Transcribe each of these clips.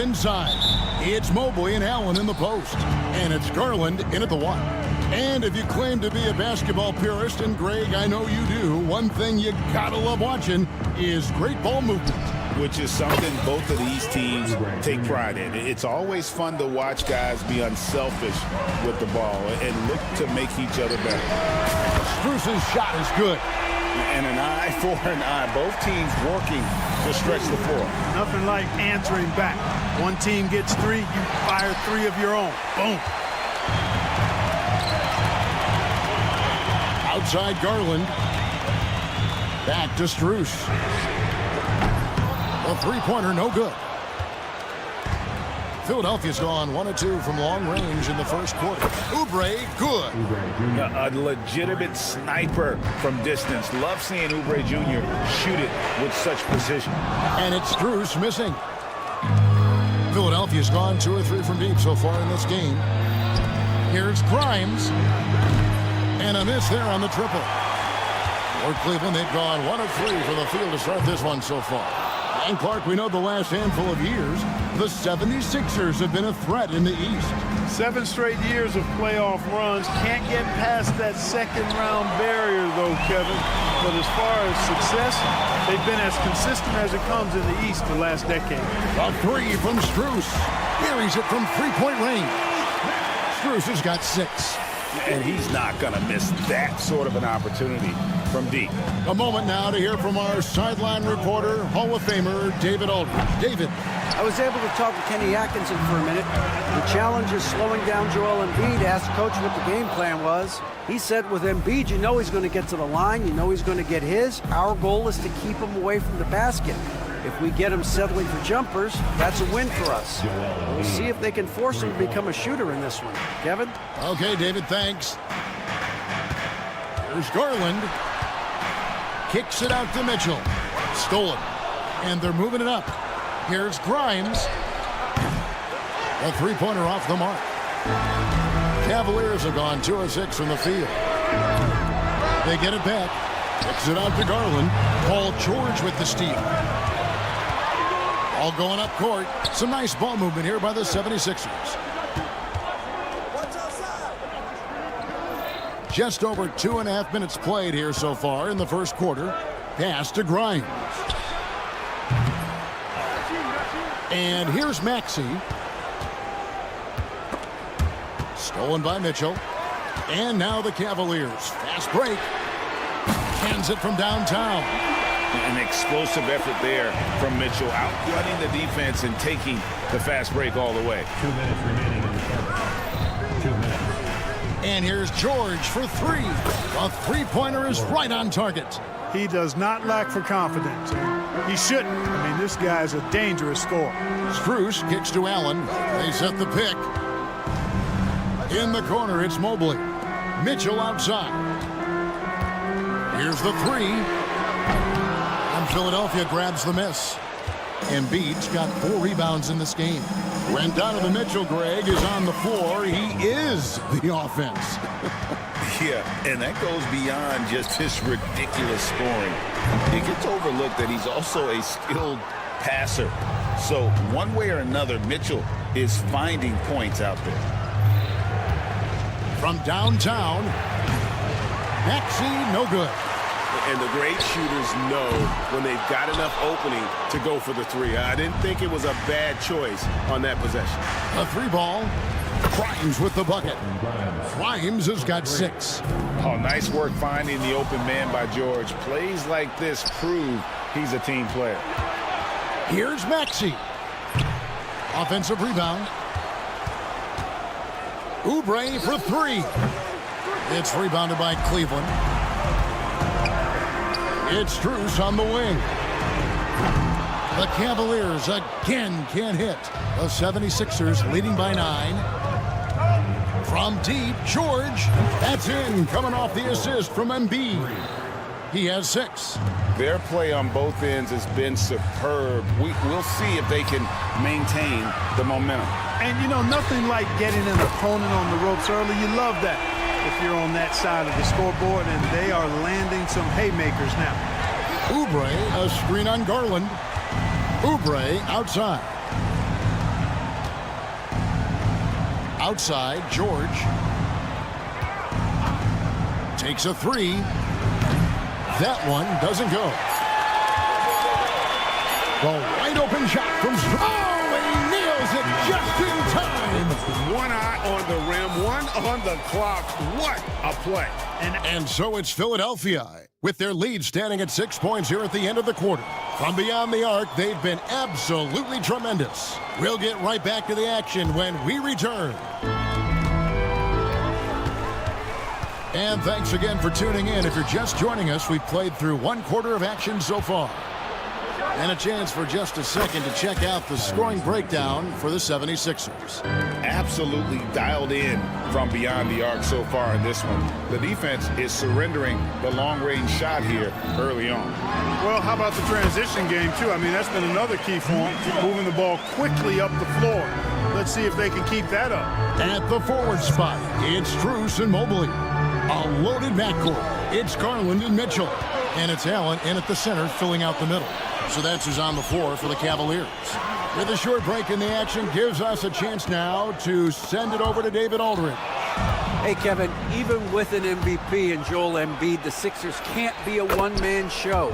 inside. It's Mobley and Allen in the post. And it's Garland in at the 1. And if you claim to be a basketball purist, and Greg, I know you do, one thing you gotta love watching is great ball movement. Which is something both of these teams take pride in. It's always fun to watch guys be unselfish with the ball and look to make each other better. Strus's shot is good. And an eye for an eye. Both teams working to stretch the floor. Nothing like answering back. One team gets 3, you fire 3 of your own. Boom. Outside Garland. Back to Strus. The three-pointer, no good. Philadelphia's gone 1 of 2 from long range in the first quarter. Oubre, good. A legitimate sniper from distance. Love seeing Oubre Jr. shoot it with such precision. And it's Strus missing. Philadelphia's gone 2 or 3 from deep so far in this game. Here's Grimes. And a miss there on the triple. For Cleveland, they've gone 1 of 3 from the field to start this one so far. And Clark, we know the last handful of years, the 76ers have been a threat in the East. 7 straight years of playoff runs. Can't get past that second-round barrier, though, Kevin. But as far as success, they've been as consistent as it comes in the East the last decade. A 3 from Strus. Buries it from three-point range. Strus has got 6. And he's not going to miss that sort of an opportunity from deep. A moment now to hear from our sideline reporter, Hall of Famer David Aldridge. David. I was able to talk to Kenny Atkinson for a minute. The challenge is slowing down Joel Embiid. Asked Coach what the game plan was. He said with Embiid, you know he's going to get to the line. You know he's going to get his. Our goal is to keep him away from the basket. If we get him settling for jumpers, that's a win for us. We'll see if they can force him to become a shooter in this one. Kevin? Okay, David, thanks. Here's Garland. Kicks it out to Mitchell. Stolen. And they're moving it up. Here's Grimes. A three-pointer off the mark. Cavaliers have gone 2 of 6 from the field. They get it back. Kicks it out to Garland. Paul George with the steal. All going up court. Some nice ball movement here by the 76ers. Just over 2.5 minutes played here so far in the first quarter. Pass to Grimes. And here's Maxey. Stolen by Mitchell. And now the Cavaliers. Fast break. Hands it from downtown. An explosive effort there from Mitchell, outrunning the defense and taking the fast break all the way. 2 minutes remaining in the quarter. 2 minutes. And here's George for 3. A three-pointer is right on target. He does not lack for confidence. He shouldn't. I mean, this guy's a dangerous scorer. Strus kicks to Allen. They set the pick. In the corner, it's Mobley. Mitchell outside. Here's the 3. And Philadelphia grabs the miss. Embiid's got 4 rebounds in this game. When Donovan Mitchell, Greg, is on the floor, he is the offense. Yeah, and that goes beyond just his ridiculous scoring. It gets overlooked that he's also a skilled passer. So one way or another, Mitchell is finding points out there. From downtown, Maxey, no good. And the great shooters know when they've got enough opening to go for the 3. I didn't think it was a bad choice on that possession. A 3 ball. Grimes with the bucket. Grimes has got 6. Oh, nice work finding the open man by George. Plays like this prove he's a team player. Here's Maxey. Offensive rebound. Oubre for 3. It's rebounded by Cleveland. It's Strus on the wing. The Cavaliers again can't hit. The 76ers leading by 9. From deep, George. That's in, coming off the assist from Embiid. He has 6. Their play on both ends has been superb. We'll see if they can maintain the momentum. And, you know, nothing like getting an opponent on the ropes early. You love that if you're on that side of the scoreboard, and they are landing some haymakers now. Oubre, a screen on Garland. Oubre outside. Outside, George takes a three. That one doesn't go. The wide open shot from he nails it just in time. One eye on the rim, one on the clock. What a play. And so it's Philadelphia with their lead standing at 6 points here at the end of the quarter. From beyond the arc, they've been absolutely tremendous. We'll get right back to the action when we return. And thanks again for tuning in. If you're just joining us, we've played through one quarter of action so far. And a chance for just a second to check out the scoring breakdown for the 76ers. Absolutely dialed in from beyond the arc so far in this one. The defense is surrendering the long-range shot here early on. Well, how about the transition game, too? I mean, that's been another key for them, moving the ball quickly up the floor. Let's see if they can keep that up. At the forward spot, it's Strus and Mobley. A loaded backcourt. It's Garland and Mitchell. And it's Allen in at the center, filling out the middle. So that's who's on the floor for the Cavaliers. With a short break in the action, gives us a chance now to send it over to David Aldridge. Hey, Kevin, even with an MVP and Joel Embiid, the Sixers can't be a one-man show.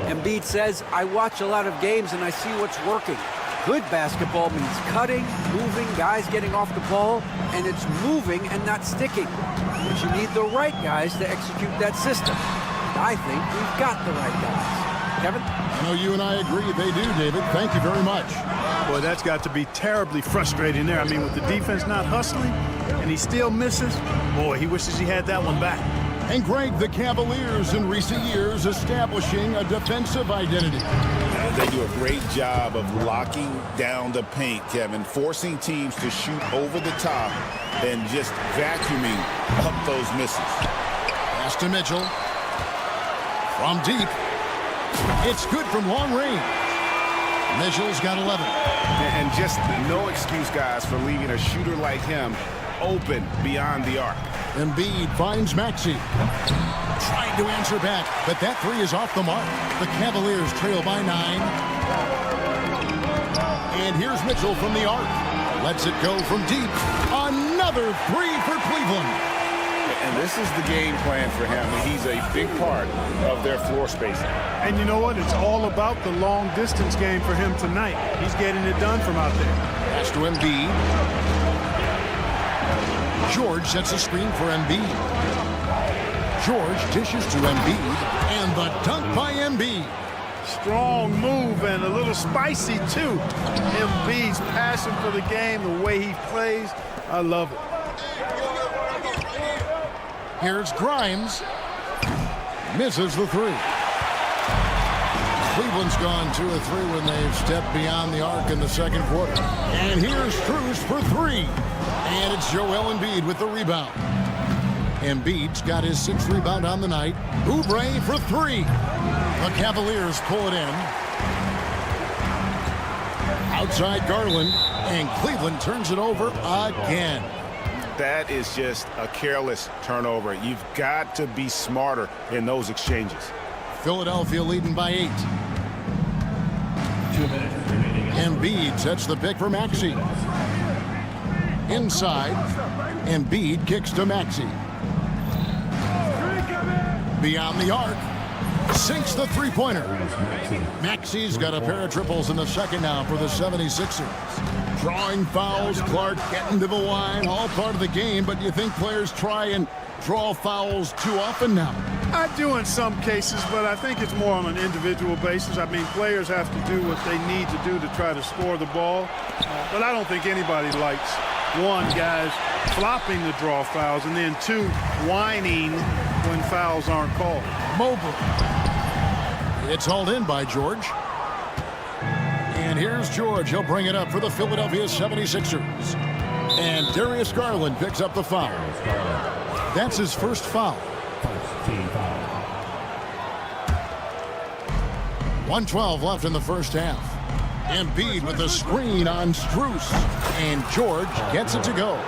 Embiid says, I watch a lot of games and I see what's working. Good basketball means cutting, moving, guys getting off the ball, and it's moving and not sticking. But you need the right guys to execute that system. I think we've got the right guys. Kevin? I know you and I agree they do, David. Thank you very much. Boy, that's got to be terribly frustrating there. I mean, with the defense not hustling and he still misses, boy, he wishes he had that one back. And Greg, the Cavaliers in recent years establishing a defensive identity. They do a great job of locking down the paint, Kevin, forcing teams to shoot over the top and just vacuuming up those misses. Pass to Mitchell. From deep. It's good from long range. Mitchell's got 11. And just no excuse, guys, for leaving a shooter like him open beyond the arc. Embiid finds Maxey. Trying to answer back, but that three is off the mark. The Cavaliers trail by 9. And here's Mitchell from the arc. Lets it go from deep. Another three for Cleveland. And this is the game plan for him. He's a big part of their floor spacing. And you know what? It's all about the long distance game for him tonight. He's getting it done from out there. Pass to Embiid. George sets a screen for Embiid. George dishes to Embiid. And the dunk by Embiid. Strong move and a little spicy, too. Embiid's passion for the game, the way he plays, I love it. Here's Grimes. Misses the three. Cleveland's gone 2 of 3 when they've stepped beyond the arc in the second quarter. And here's Strus for 3. And it's Joel Embiid with the rebound. Embiid's got his 6th rebound on the night. Oubre for 3. The Cavaliers pull it in. Outside Garland. And Cleveland turns it over again. That is just a careless turnover. You've got to be smarter in those exchanges. Philadelphia leading by 8. 2 minutes remaining. Embiid sets the pick for Maxey. Inside, Embiid kicks to Maxey. Beyond the arc, sinks the three-pointer. Maxey's got a pair of triples in the second now for the 76ers. Drawing fouls, Clark getting to the line, all part of the game, but you think players try and draw fouls too often now? I do in some cases, but I think it's more on an individual basis. I mean, players have to do what they need to do to try to score the ball. But I don't think anybody likes, 1, guys flopping the draw fouls, and then 2, whining when fouls aren't called. Mobley. It's hauled in by George. And here's George. He'll bring it up for the Philadelphia 76ers. And Darius Garland picks up the foul. That's his first foul. Team foul. 1:12 left in the first half. Embiid with the screen on Strus. And George gets it to go.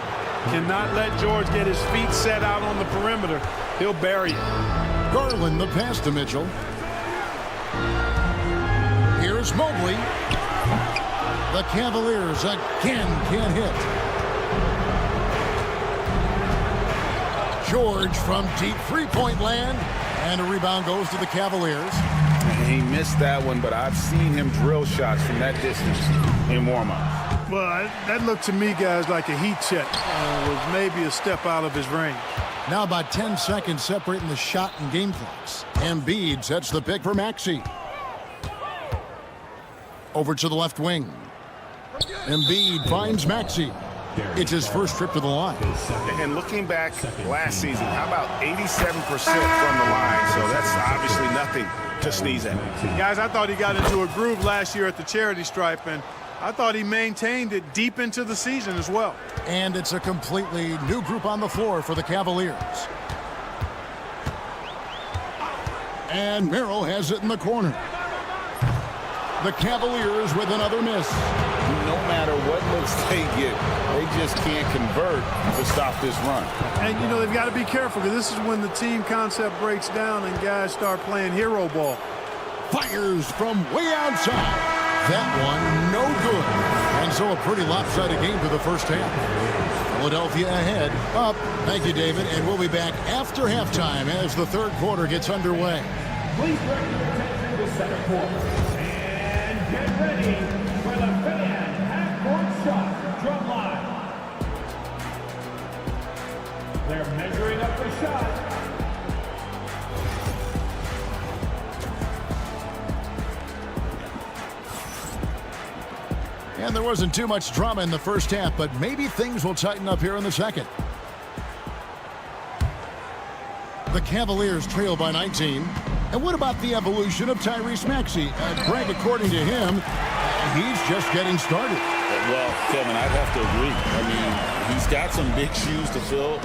Cannot let George get his feet set out on the perimeter. He'll bury it. Garland the pass to Mitchell. Here's Mobley. The Cavaliers again can't hit. George from deep three-point land. And a rebound goes to the Cavaliers. He missed that one, but I've seen him drill shots from that distance in warm-ups. Well, that looked to me, guys, like a heat check. Was maybe a step out of his range. Now about 10 seconds separating the shot and game clocks. Embiid sets the pick for Maxey. Over to the left wing. Embiid finds Maxey. It's his first trip to the line. And looking back last season, how about 87% from the line? So that's obviously nothing to sneeze at. Guys, I thought he got into a groove last year at the charity stripe, and I thought he maintained it deep into the season as well. And it's a completely new group on the floor for the Cavaliers. And Merrill has it in the corner. The Cavaliers with another miss. No matter what looks they get, they just can't convert to stop this run. And, you know, they've got to be careful because this is when the team concept breaks down and guys start playing hero ball. Fires from way outside. That one, no good. And so a pretty lopsided game for the first half. Philadelphia ahead, up. Thank you, David. And we'll be back after halftime as the third quarter gets underway. Please direct your attention to the second quarter. And get ready for the fan half-court shot drum line. They're measuring up the shot. And there wasn't too much drama in the first half, but maybe things will tighten up here in the second. The Cavaliers trail by 19. And what about the evolution of Tyrese Maxey? Greg, according to him, he's just getting started. Well, Kevin, I'd have to agree. I mean, he's got some big shoes to fill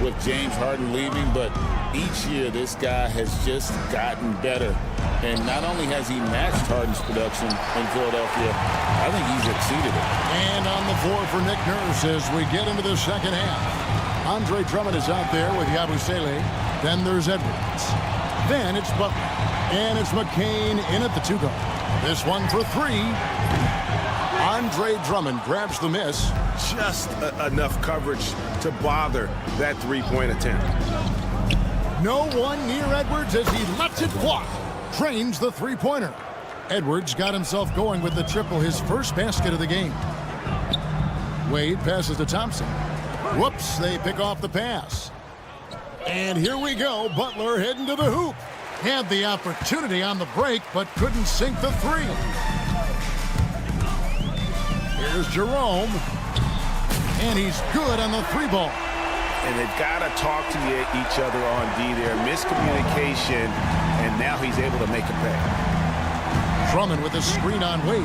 with James Harden leaving, but each year this guy has just gotten better. And not only has he matched Harden's production in Philadelphia, I think he's exceeded it. And on the floor for Nick Nurse as we get into the second half. Andre Drummond is out there with Yabusele. Then there's Edwards. Then it's Butler. And it's McCain in at the two-guard. This one for three. Andre Drummond grabs the miss. Just enough coverage to bother that three-point attempt. No one near Edwards as he lets it fly. Trains the three-pointer. Edwards got himself going with the triple, his first basket of the game. Wade passes to Thompson. Whoops, they pick off the pass. And here we go, Butler heading to the hoop. Had the opportunity on the break, but couldn't sink the three. Here's Jerome. And he's good on the three ball. And they've got to talk to each other on D there. Miscommunication, and now he's able to make a pay. Drummond with a screen on Wade.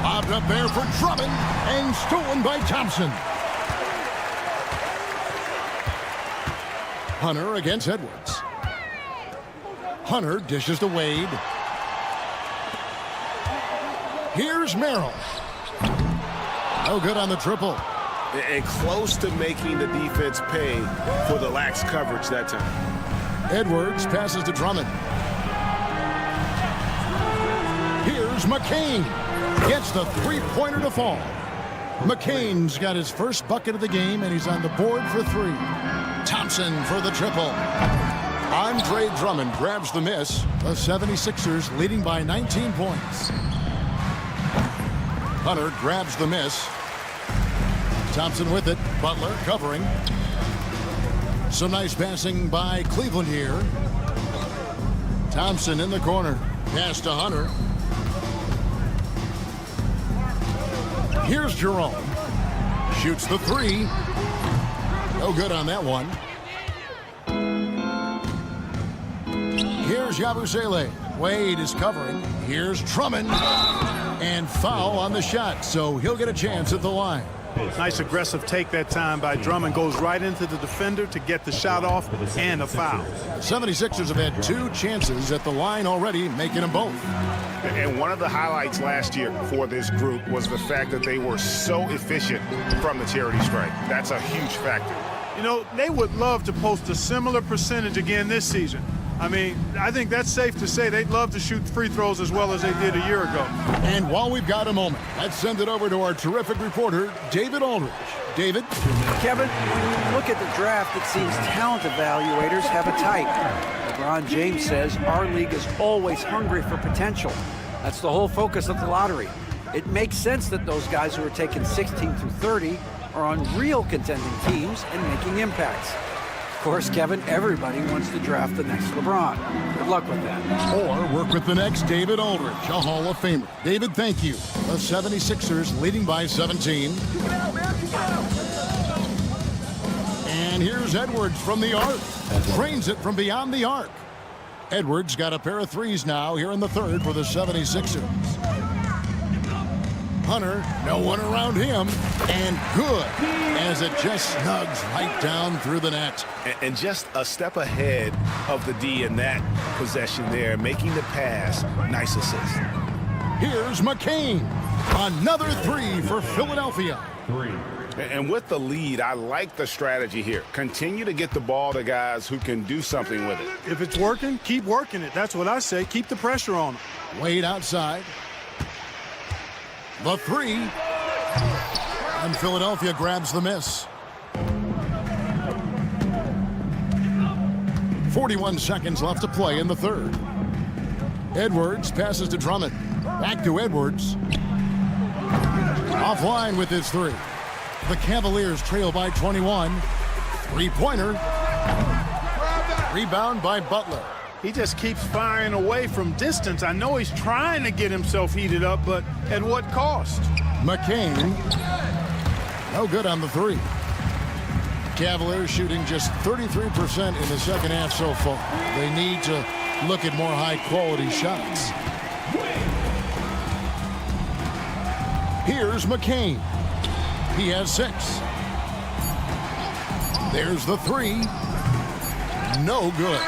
Bobbed up there for Drummond, and stolen by Thompson. Hunter against Edwards. Hunter dishes to Wade. Here's Merrill. No good on the triple. And close to making the defense pay for the lax coverage that time. Edwards passes to Drummond. Here's McCain. Gets the three-pointer to fall. McCain's got his first bucket of the game, and he's on the board for three. Thompson for the triple. Andre Drummond grabs the miss. The 76ers leading by 19 points. Hunter grabs the miss. Thompson with it. Butler covering. Some nice passing by Cleveland here. Thompson in the corner. Pass to Hunter. Here's Jerome. Shoots the three. No good on that one. Here's Yabusele. Wade is covering. Here's Drummond. And foul on the shot, so he'll get a chance at the line. Nice aggressive take that time by Drummond. Goes right into the defender to get the shot off and a foul. 76ers have had two chances at the line already, making them both. And one of the highlights last year for this group was the fact that they were so efficient from the charity stripe. That's a huge factor. You know, they would love to post a similar percentage again this season. I mean, I think that's safe to say they'd love to shoot free throws as well as they did a year ago. And while we've got a moment, let's send it over to our terrific reporter, David Aldridge. David? Kevin, when you look at the draft, it seems talent evaluators have a type. LeBron James says our league is always hungry for potential. That's the whole focus of the lottery. It makes sense that those guys who are taken 16 through 30 are on real contending teams and making impacts. Of course, Kevin, everybody wants to draft the next LeBron. Good luck with that. Or work with the next David Aldridge, a Hall of Famer. David, thank you. The 76ers leading by 17. And here's Edwards from the arc. Drains it from beyond the arc. Edwards got a pair of threes now here in the third for the 76ers. Hunter, no one around him, and good as it just snugs right down through the net. And just a step ahead of the D in that possession there, making the pass. Nice assist. Here's McCain. Another three for Philadelphia. And with the lead, I like the strategy here. Continue to get the ball to guys who can do something with it. If it's working, keep working it. That's what I say. Keep the pressure on them. Wade outside. The three. And Philadelphia grabs the miss. 41 seconds left to play in the third. Edwards passes to Drummond. Back to Edwards. Offline with his three. The Cavaliers trail by 21. Three-pointer. Rebound by Butler. He just keeps firing away from distance. I know he's trying to get himself heated up, but at what cost? McCain. No good on the three. Cavaliers shooting just 33% in the second half so far. They need to look at more high-quality shots. Here's McCain. He has 6. There's the three. No good.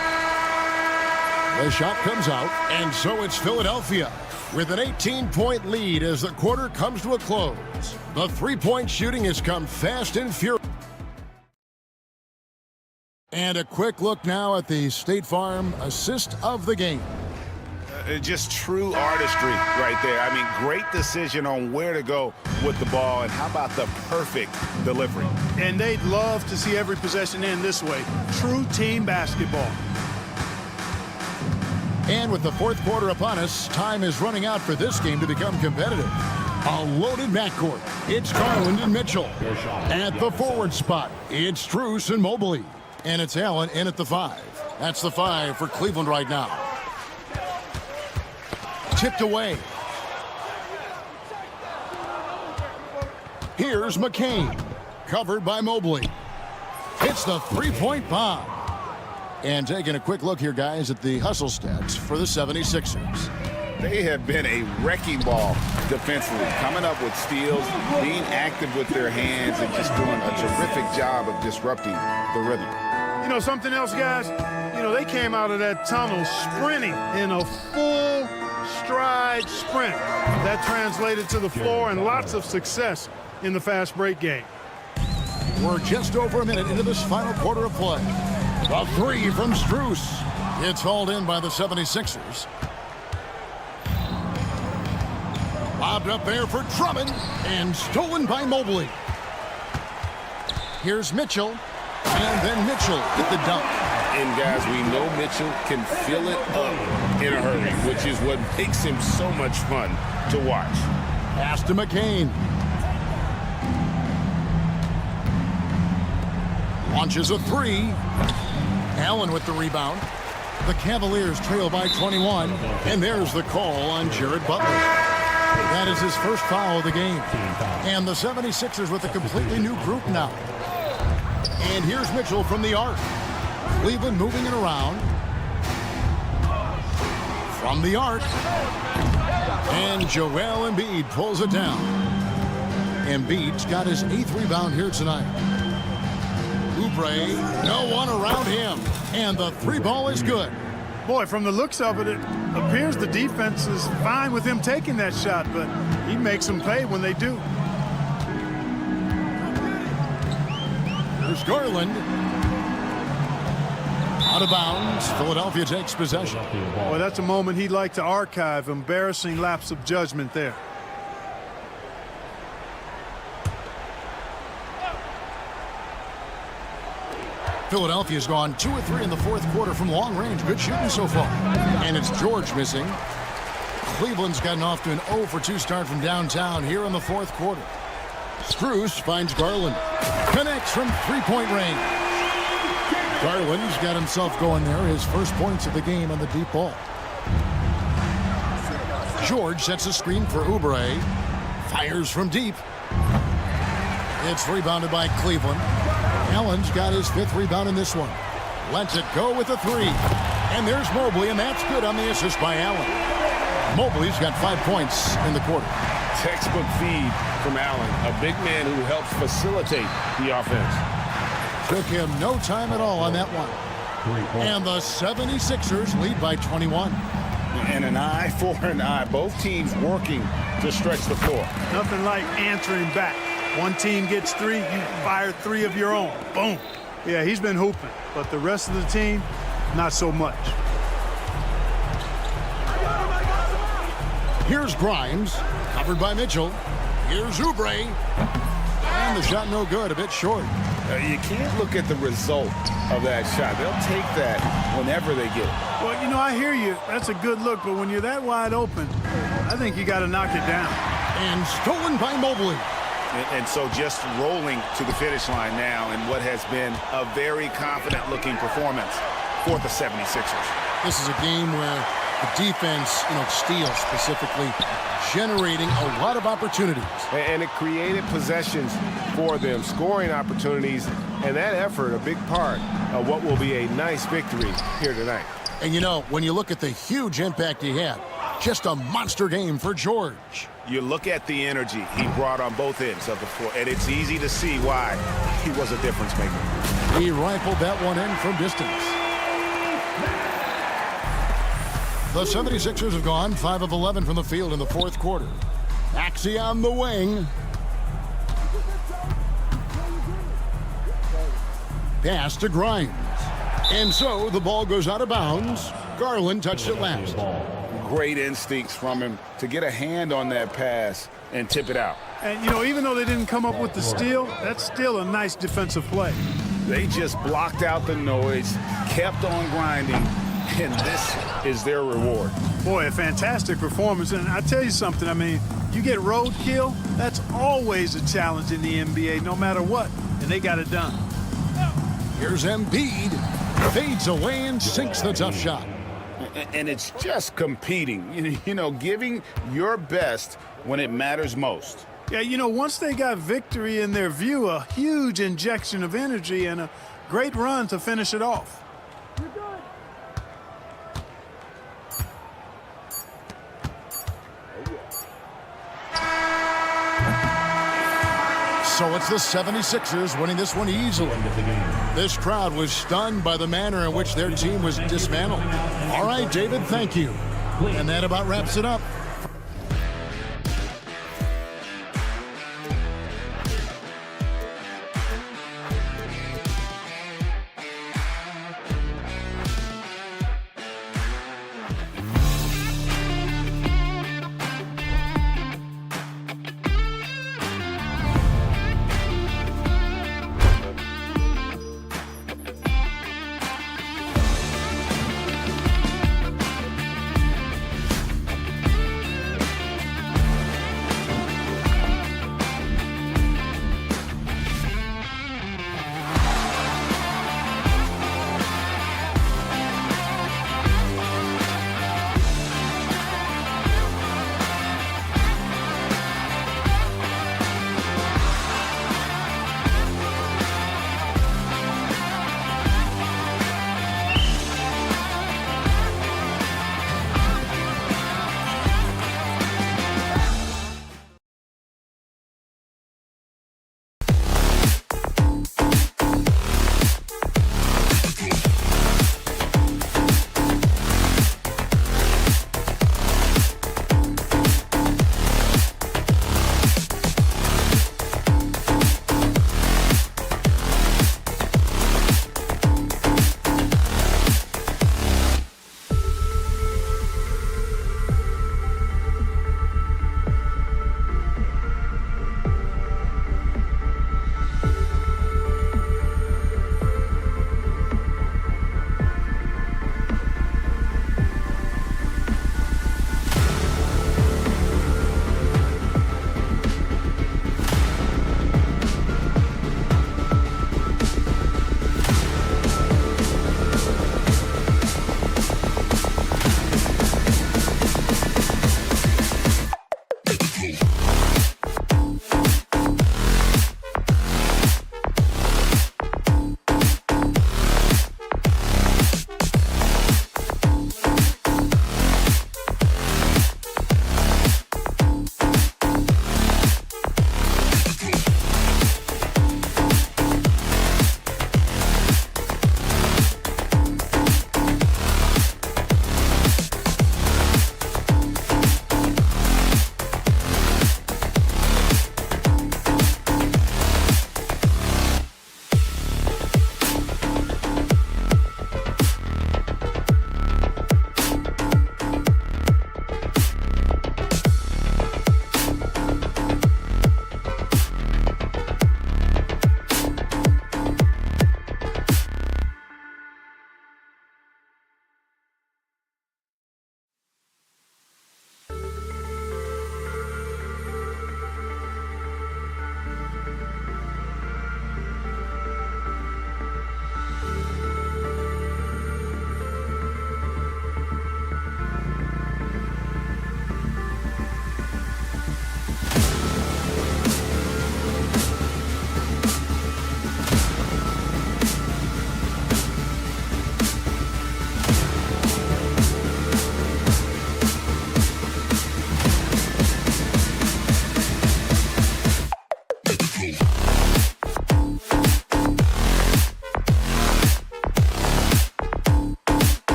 The shot comes out, and so it's Philadelphia with an 18-point lead as the quarter comes to a close. The three-point shooting has come fast and furious. And a quick look now at the State Farm assist of the game. Just true artistry right there. I mean, great decision on where to go with the ball, and how about the perfect delivery? And they'd love to see every possession end this way. True team basketball. And with the fourth quarter upon us, time is running out for this game to become competitive. A loaded backcourt. It's Garland and Mitchell. At the forward spot, it's Strus and Mobley. And it's Allen in at the 5. That's the 5 for Cleveland right now. Tipped away. Here's McCain. Covered by Mobley. It's the three-point bomb. And taking a quick look here, guys, at the hustle stats for the 76ers. They have been a wrecking ball defensively, coming up with steals, being active with their hands, and just doing a terrific job of disrupting the rhythm. You know something else, guys? You know, they came out of that tunnel sprinting in a full stride sprint. That translated to the floor and lots of success in the fast break game. We're just over a minute into this final quarter of play. A three from Strus. It's hauled in by the 76ers. Lobbed up there for Drummond and stolen by Mobley. Here's Mitchell, and then Mitchell with the dunk. And guys, we know Mitchell can fill it up in a hurry, which is what makes him so much fun to watch. Pass to McCain. Launches a three. Allen with the rebound. The Cavaliers trail by 21, and there's the call on Jared Butler. That is his first foul of the game. And the 76ers with a completely new group now. And here's Mitchell from the arc. Cleveland moving it around. From the arc. And Joel Embiid pulls it down. Embiid's got his 8th rebound here tonight. Oubre, no one around him. And the three ball is good. Boy, from the looks of it, it appears the defense is fine with him taking that shot, but he makes them pay when they do. There's Garland. Out of bounds. Philadelphia takes possession. Well, that's a moment he'd like to archive. Embarrassing lapse of judgment there. Philadelphia's gone 2 of 3 in the fourth quarter from long range. Good shooting so far. And it's George missing. Cleveland's gotten off to an 0 for 2 start from downtown here in the fourth quarter. Strus finds Garland. Connects from three-point range. Garland's got himself going there. His first points of the game on the deep ball. George sets a screen for Oubre. Fires from deep. It's rebounded by Cleveland. Allen's got his 5th rebound in this one. Lets it go with a 3. And there's Mobley, and that's good on the assist by Allen. Mobley's got 5 points in the quarter. Textbook feed from Allen, a big man who helps facilitate the offense. Took him no time at all on that one. And the 76ers lead by 21. And an eye for an eye. Both teams working to stretch the floor. Nothing like answering back. One team gets 3, you fire 3 of your own. Boom. Yeah, he's been hooping, but the rest of the team, not so much. Here's Grimes, covered by Mitchell. Here's Oubre. And the shot no good, a bit short. You can't look at the result of that shot. They'll take that whenever they get it. Well, you know, I hear you. That's a good look, but when you're that wide open, I think you got to knock it down. And stolen by Mobley. And so just rolling to the finish line now in what has been a very confident-looking performance for the 76ers. This is a game where the defense, steals specifically, generating a lot of opportunities. And it created possessions for them, scoring opportunities, and that effort, a big part of what will be a nice victory here tonight. And when you look at the huge impact he had, just a monster game for George. You look at the energy he brought on both ends of the floor, and it's easy to see why he was a difference maker. He rifled that one in from distance. The 76ers have gone 5 of 11 from the field in the fourth quarter. Maxey on the wing. Pass to Grimes. And so the ball goes out of bounds. Garland touched it last. Great instincts from him to get a hand on that pass and tip it out. And, even though they didn't come up with the steal, that's still a nice defensive play. They just blocked out the noise, kept on grinding, and this is their reward. Boy, a fantastic performance. And I tell you something, you get roadkill, that's always a challenge in the NBA, no matter what, and they got it done. Here's Embiid. Fades away and sinks the tough shot. And it's just competing, giving your best when it matters most. Yeah, once they got victory in their view, a huge injection of energy and a great run to finish it off. So it's the 76ers winning this one easily. This crowd was stunned by the manner in which their team was dismantled. All right, David, thank you. And that about wraps it up.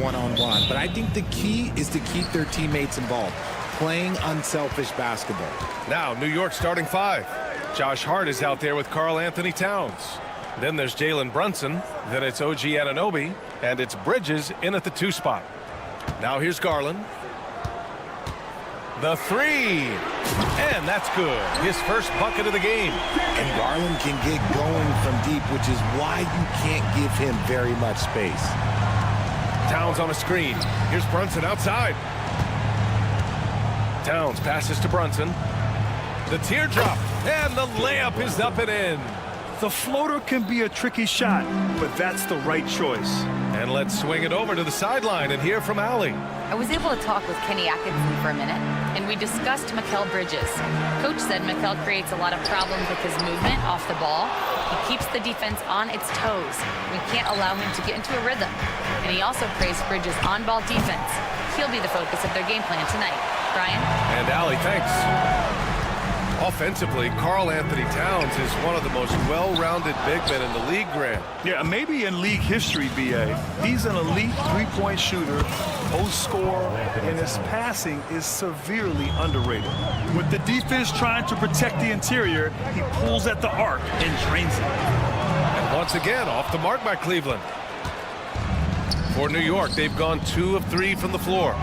one-on-one. But I think the key is to keep their teammates involved, playing unselfish basketball. Now, New York starting 5. Josh Hart is out there with Karl Anthony Towns. Then there's Jalen Brunson. Then it's OG Anunoby. And it's Bridges in at the 2 spot. Now here's Garland. The 3. And that's good. His first bucket of the game. And Garland can get going from deep, which is why you can't give him very much space. Towns on a screen. Here's Brunson outside. Towns passes to Brunson. The teardrop. And the layup is up and in. The floater can be a tricky shot, but that's the right choice. And let's swing it over to the sideline and hear from Allie. I was able to talk with Kenny Atkinson for a minute, and we discussed Mikal Bridges. Coach said Mikal creates a lot of problems with his movement off the ball. He keeps the defense on its toes. We can't allow him to get into a rhythm. And he also praised Bridges' on-ball defense. He'll be the focus of their game plan tonight. Brian? And Allie, thanks. Offensively, Karl Anthony Towns is one of the most well-rounded big men in the league, Grant. Yeah, maybe in league history, B.A. He's an elite three-point shooter, post scorer, and his passing is severely underrated. With the defense trying to protect the interior, he pulls at the arc and drains it. And once again, off the mark by Cleveland. For New York, they've gone 2 of 3 from the floor.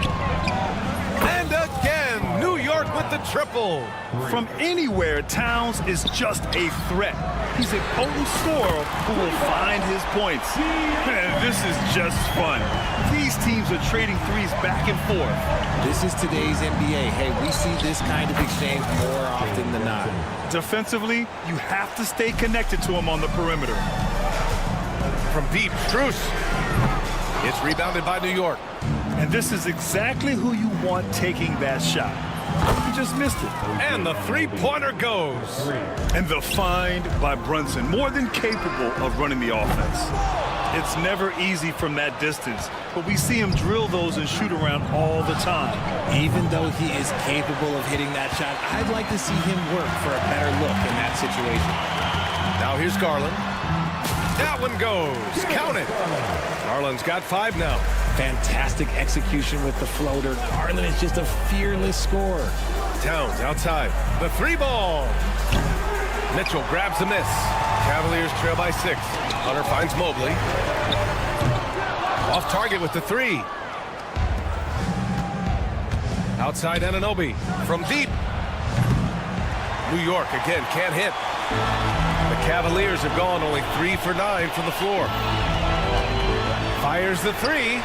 And again, New York with the triple. From anywhere, Towns is just a threat. He's a potent scorer who will find his points. And this is just fun. These teams are trading threes back and forth. This is today's NBA. Hey, we see this kind of exchange more often than not. Defensively, you have to stay connected to him on the perimeter. From deep, Strus. It's rebounded by New York. And this is exactly who you want taking that shot. He just missed it. And the three-pointer goes. And the find by Brunson, more than capable of running the offense. It's never easy from that distance, but we see him drill those and shoot around all the time. Even though he is capable of hitting that shot, I'd like to see him work for a better look in that situation. Now here's Garland. That one goes. Count it. Garland's got 5 now. Fantastic execution with the floater. Garland is just a fearless scorer. Towns outside. The 3-ball. Mitchell grabs the miss. Cavaliers trail by 6. Hunter finds Mobley. Off target with the 3. Outside Anunoby. From deep. New York again can't hit. The Cavaliers have gone only 3 for 9 from the floor. Fires the 3,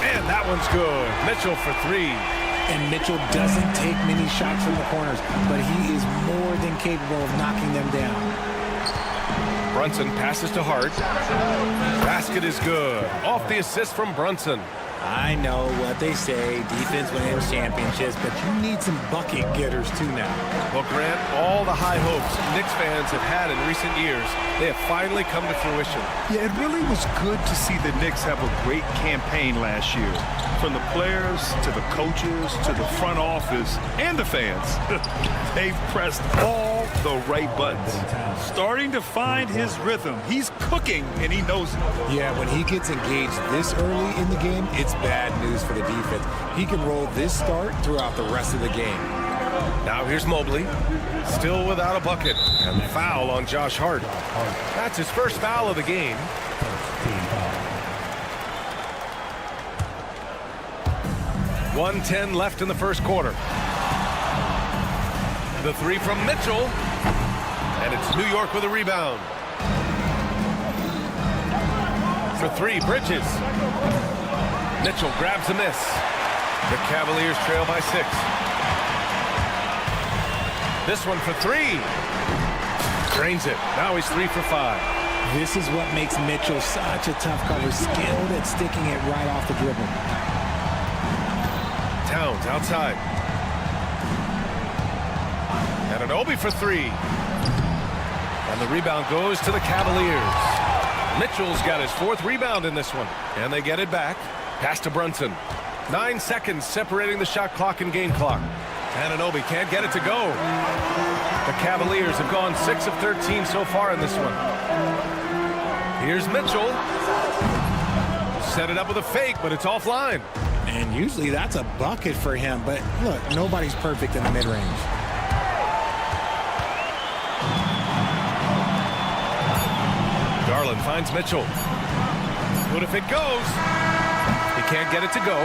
and that one's good. Mitchell for 3. And Mitchell doesn't take many shots from the corners, but he is more than capable of knocking them down. Brunson passes to Hart. Basket is good. Off the assist from Brunson. I know what they say, defense wins championships, but you need some bucket getters too now. Well, Grant, all the high hopes Knicks fans have had in recent years, they have finally come to fruition. Yeah, it really was good to see the Knicks have a great campaign last year. From the players to the coaches to the front office and the fans. They've pressed all the right buttons. Starting to find his rhythm. He's cooking, and he knows it. Yeah, when he gets engaged this early in the game, it's bad news for the defense. He can roll this start throughout the rest of the game. Now here's Mobley, still without a bucket, and foul on Josh Hart. That's his first foul of the game. .110 left in the first quarter. The 3 from Mitchell, and it's New York with a rebound. For 3, Bridges. Mitchell grabs a miss. The Cavaliers trail by 6. This one for 3. Drains it. Now he's 3 for 5. This is what makes Mitchell such a tough cover, skilled at sticking it right off the dribble. Towns outside. Anunoby for 3. And the rebound goes to the Cavaliers. Mitchell's got his 4th rebound in this one. And they get it back. Pass to Brunson. 9 seconds separating the shot clock and game clock. Anunoby can't get it to go. The Cavaliers have gone 6 of 13 so far in this one. Here's Mitchell. set it up with a fake, but it's offline. And usually that's a bucket for him. But look, nobody's perfect in the mid-range. Garland finds Mitchell. What if it goes? He can't get it to go.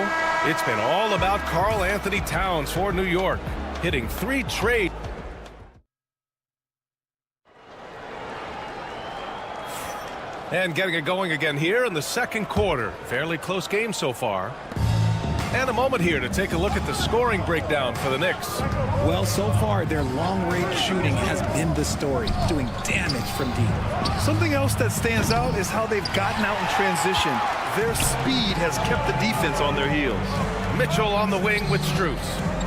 It's been all about Karl Anthony Towns for New York, hitting 3 straight. And getting it going again here in the second quarter. Fairly close game so far. And a moment here to take a look at the scoring breakdown for the Knicks. Well, so far, their long-range shooting has been the story, doing damage from deep. Something else that stands out is how they've gotten out in transition. Their speed has kept the defense on their heels. Mitchell on the wing with Strus.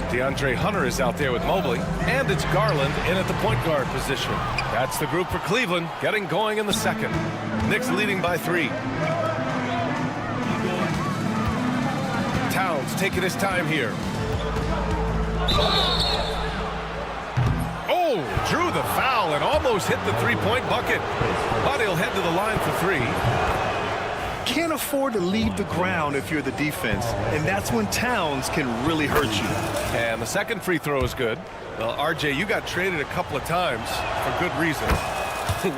DeAndre Hunter is out there with Mobley. And it's Garland in at the point guard position. That's the group for Cleveland, getting going in the second. Knicks leading by 3. Towns taking his time here. Oh, drew the foul and almost hit the 3-point bucket. But he'll head to the line for 3. Can't afford to leave the ground if you're the defense, and that's when Towns can really hurt you. And the second free throw is good. Well, RJ, you got traded a couple of times for good reason.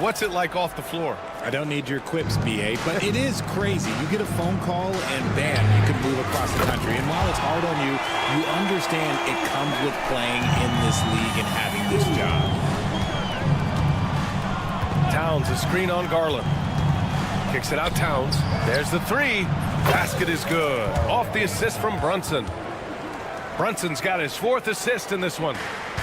What's it like off the floor? I don't need your quips, BA, but it is crazy. You get a phone call and bam, you can move across the country. And while it's hard on you, you understand it comes with playing in this league and having this job. Towns, a screen on Garland. Kicks it out, Towns. There's the 3. Basket is good. Off the assist from Brunson. Brunson's got his 4th assist in this one.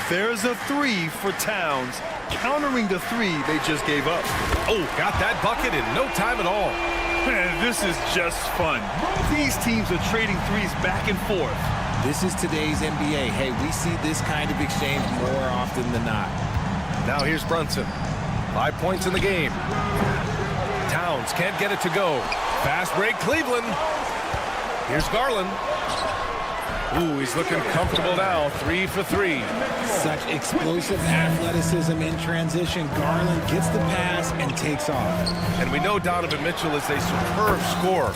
There's a 3 for Towns, countering the 3 they just gave up. Oh, got that bucket in no time at all. Man, this is just fun. These teams are trading threes back and forth. This is today's NBA. Hey, we see this kind of exchange more often than not. Now here's Brunson. 5 points in the game. Towns can't get it to go. Fast break, Cleveland. Here's Garland. Ooh, he's looking comfortable now. 3 for 3. Such explosive athleticism in transition. Garland gets the pass and takes off. And we know Donovan Mitchell is a superb scorer.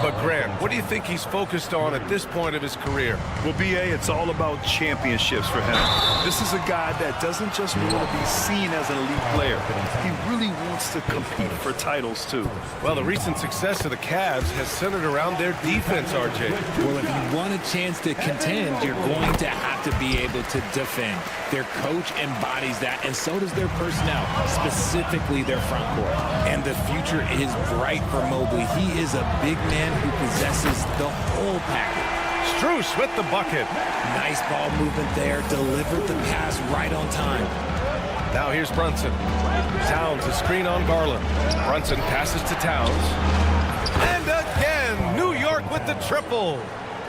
But Grant, what do you think he's focused on at this point of his career? Well, BA, it's all about championships for him. This is a guy that doesn't just want to be seen as an elite player. He really wants to compete for titles, too. Well, the recent success of the Cavs has centered around their defense, RJ. Well, if you want a chance to contend, you're going to have to be able to defend. Their coach embodies that, and so does their personnel, specifically their front court. And the future is bright for Mobley. He is a big man who possesses the whole package. Strus with the bucket. Nice ball movement there. Delivered the pass right on time. Now here's Brunson. Towns, a screen on Garland. Brunson passes to Towns. And again, New York with the triple.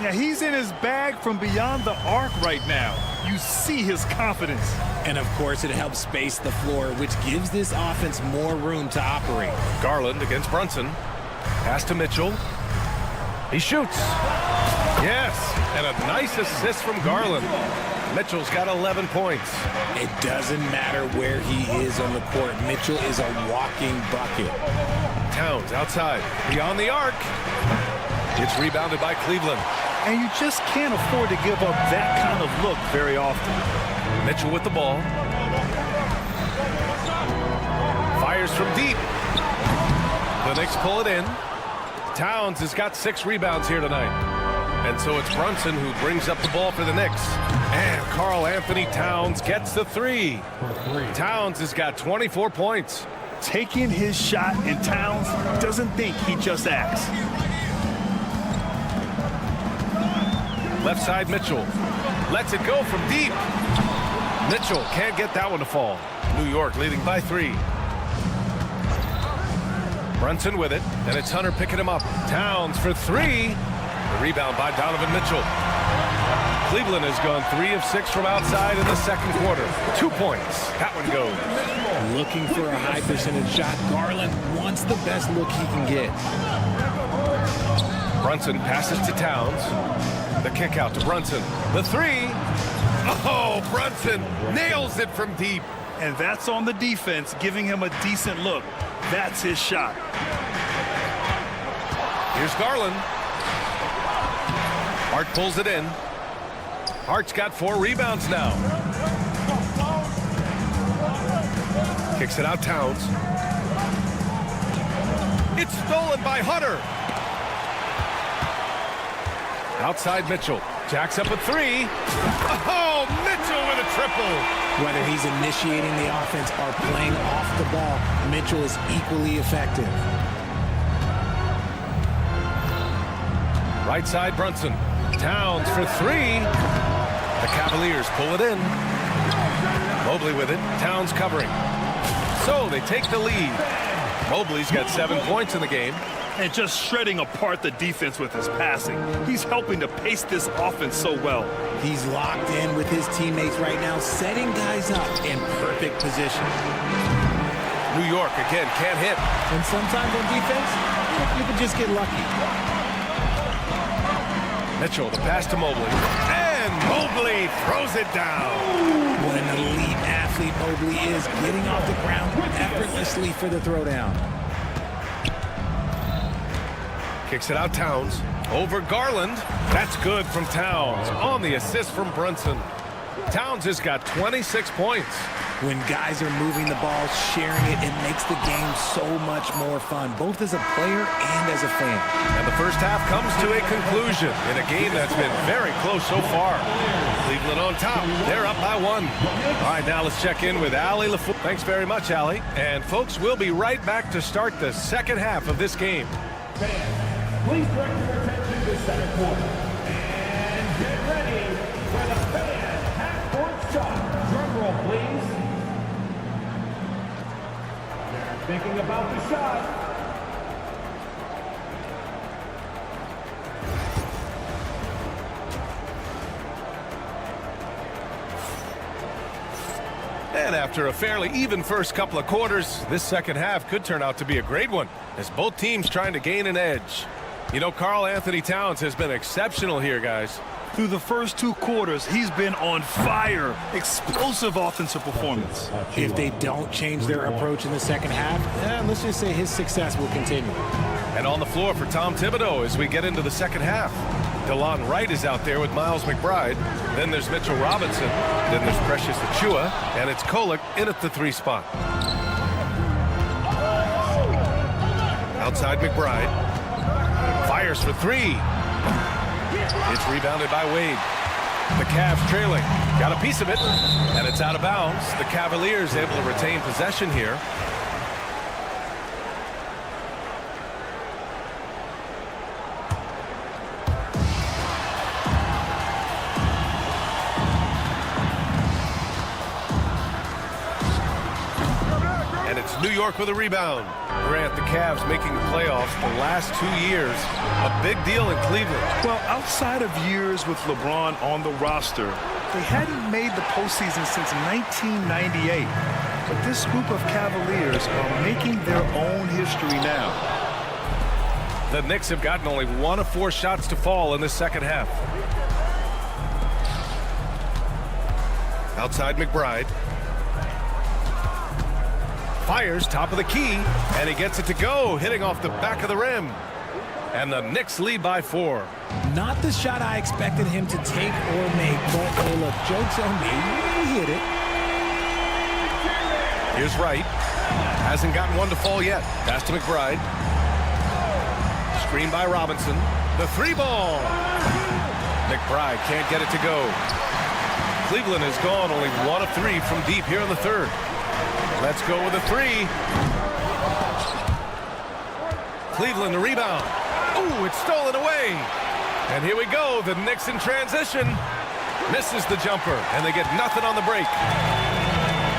Yeah, he's in his bag from beyond the arc right now. You see his confidence. And, of course, it helps space the floor, which gives this offense more room to operate. Garland against Brunson. Pass to Mitchell. He shoots. Yes, and a nice assist from Garland. Mitchell's got 11 points. It doesn't matter where he is on the court. Mitchell is a walking bucket. Towns outside, beyond the arc. It's rebounded by Cleveland. And you just can't afford to give up that kind of look very often. Mitchell with the ball. Fires from deep. The Knicks pull it in. Towns has got 6 rebounds here tonight. And so it's Brunson who brings up the ball for the Knicks. And Karl Anthony Towns gets the 3. Towns has got 24 points. Taking his shot, and Towns doesn't think, he just acts. Left side, Mitchell. Lets it go from deep. Mitchell can't get that one to fall. New York leading by 3. Brunson with it, and it's Hunter picking him up. Towns for 3. The rebound by Donovan Mitchell. Cleveland has gone 3 of 6 from outside in the second quarter. 2 points. That one goes. Looking for a high percentage shot. Garland wants the best look he can get. Brunson passes to Towns. The kick out to Brunson. The 3. Oh, Brunson nails it from deep. And that's on the defense, giving him a decent look. That's his shot. Here's Garland. Hart pulls it in. Hart's got 4 rebounds now. Kicks it out, Towns. It's stolen by Hunter. Outside Mitchell. Jacks up a 3. Oh, Mitchell with a triple. Whether he's initiating the offense or playing off the ball, Mitchell is equally effective. Right side Brunson. Towns for 3. The Cavaliers pull it in. Mobley with it. Towns covering. So they take the lead. Mobley's got 7 points in the game. And just shredding apart the defense with his passing. He's helping to pace this offense so well. He's locked in with his teammates right now, setting guys up in perfect position. New York again can't hit. And sometimes on defense, you can just get lucky. Mitchell, the pass to Mobley. And Mobley throws it down. What an elite athlete Mobley is, getting off the ground effortlessly for the throwdown. Kicks it out, Towns. Over Garland. That's good from Towns. On the assist from Brunson. Towns has got 26 points. When guys are moving the ball, sharing it, it makes the game so much more fun, both as a player and as a fan. And the first half comes to a conclusion in a game that's been very close so far. Cleveland on top. They're up by 1. All right, now let's check in with Allie LaFleur. Thanks very much, Allie. And folks, we'll be right back to start the second half of this game. Please direct your attention to center court. And get ready for the fan half-court shot. Drum roll, please. They're thinking about the shot. And after a fairly even first couple of quarters, this second half could turn out to be a great one, as both teams trying to gain an edge. You know, Karl Anthony Towns has been exceptional here, guys. Through the first 2 quarters, he's been on fire. Explosive offensive performance. If they don't change their approach in the second half, let's just say his success will continue. And on the floor for Tom Thibodeau as we get into the second half. DeLon Wright is out there with Miles McBride. Then there's Mitchell Robinson. Then there's Precious Achiuwa. And it's Kolek in at the 3 spot. Outside McBride. Fires for 3. It's rebounded by Wade. The Cavs trailing. Got a piece of it. And it's out of bounds. The Cavaliers able to retain possession here. And it's New York with a rebound. Grant, the Cavs making the playoffs the last 2 years. A big deal in Cleveland. Well, outside of years with LeBron on the roster, they hadn't made the postseason since 1998. But this group of Cavaliers are making their own history now. The Knicks have gotten only 1 of 4 shots to fall in this second half. Outside McBride. Fires top of the key, and he gets it to go, hitting off the back of the rim. And the Knicks lead by 4. Not the shot I expected him to take or make, but hey, look, joke's on me. He hit it. Here's Wright. Hasn't gotten one to fall yet. Pass to McBride. Screen by Robinson. The 3-ball. McBride can't get it to go. Cleveland has gone only 1 of 3 from deep here in the third. Let's go with a 3. Cleveland the rebound. Ooh, it's stolen away. And here we go. The Knicks in transition. Misses the jumper, and they get nothing on the break.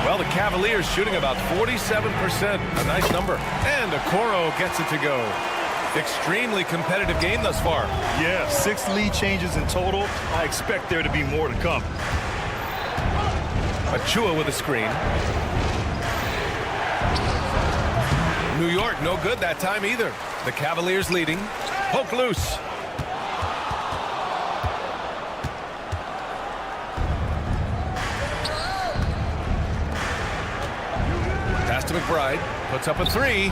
Well, the Cavaliers shooting about 47%. A nice number. And Okoro gets it to go. Extremely competitive game thus far. Yeah, 6 lead changes in total. I expect there to be more to come. Achiuwa with a screen. New York no good that time either. The Cavaliers leading. Poke loose. Pass to McBride. Puts up a 3.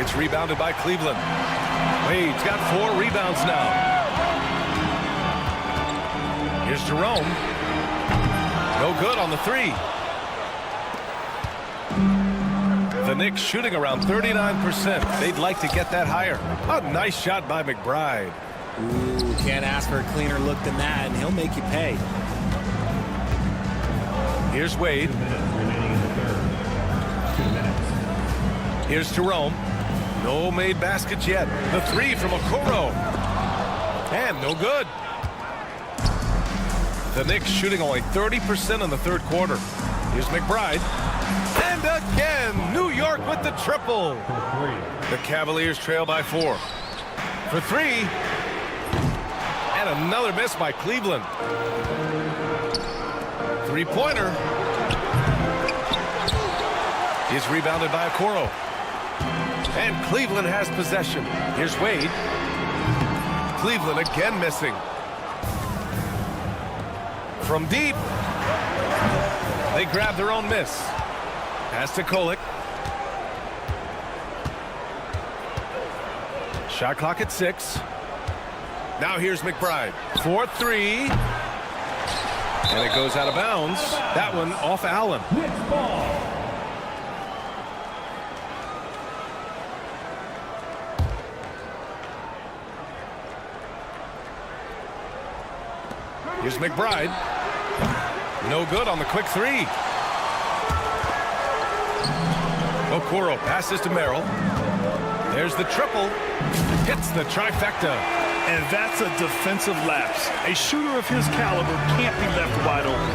It's rebounded by Cleveland. Wade's got 4 rebounds now. Here's Jerome. No good on the 3. The Knicks shooting around 39%. They'd like to get that higher. A nice shot by McBride. Ooh, can't ask for a cleaner look than that, and he'll make you pay. Here's Wade. Here's Jerome. No made baskets yet. The 3 from Okoro. And no good. The Knicks shooting only 30% in the third quarter. Here's McBride. And again, New York with the triple. The Cavaliers trail by 4. For 3. And another miss by Cleveland. 3-pointer. Is rebounded by Okoro. And Cleveland has possession. Here's Wade. Cleveland again missing. From deep. They grab their own miss. Pass to Kolek. Shot clock at 6. Now here's McBride. 4-3. And it goes out of bounds. That one off Allen. Knicks ball. Here's McBride. No good on the quick 3. Okoro passes to Merrill. There's the triple. Hits the trifecta. And that's a defensive lapse. A shooter of his caliber can't be left wide open.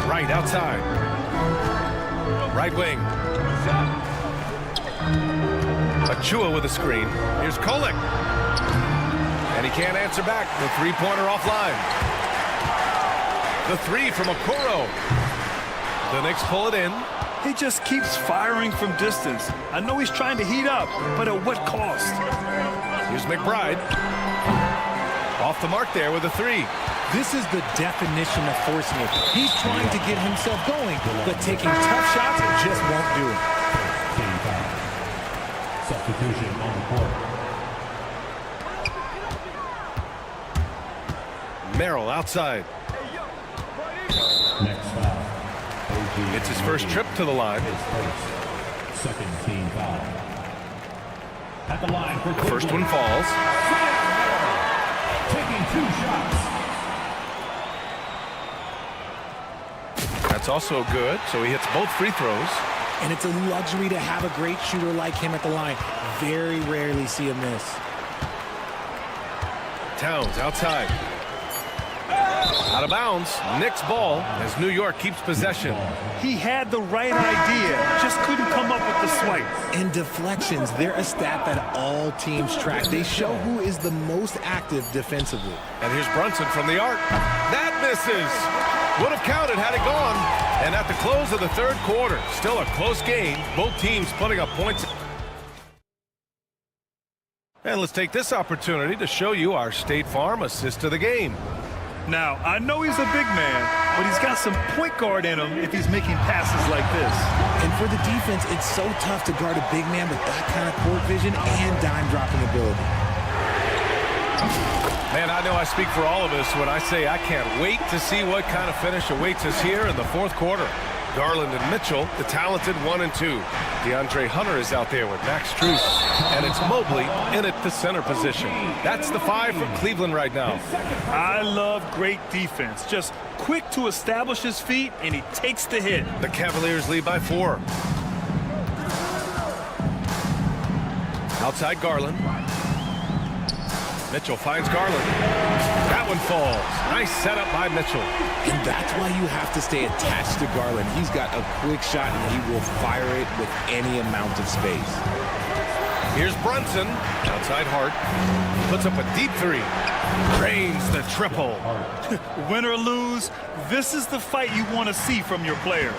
Right outside. Right wing. Achua with a screen. Here's Kolek. And he can't answer back. The 3-pointer offline. The 3 from Okoro. The Knicks pull it in. He just keeps firing from distance. I know he's trying to heat up, but at what cost? Here's McBride. Off the mark there with a 3. This is the definition of forcing it. He's trying to get himself going, but taking tough shots just won't do it. Substitution on the court. Merrill outside. Next foul. It's his first trip to the line. Second team foul. At the line for The first one falls. taking 2 shots. That's also good, so he hits both free throws. And it's a luxury to have a great shooter like him at the line. Very rarely see him miss. Towns outside. Out of bounds. Knicks ball as New York keeps possession. He had the right idea, just couldn't come up with the swipe. And deflections, they're a stat that all teams track. They show who is the most active defensively. And here's Brunson from the arc. That misses. Would have counted had it gone. And at the close of the third quarter, still a close game. Both teams putting up points. And let's take this opportunity to show you our State Farm assist to the game. Now, I know he's a big man, but he's got some point guard in him if he's making passes like this. And for the defense, it's so tough to guard a big man with that kind of court vision and dime-dropping ability. Man, I know I speak for all of us when I say I can't wait to see what kind of finish awaits us here in the fourth quarter. Garland and Mitchell, the talented 1 and 2. DeAndre Hunter is out there with Max Strus. And it's Mobley in at the center position. That's the 5 from Cleveland right now. I love great defense. Just quick to establish his feet, and he takes the hit. The Cavaliers lead by 4. Outside Garland. Mitchell finds Garland. That one falls. Nice setup by Mitchell. And that's why you have to stay attached to Garland. He's got a quick shot, and he will fire it with any amount of space. Here's Brunson. Outside Hart. Puts up a deep 3. Drains the triple. Win or lose, this is the fight you want to see from your players.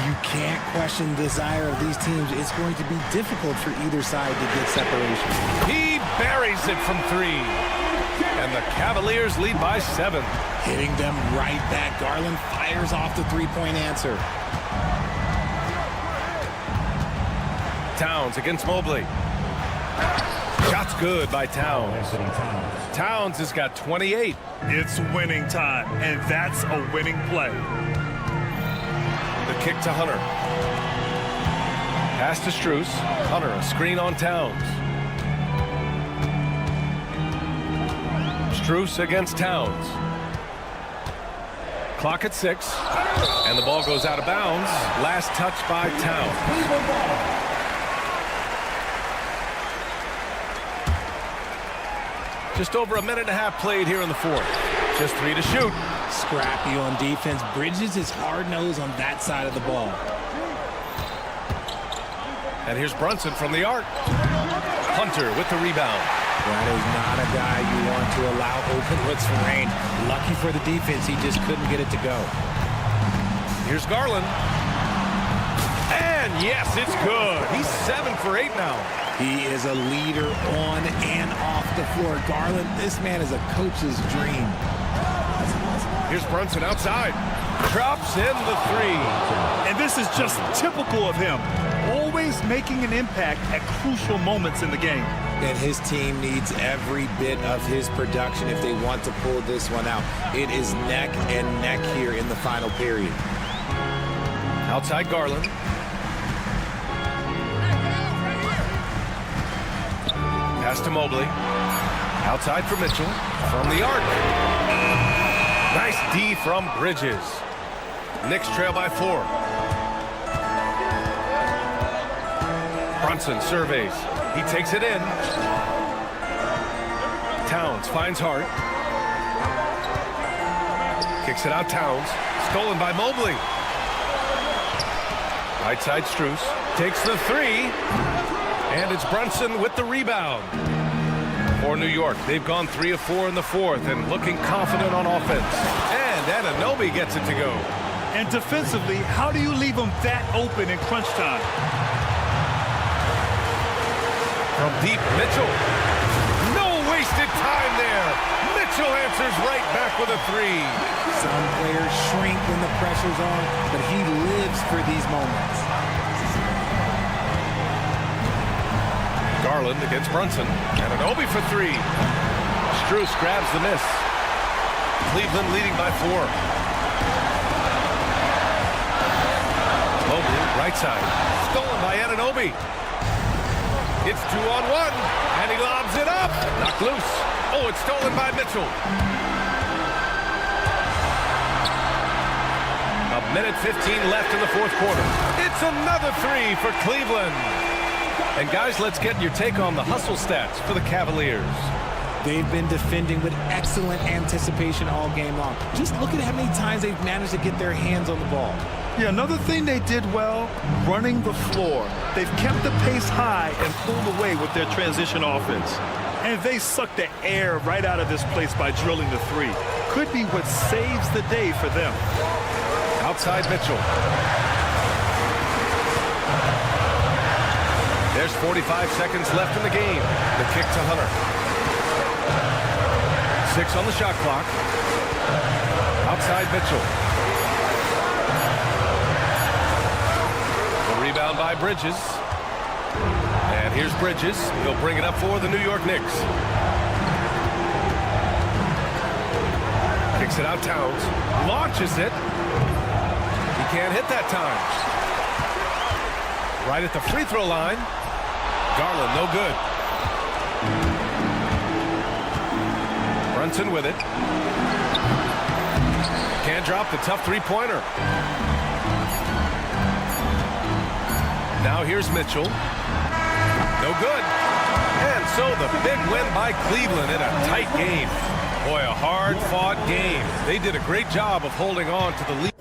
You can't question the desire of these teams. It's going to be difficult for either side to get separation. He buries it from 3. And the Cavaliers lead by 7. Hitting them right back. Garland fires off the 3-point answer. Towns against Mobley. Shot's good by Towns. Towns has got 28. It's winning time, and that's a winning play. The kick to Hunter. Pass to Strus. Hunter, a screen on Towns. Strus against Towns. Clock at 6. And the ball goes out of bounds. Last touch by Towns. Just over a minute and a half played here in the fourth. Just 3 to shoot. Scrappy on defense. Bridges is hard-nosed on that side of the ball. And here's Brunson from the arc. Hunter with the rebound. That is not a guy you want to allow open looks for rain. Lucky for the defense, he just couldn't get it to go. Here's Garland. And yes, it's good. He's 7 for 8 now. He is a leader on and off the floor. Garland, this man is a coach's dream. Here's Brunson outside. Drops in the 3. And this is just typical of him. Always making an impact at crucial moments in the game. And his team needs every bit of his production if they want to pull this one out. It is neck and neck here in the final period. Outside Garland. Pass to Mobley. Outside for Mitchell. From the arc. Nice D from Bridges. Knicks trail by 4. Brunson surveys. He takes it in. Towns finds Hart. Kicks it out Towns. Stolen by Mobley. Right side Strus. Takes the 3. And it's Brunson with the rebound. For New York, they've gone 3 of 4 in the fourth and looking confident on offense. And Anunoby gets it to go. And defensively, how do you leave them that open in crunch time? From deep, Mitchell. No wasted time there. Mitchell answers right back with a 3. Some players shrink when the pressure's on, but he lives for these moments. Garland against Brunson. Anunoby for 3. Strus grabs the miss. Cleveland leading by 4. Mobley, right side. Stolen by Anunoby. It's 2-on-1, and he lobs it up. Knocked loose. Oh, it's stolen by Mitchell. A minute 15 left in the fourth quarter. It's another 3 for Cleveland. And guys, let's get your take on the hustle stats for the Cavaliers. They've been defending with excellent anticipation all game long. Just look at how many times they've managed to get their hands on the ball. Yeah, another thing they did well, running the floor. They've kept the pace high and pulled away with their transition offense. And they sucked the air right out of this place by drilling the 3. Could be what saves the day for them. Outside Mitchell. There's 45 seconds left in the game. The kick to Hunter. 6 on the shot clock. Outside Mitchell. The rebound by Bridges. And here's Bridges. He'll bring it up for the New York Knicks. Kicks it out Towns. Launches it. He can't hit that time. Right at the free throw line. Garland, no good. Brunson with it. Can't drop the tough three-pointer. Now here's Mitchell. No good. And so the big win by Cleveland in a tight game. Boy, a hard-fought game. They did a great job of holding on to the lead.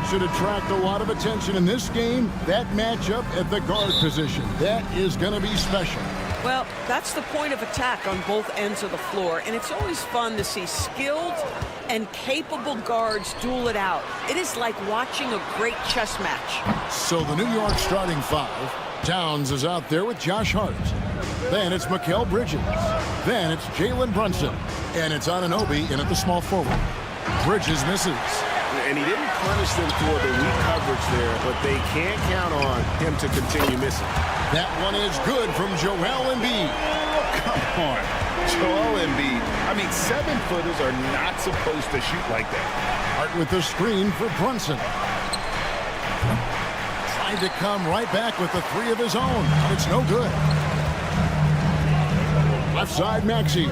should attract a lot of attention in this game. That matchup at the guard position, that is going to be special. Well, that's the point of attack on both ends of the floor, and it's always fun to see skilled and capable guards duel it out. It is like watching a great chess match. So the New York starting five. Towns is out there with Josh Hart. Then it's Mikal Bridges. Then it's Jalen Brunson. And it's Anunoby in at the small forward. Bridges misses. And he didn't punish them for the weak coverage there, but they can't count on him to continue missing. That one is good from Joel Embiid. Come on, Joel Embiid. I mean, 7-footers are not supposed to shoot like that. Hart with the screen for Brunson. Tried to come right back with the three of his own. It's no good. Left side, Maxey.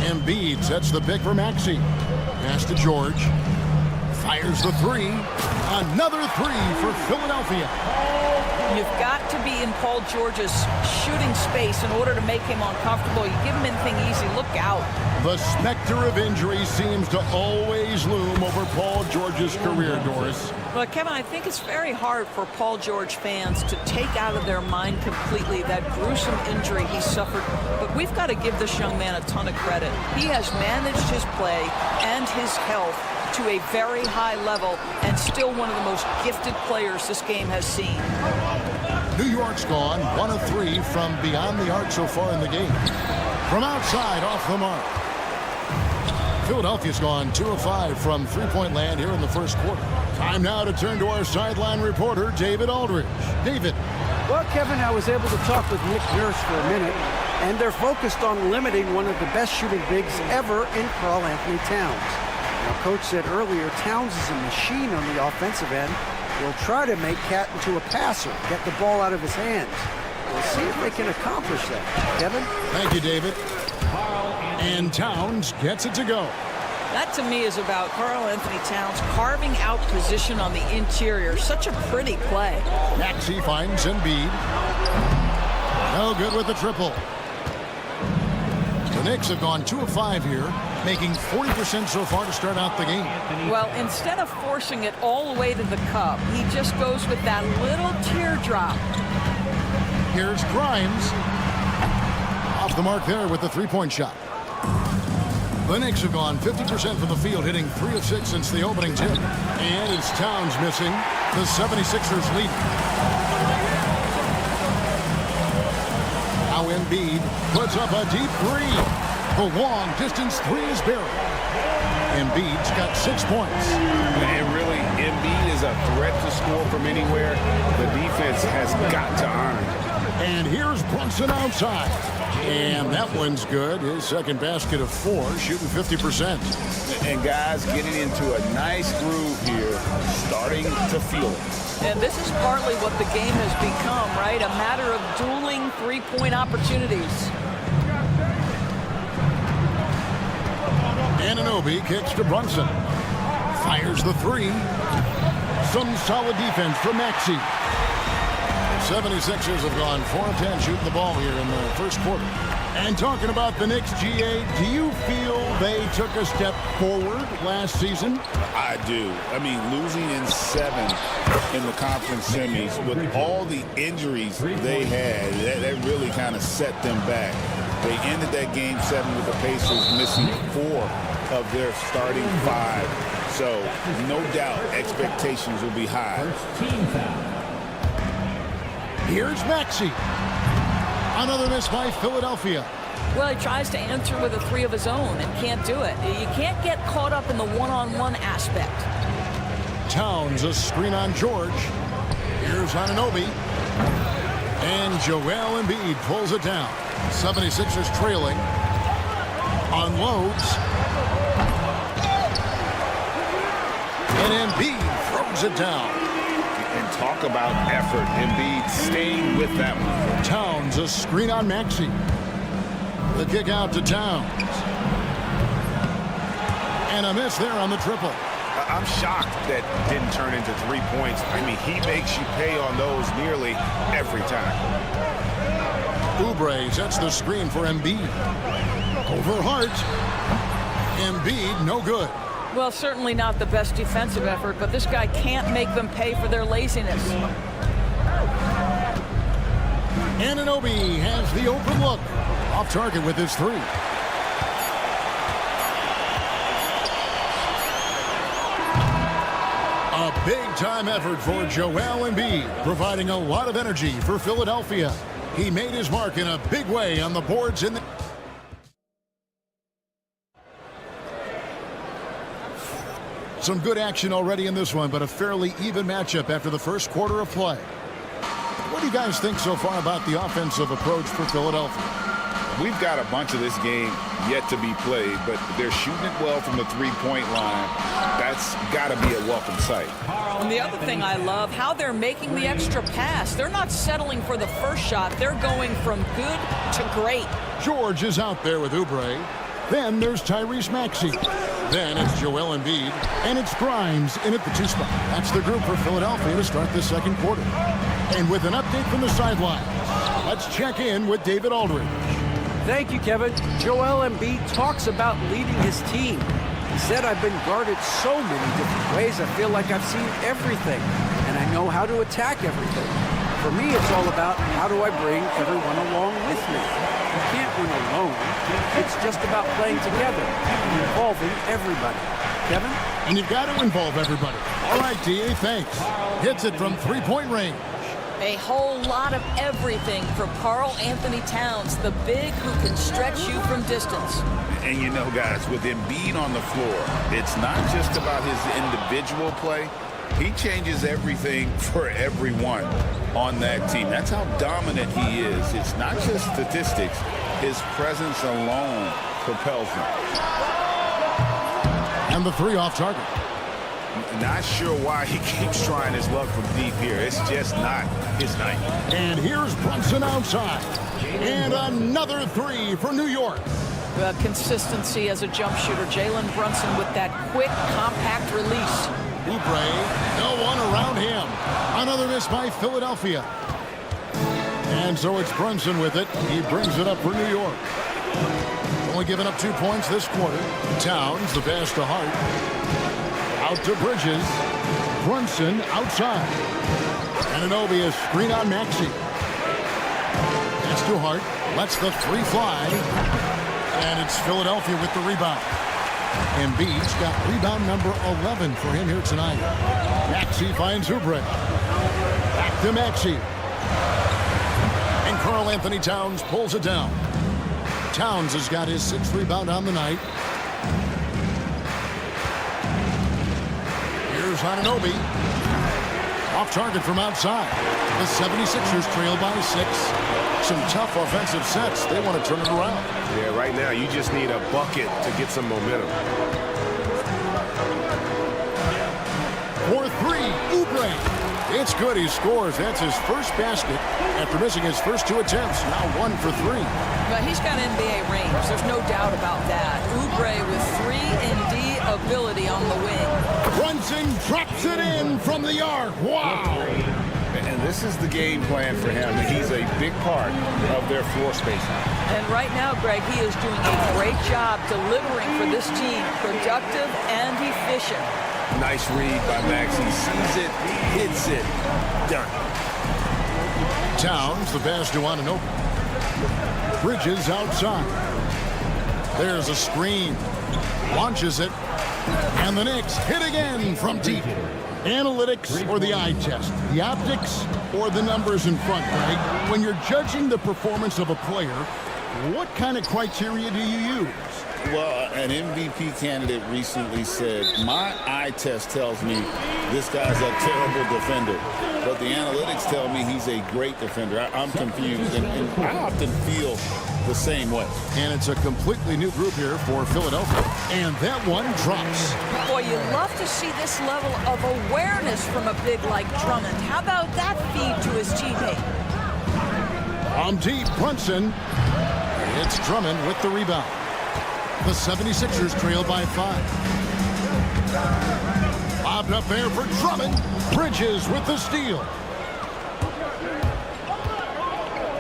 Embiid sets the pick for Maxey. Pass to George. Fires the three. Another three for Philadelphia. You've got to be in Paul George's shooting space in order to make him uncomfortable. You give him anything easy, look out. The specter of injury seems to always loom over Paul George's career, Doris. Well, Kevin, I think it's very hard for Paul George fans to take out of their mind completely that gruesome injury he suffered. But we've got to give this young man a ton of credit. He has managed his play and his health to a very high level and still one of the most gifted players this game has seen. New York's gone 1 of 3 from beyond the arc so far in the game. From outside, off the mark. Philadelphia's gone 2 of 5 from three-point land here in the first quarter. Time now to turn to our sideline reporter, David Aldridge. David. Well, Kevin, I was able to talk with Nick Nurse for a minute, and they're focused on limiting one of the best shooting bigs ever in Karl-Anthony Towns. Now, Coach said earlier, Towns is a machine on the offensive end. He'll try to make Cat into a passer, get the ball out of his hands. We'll see if they can accomplish that. Kevin? Thank you, David. And Towns gets it to go. That, to me, is about Karl-Anthony Towns carving out position on the interior. Such a pretty play. Maxey finds Embiid. No good with the triple. The Knicks have gone 2 of 5 here, making 40% so far to start out the game. Well, instead of forcing it all the way to the cup, he just goes with that little teardrop. Here's Grimes. Off the mark there with the three-point shot. The Knicks have gone 50% from the field, hitting 3 of 6 since the opening tip. And it's Towns missing. The 76ers lead. Now Embiid puts up a deep three. The long distance three is buried. Embiid's got 6 points. And really, Embiid is a threat to score from anywhere. The defense has got to honor him. And here's Brunson outside. And that one's good. His second basket of 4, shooting 50%. And guys getting into a nice groove here, starting to feel it. And this is partly what the game has become, right? A matter of dueling three-point opportunities. Anunoby kicks to Brunson. Fires the three. Some solid defense from Maxey. 76ers have gone 4 of 10 shooting the ball here in the first quarter. And talking about the Knicks, GA, do you feel they took a step forward last season? I do. I mean, losing in 7 in the conference semis with all the injuries they had, that really kind of set them back. They ended that game 7 with the Pacers missing 4 of their starting 5. So, no doubt, expectations will be high. Here's Maxey. Another miss by Philadelphia. Well, he tries to answer with a 3 of his own and can't do it. You can't get caught up in the one-on-one aspect. Towns, a screen on George. Here's Anunoby. And Joel Embiid pulls it down. 76ers trailing. Unloads. And Embiid throws it down. And talk about effort. Embiid staying with that one. Towns, a screen on Maxey. The kick out to Towns. And a miss there on the triple. I'm shocked that didn't turn into 3 points. I mean, he makes you pay on those nearly every time. Oubre sets the screen for Embiid. Over Hart. Embiid, no good. Well, certainly not the best defensive effort, but this guy can't make them pay for their laziness. Anunoby has the open look. Off target with his three. A big-time effort for Joel Embiid, providing a lot of energy for Philadelphia. He made his mark in a big way on the boards in the... Some good action already in this one, but a fairly even matchup after the first quarter of play. What do you guys think so far about the offensive approach for Philadelphia? We've got a bunch of this game yet to be played, but they're shooting it well from the three-point line. That's got to be a welcome sight. And the other thing I love, how they're making the extra pass. They're not settling for the first shot. They're going from good to great. George is out there with Oubre. Then there's Tyrese Maxey. Then it's Joel Embiid, and it's Grimes in at the 2 spot. That's the group for Philadelphia to start the second quarter. And with an update from the sideline, let's check in with David Aldridge. Thank you, Kevin. Joel Embiid talks about leading his team. He said, I've been guarded so many different ways, I feel like I've seen everything, and I know how to attack everything. For me, it's all about how do I bring everyone along with me. You can't win alone. It's just about playing together and involving everybody. Kevin? And you've got to involve everybody. All right, D.A., thanks. Hits it from three-point range. A whole lot of everything for Karl Anthony Towns, the big who can stretch you from distance. And you know, guys, with Embiid on the floor, it's not just about his individual play. He changes everything for everyone on that team. That's how dominant he is. It's not just statistics. His presence alone propels him. And the three off target. Not sure why he keeps trying his luck from deep here. It's just not his night. And here's Brunson outside. And another three for New York. Consistency as a jump shooter. Jalen Brunson with that quick, compact release. Oubre, no one around him. Another miss by Philadelphia. And so it's Brunson with it. He brings it up for New York. Only giving up 2 points this quarter. Towns, the pass to Hart. Out to Bridges. Brunson outside. Anunoby is screen on Maxey. That's to Hart. Lets the three fly. And it's Philadelphia with the rebound. Embiid's got rebound number 11 for him here tonight. Maxey finds Oubre. Back to Maxey. And Karl Anthony Towns pulls it down. Towns has got his 6th rebound on the night. Here's Anunoby. Off target from outside. The 76ers trail by 6. Some tough offensive sets. They want to turn it around. Yeah, right now you just need a bucket to get some momentum. For three, Oubre. It's good. He scores. That's his first basket after missing his first 2 attempts. Now 1 for 3. But he's got NBA range. There's no doubt about that. Oubre with 3-and-D ability on the wing. Brunson drops it in from the arc. Wow. And this is the game plan for him. He's a big part of their floor spacing. And right now, Greg, he is doing a great job delivering for this team. Productive and efficient. Nice read by Max. He sees it, hits it, done. Towns, the pass to Anunoby. Bridges outside. There's a screen. Launches it. And the Knicks hit again from deep. Analytics or the eye test? The optics or the numbers in front, Greg? When you're judging the performance of a player, what kind of criteria do you use? Well, an MVP candidate recently said, my eye test tells me this guy's a terrible defender, but the analytics tell me he's a great defender. I'm confused, and I often feel the same way. And it's a completely new group here for Philadelphia. And that one drops. Boy, you love to see this level of awareness from a big like Drummond. How about that feed to his teammate? From deep, Brunson. It's Drummond with the rebound. The 76ers trail by 5. Lobbed up there for Drummond. Bridges with the steal.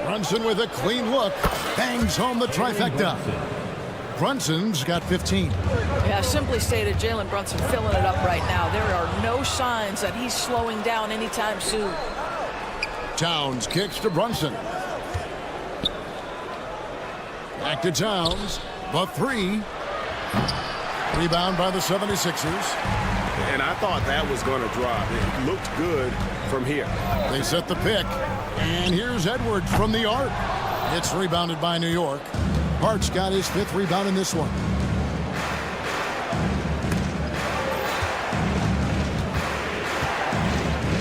Brunson with a clean look. Bangs home the trifecta. Brunson's got 15. Yeah, simply stated, Jalen Brunson filling it up right now. There are no signs that he's slowing down anytime soon. Towns kicks to Brunson. Back to Towns. The three. Rebound by the 76ers. And I thought that was going to drop. It looked good from here. They set the pick. And here's Edwards from the arc. It's rebounded by New York. Hart's got his 5th rebound in this one.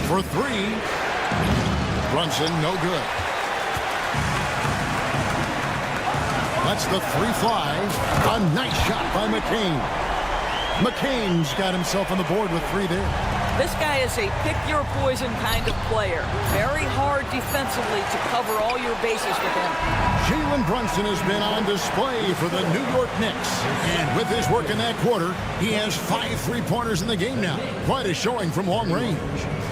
For 3. Brunson, no good. That's the 3 fly. A nice shot by McCain. McCain's got himself on the board with 3 there. This guy is a pick-your-poison kind of player. Very hard defensively to cover all your bases with him. Jalen Brunson has been on display for the New York Knicks. And with his work in that quarter, he has 5 3-pointers in the game now. Quite a showing from long range.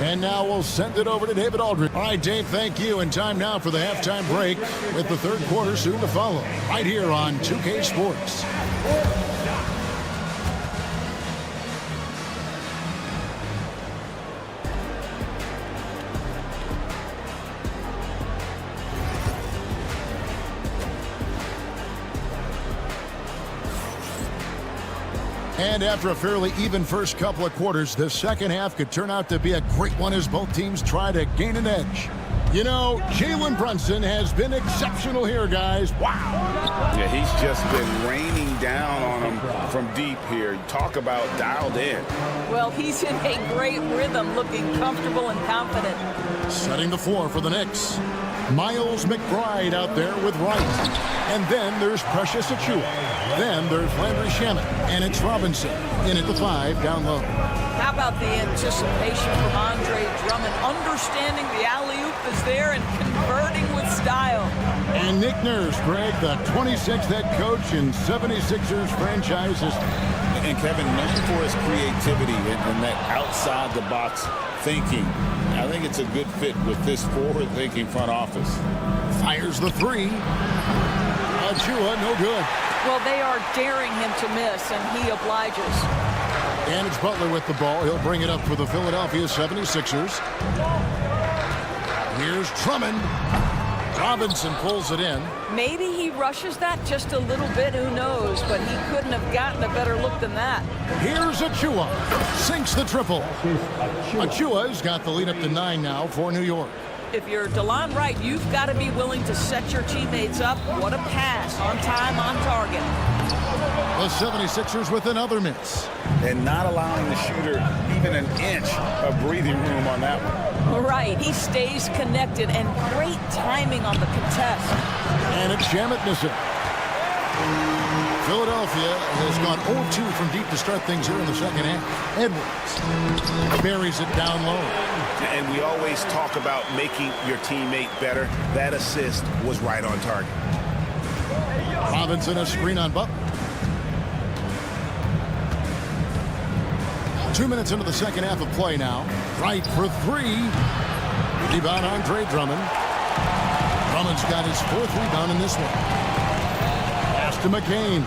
And now we'll send it over to David Aldridge. All right, Dave, thank you. And time now for the halftime break with the 3rd quarter soon to follow. Right here on 2K Sports. And after a fairly even first couple of quarters, the second half could turn out to be a great one as both teams try to gain an edge. You know, Jalen Brunson has been exceptional here, guys. Wow. Yeah, he's just been raining down on him from deep here. Talk about dialed in. Well, he's in a great rhythm, looking comfortable and confident. Setting the floor for the Knicks. Miles McBride out there with Wright. And then there's Precious Achiuwa. Then there's Landry Shamet. And it's Robinson in at the 5 down low. How about the anticipation from Andre Drummond, understanding the alley-oop is there and converting with style. And Nick Nurse, Greg, the 26th head coach in 76ers franchises. And Kevin, known for his creativity and that outside-the-box thinking. I think it's a good fit with this forward-thinking front office. Fires the 3. Achiuwa, no good. Well, they are daring him to miss, and he obliges. And it's Butler with the ball. He'll bring it up for the Philadelphia 76ers. Here's Drummond. Robinson pulls it in. Maybe he rushes that just a little bit, who knows, but he couldn't have gotten a better look than that. Here's Achiuwa. Sinks the triple. Achiuwa's got the lead up to 9 now for New York. If you're DeLon Wright, you've got to be willing to set your teammates up. What a pass. On time, on target. The 76ers with another miss. And not allowing the shooter even an inch of breathing room on that one. Right. He stays connected, and great timing on the contest. And it's Shamet missing. Philadelphia has gone 0-2 from deep to start things here in the second half. Edwards buries it down low. And we always talk about making your teammate better. That assist was right on target. Robinson a screen on Butler. 2 minutes into the second half of play now. Right for 3. Rebound Andre Drummond. Drummond's got his 4th rebound in this one. Pass to McCain.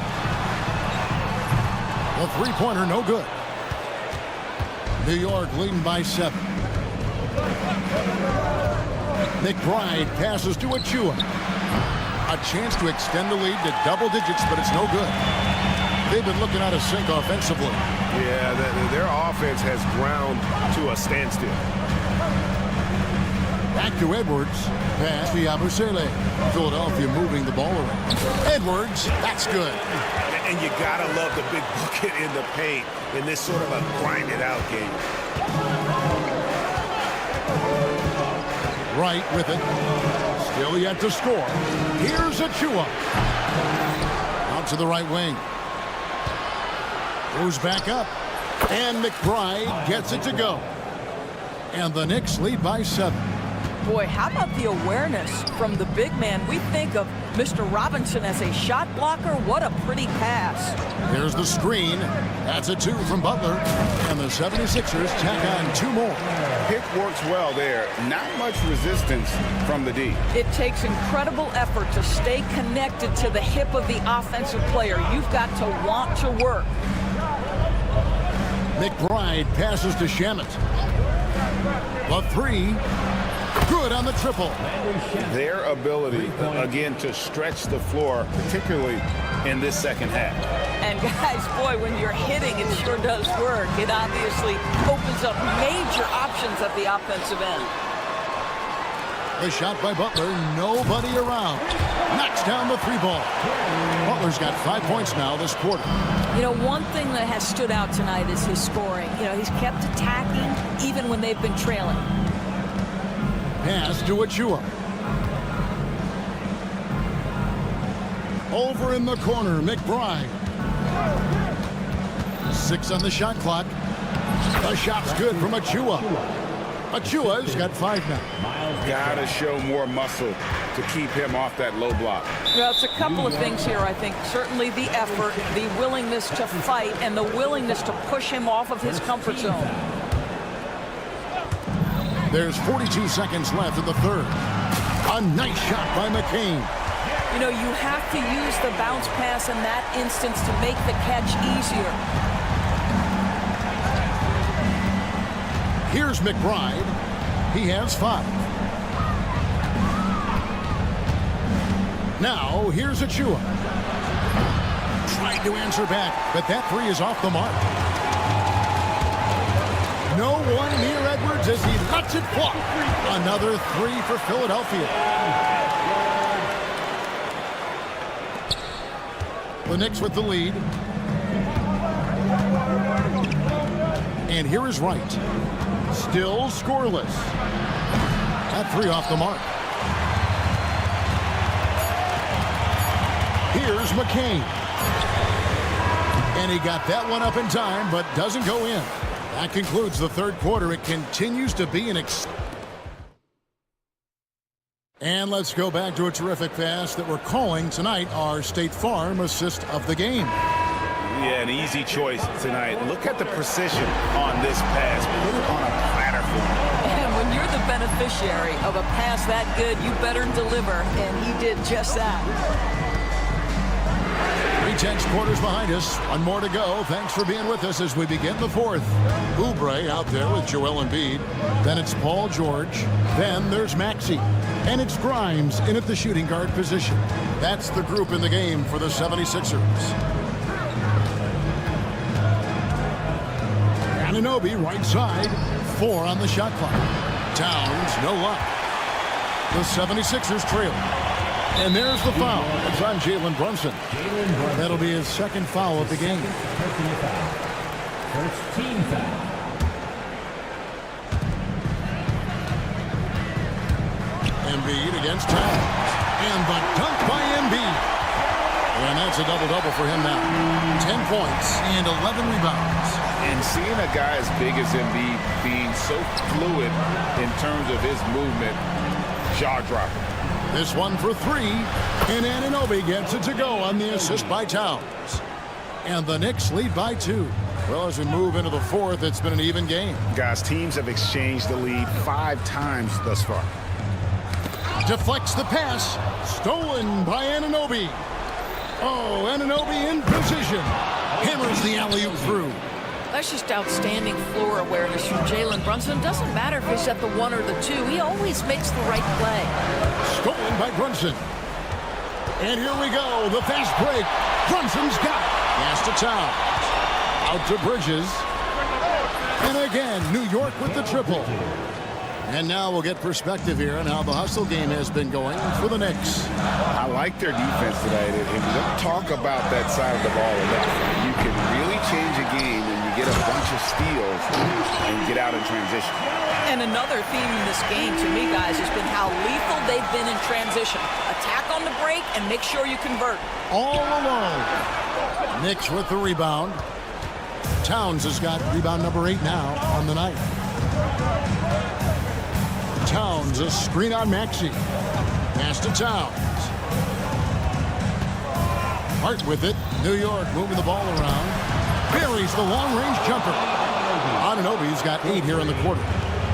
The 3-pointer no good. New York leading by 7. McBride passes to Achiuwa. A chance to extend the lead to double digits, but it's no good. They've been looking out of sync offensively. Yeah, their offense has ground to a standstill. Back to Edwards. Pass to Yabusele. Philadelphia moving the ball around. Edwards, that's good. And you gotta love the big bucket in the paint in this sort of a grind-it-out game. Right with it. Still yet to score. Here's Achiuwa. Out to the right wing. Goes back up. And McBride gets it to go. And the Knicks lead by 7. Boy, how about the awareness from the big man? We think of Mr. Robinson as a shot blocker. What a pretty pass. Here's the screen. That's a 2 from Butler. And the 76ers tack on 2 more. Pick works well there. Not much resistance from the D. It takes incredible effort to stay connected to the hip of the offensive player. You've got to want to work. McBride passes to Shamet. The 3. Good on the triple. Their ability, again, to stretch the floor, particularly in this second half. And guys, boy, when you're hitting, it sure does work. It obviously opens up major options at the offensive end. The shot by Butler, nobody around. Knocks down the 3 ball. Butler's got 5 points now this quarter. You know, one thing that has stood out tonight is his scoring. You know, he's kept attacking even when they've been trailing. Pass to Achua. Over in the corner, McBride. 6 on the shot clock. The shot's good from Achua. Achua's got 5 now. Gotta show more muscle to keep him off that low block. Well, it's a couple of things here, I think. Certainly the effort, the willingness to fight, and the willingness to push him off of his comfort zone. There's 42 seconds left in the third. A nice shot by McCain. You know, you have to use the bounce pass in that instance to make the catch easier. Here's McBride. He has 5. Now, here's Achua. Tried to answer back, but that 3 is off the mark. No one near Edwards as he lets it fly. Another 3 for Philadelphia. The Knicks with the lead. And here is Wright. Still scoreless. That 3 off the mark. Here's McCain. And he got that one up in time, but doesn't go in. That concludes the third quarter. It continues to be an And let's go back to a terrific pass that we're calling tonight our State Farm assist of the game. Yeah, an easy choice tonight. Look at the precision on this pass. Put it on a platter for him. And when you're the beneficiary of a pass that good, you better deliver, and he did just that. 3 tenths quarters behind us. 1 more to go. Thanks for being with us as we begin the fourth. Oubre out there with Joel Embiid. Then it's Paul George. Then there's Maxey. And it's Grimes in at the shooting guard position. That's the group in the game for the 76ers. Anunoby right side. 4 on the shot clock. Towns, no luck. The 76ers trail. And there's the foul. It's on Jalen Brunson. That'll be his second foul of the game. First team foul. Embiid against Towns. And the dunk by Embiid. And that's a double-double for him now. 10 points and 11 rebounds. And seeing a guy as big as Embiid being so fluid in terms of his movement, jaw-dropping. This one for 3, and Anunoby gets it to go on the assist by Towns. And the Knicks lead by 2. Well, as we move into the fourth, it's been an even game. Guys, teams have exchanged the lead 5 times thus far. Deflects the pass, stolen by Anunoby. Oh, Anunoby in position. Hammers the alley-oop through. That's just outstanding floor awareness from Jalen Brunson. Doesn't matter if he's at the 1 or the 2. He always makes the right play. Stolen by Brunson. And here we go. The fast break. Brunson's got it. Pass to Towns. Out to Bridges. And again, New York with the triple. And now we'll get perspective here on how the hustle game has been going for the Knicks. I like their defense today. And we don't talk about that side of the ball enough. You can really change a game when you get a bunch of steals and get out in transition. And another theme in this game to me, guys, has been how lethal they've been in transition. Attack on the break and make sure you convert. All alone. Knicks with the rebound. Towns has got rebound number 8 now on the night. Towns, a screen on Maxey. Pass to Towns. Hart with it. New York moving the ball around. Buries the long-range jumper. Anunoby's got 8 here in the quarter.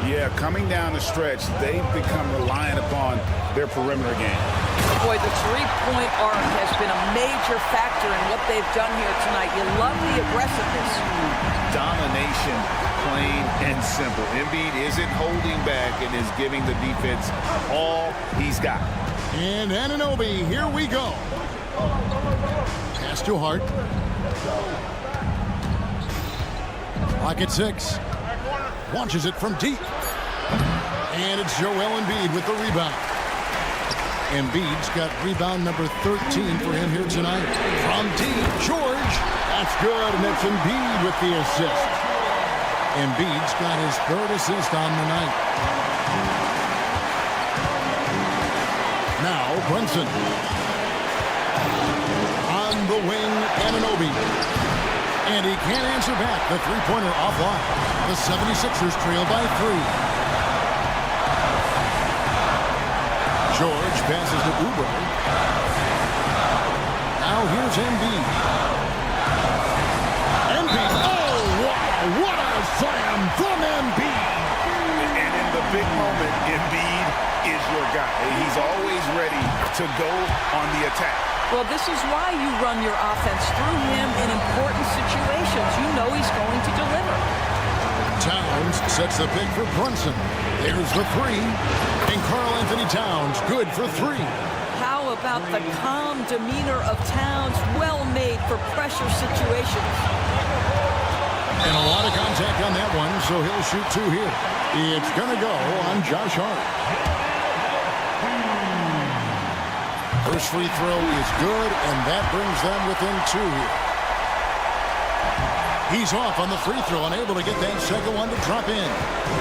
Yeah, coming down the stretch, they've become reliant upon their perimeter game. Boy, the three-point arc has been a major factor in what they've done here tonight. You love the aggressiveness. Domination, plain and simple. Embiid isn't holding back and is giving the defense all he's got. And Anunoby, here we go. Pass to Hart. Clock at 6. Launches it from deep. And it's Joel Embiid with the rebound. Embiid's got rebound number 13 for him here tonight. From deep, George. That's good, and it's Embiid with the assist. Embiid's got his 3rd assist on the night. Now Brunson. On the wing, Anunoby. And he can't answer back. The three-pointer offline. The 76ers trail by 3. George passes to Oubre. Now here's Embiid. Embiid. Oh, wow. What a slam from Embiid. And in the big moment, Embiid is your guy. He's always ready to go on the attack. Well, this is why you run your offense through him in important situations. You know he's going to deliver. Towns sets the pick for Brunson. There's the 3. And Karl-Anthony Towns, good for 3. How about the calm demeanor of Towns? Well made for pressure situations. And a lot of contact on that one, so he'll shoot 2 here. It's going to go on Josh Hart. First free throw is good, and that brings them within 2 here. He's off on the free throw, unable to get that second one to drop in.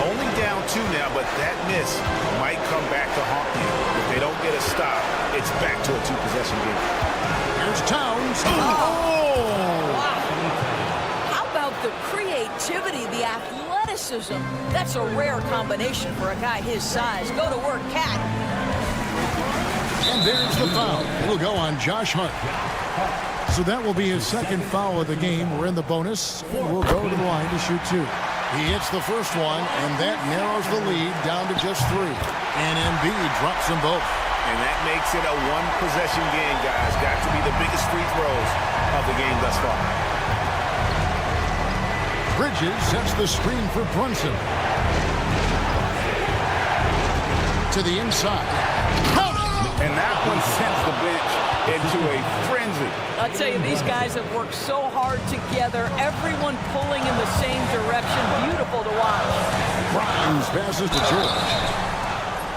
Only down 2 now, but that miss might come back to haunt you. If they don't get a stop, it's back to a 2-possession game. Here's Towns. Oh! Wow. How about the creativity, the athleticism? That's a rare combination for a guy his size. Go to work, Cat. And there's the foul. It'll go on Josh Hart. So that will be his 2nd foul of the game. We're in the bonus. We'll go to the line to shoot 2. He hits the first one, and that narrows the lead down to just 3. And Embiid drops them both. And that makes it a 1-possession game, guys. Got to be the biggest free throws of the game thus far. Bridges sets the screen for Brunson. To the inside. And that one sends the bench into a frenzy. I'll tell you, these guys have worked so hard together. Everyone pulling in the same direction. Beautiful to watch. Grimes passes to George.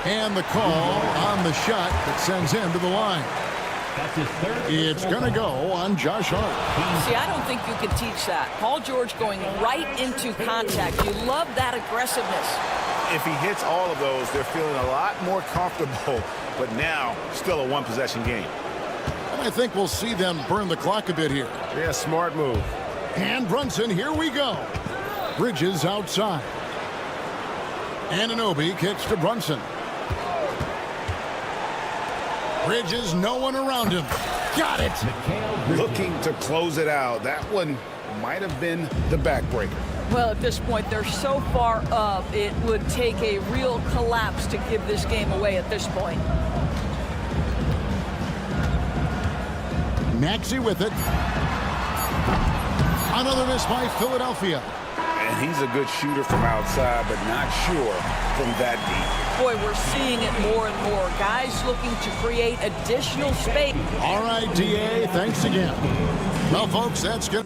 And the call on the shot that sends him to the line. It's going to go on Josh Hart. See, I don't think you can teach that. Paul George going right into contact. You love that aggressiveness. If he hits all of those, they're feeling a lot more comfortable. But now, still a 1-possession game. I think we'll see them burn the clock a bit here. Yeah, smart move. And Brunson, here we go. Bridges outside. Anunoby kicks to Brunson. Bridges, no one around him. Got it. Looking to close it out. That one might have been the backbreaker. Well, at this point, they're so far up, it would take a real collapse to give this game away at this point. Maxey with it. Another miss by Philadelphia. And he's a good shooter from outside, but not sure from that deep. Boy, we're seeing it more and more. Guys looking to create additional space. All right, DA, thanks again. Well, folks, that's good.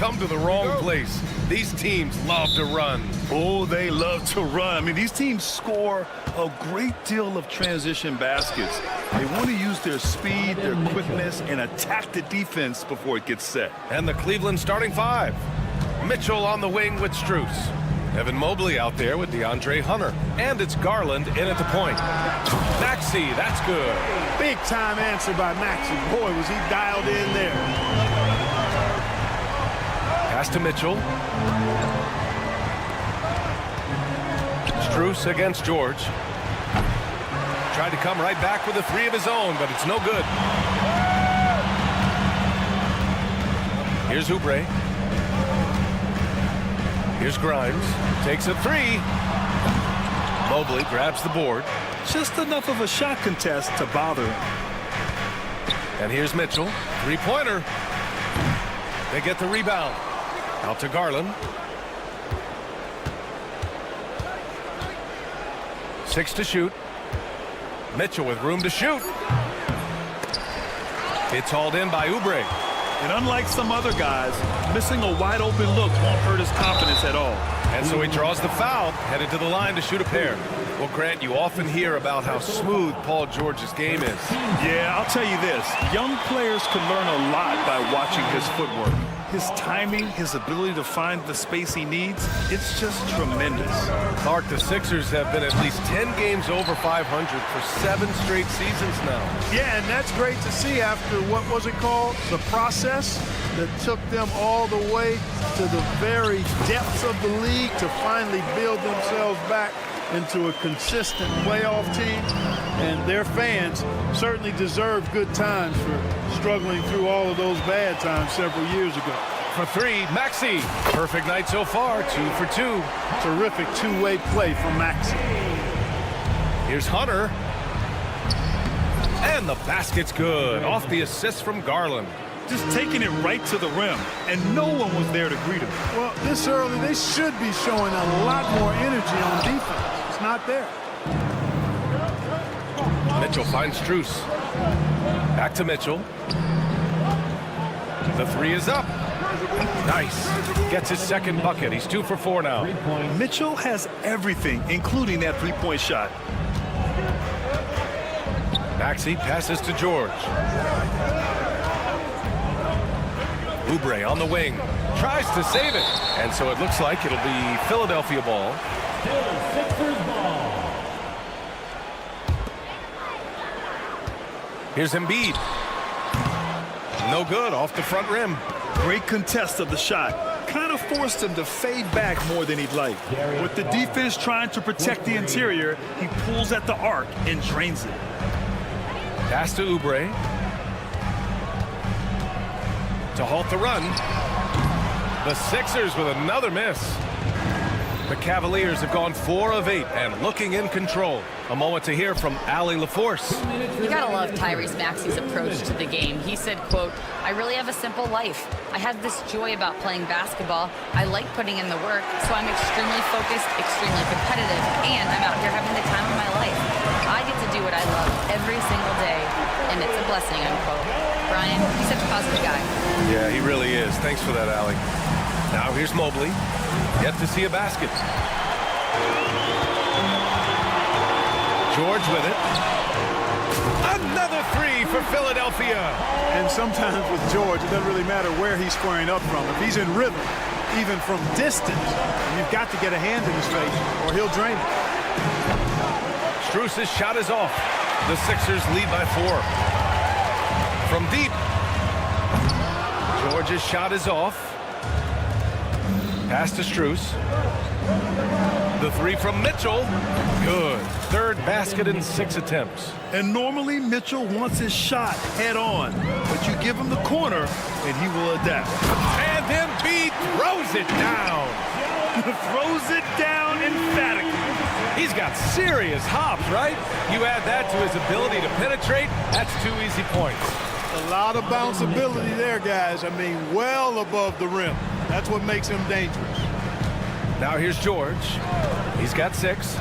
come to the wrong place. These teams love to run. Oh, they love to run. I mean, these teams score a great deal of transition baskets. They want to use their speed, their quickness, and attack the defense before it gets set. And the Cleveland starting five. Mitchell on the wing with Strus. Evan Mobley out there with DeAndre Hunter. And it's Garland in at the point. Maxey, that's good. Big time answer by Maxey. Boy, was he dialed in there. Pass to Mitchell. Strus against George. Tried to come right back with a three of his own, but it's no good. Here's Oubre. Here's Grimes. Takes a three. Mobley grabs the board. Just enough of a shot contest to bother him. And here's Mitchell. Three-pointer. They get the rebound. Out to Garland. 6 to shoot. Mitchell with room to shoot. It's hauled in by Oubre. And unlike some other guys, missing a wide open look won't hurt his confidence at all. And so he draws the foul, headed to the line to shoot a pair. Well, Grant, you often hear about how smooth Paul George's game is. Yeah, I'll tell you this. Young players can learn a lot by watching his footwork. His timing, his ability to find the space he needs, it's just tremendous. Clark, the Sixers have been at least 10 games over 500 for 7 straight seasons now. Yeah, and that's great to see after, what was it called? The process that took them all the way to the very depths of the league to finally build themselves back into a consistent playoff team. And their fans certainly deserve good times for struggling through all of those bad times several years ago. For three, Maxey. Perfect night so far, 2 for 2. Terrific two-way play from Maxey. Here's Hunter. And the basket's good. Off the assist from Garland. Just taking it right to the rim, and no one was there to greet him. Well, this early, they should be showing a lot more energy on defense. It's not there. Mitchell finds Strus. Back to Mitchell. The three is up. Nice. Gets his second bucket. He's 2 for 4 now. Mitchell has everything, including that three-point shot. Maxey passes to George. Oubre on the wing. Tries to save it. And so it looks like it'll be Philadelphia ball. Still Sixers ball. Here's Embiid. No good, off the front rim. Great contest of the shot. Kind of forced him to fade back more than he'd like. With the defense trying to protect the interior, he pulls at the arc and drains it. Pass to Oubre. To halt the run. The Sixers with another miss. The Cavaliers have gone 4 of 8 and looking in control. A moment to hear from Allie LaForce. You gotta love Tyrese Maxey's approach to the game. He said, quote, "I really have a simple life. I have this joy about playing basketball. I like putting in the work, so I'm extremely focused, extremely competitive, and I'm out here having the time of my life. I get to do what I love every single day, and it's a blessing," unquote. Brian, he's such a positive guy. Yeah, he really is. Thanks for that, Allie. Now here's Mobley. Yet to see a basket. George with it. Another three for Philadelphia. And sometimes with George, it doesn't really matter where he's squaring up from. If he's in rhythm, even from distance, you've got to get a hand in his face or he'll drain it. Strus's shot is off. The Sixers lead by 4. From deep. George's shot is off. Pass to Strus. The three from Mitchell. Good. Third basket in 6 attempts. And normally Mitchell wants his shot head on, but you give him the corner and he will adapt. And Embiid throws it down. Throws it down emphatically. He's got serious hops, right? You add that to his ability to penetrate, that's 2 easy points. A lot of bounceability there, guys. I mean, well above the rim. That's what makes him dangerous. Now here's George. He's got 6.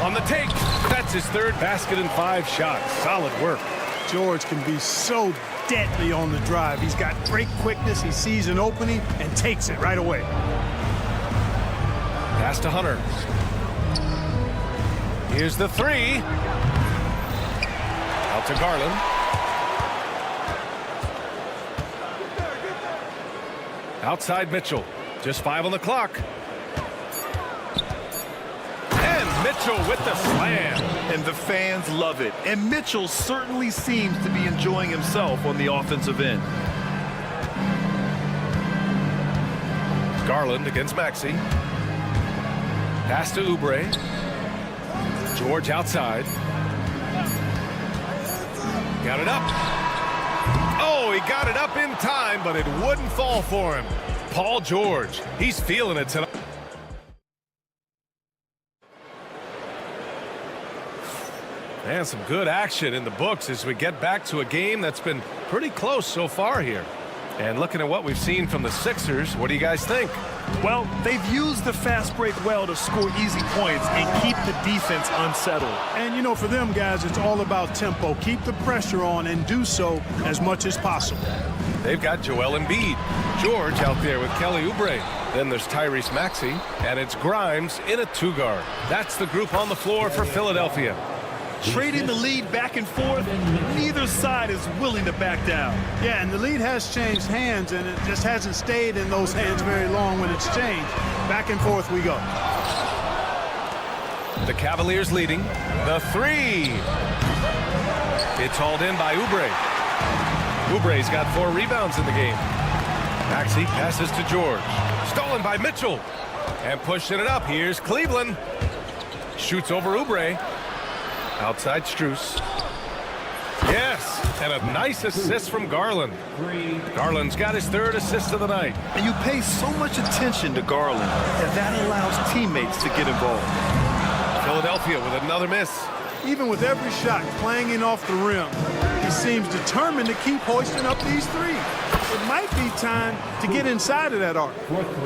On the take, that's his third basket in 5 shots. Solid work. George can be so deadly on the drive. He's got great quickness. He sees an opening and takes it right away. Pass to Hunter. Here's the three. Out to Garland. Outside Mitchell. Just 5 on the clock. And Mitchell with the slam. And the fans love it. And Mitchell certainly seems to be enjoying himself on the offensive end. Garland against Maxey. Pass to Oubre. George outside. Got it up. Oh, he got it up in time, but it wouldn't fall for him. Paul George, he's feeling it tonight. And some good action in the books as we get back to a game that's been pretty close so far here. And looking at what we've seen from the Sixers, what do you guys think? Well, they've used the fast break well to score easy points and keep the defense unsettled. And, you know, for them guys, it's all about tempo. Keep the pressure on and do so as much as possible. They've got Joel Embiid. George out there with Kelly Oubre. Then there's Tyrese Maxey, and it's Grimes in a 2-guard. That's the group on the floor for Philadelphia. Trading the lead back and forth, neither side is willing to back down. Yeah, and the lead has changed hands, and it just hasn't stayed in those hands very long when it's changed. Back and forth we go. The Cavaliers leading. The three. It's hauled in by Oubre. Oubre's got 4 rebounds in the game. Maxey passes to George. Stolen by Mitchell. And pushing it up. Here's Cleveland. Shoots over Oubre. Outside Strus. Yes, and a nice assist from Garland. Garland's got his 3rd assist of the night. And you pay so much attention to Garland, and that allows teammates to get involved. Philadelphia with another miss. Even with every shot playing in off the rim, he seems determined to keep hoisting up these threes. It might be time to get inside of that arc.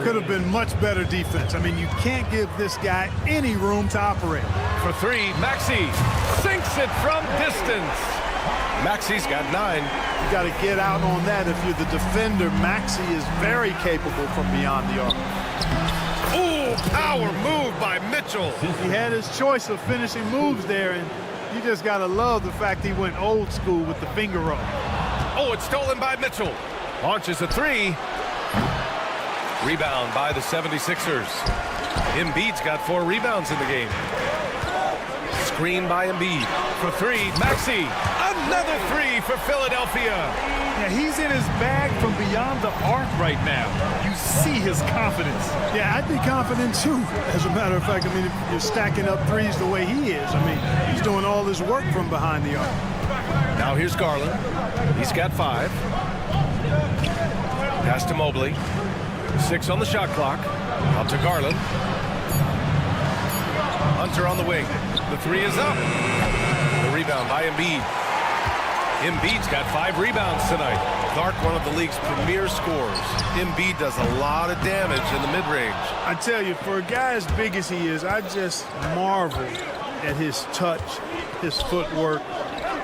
Could have been much better defense. I mean, you can't give this guy any room to operate. For 3, Maxey sinks it from distance. Maxey's got 9. You got to get out on that if you're the defender. Maxey is very capable from beyond the arc. Ooh, power move by Mitchell. He had his choice of finishing moves there, and you just got to love the fact he went old school with the finger roll. Oh, it's stolen by Mitchell. Launches a 3. Rebound by the 76ers. Embiid's got 4 rebounds in the game. Screen by Embiid. For 3, Maxey. Another 3 for Philadelphia. Yeah, he's in his bag from beyond the arc right now. You see his confidence. Yeah, I'd be confident too. As a matter of fact, I mean, if you're stacking up threes the way he is, I mean, he's doing all his work from behind the arc. Now here's Garland. He's got 5. Pass to Mobley. 6 on the shot clock. Out to Garland. Hunter on the wing. The 3 is up. The rebound by Embiid. Embiid's got 5 rebounds tonight. Clark, one of the league's premier scorers. Embiid does a lot of damage in the mid-range. I tell you, for a guy as big as he is, I just marvel at his touch, his footwork,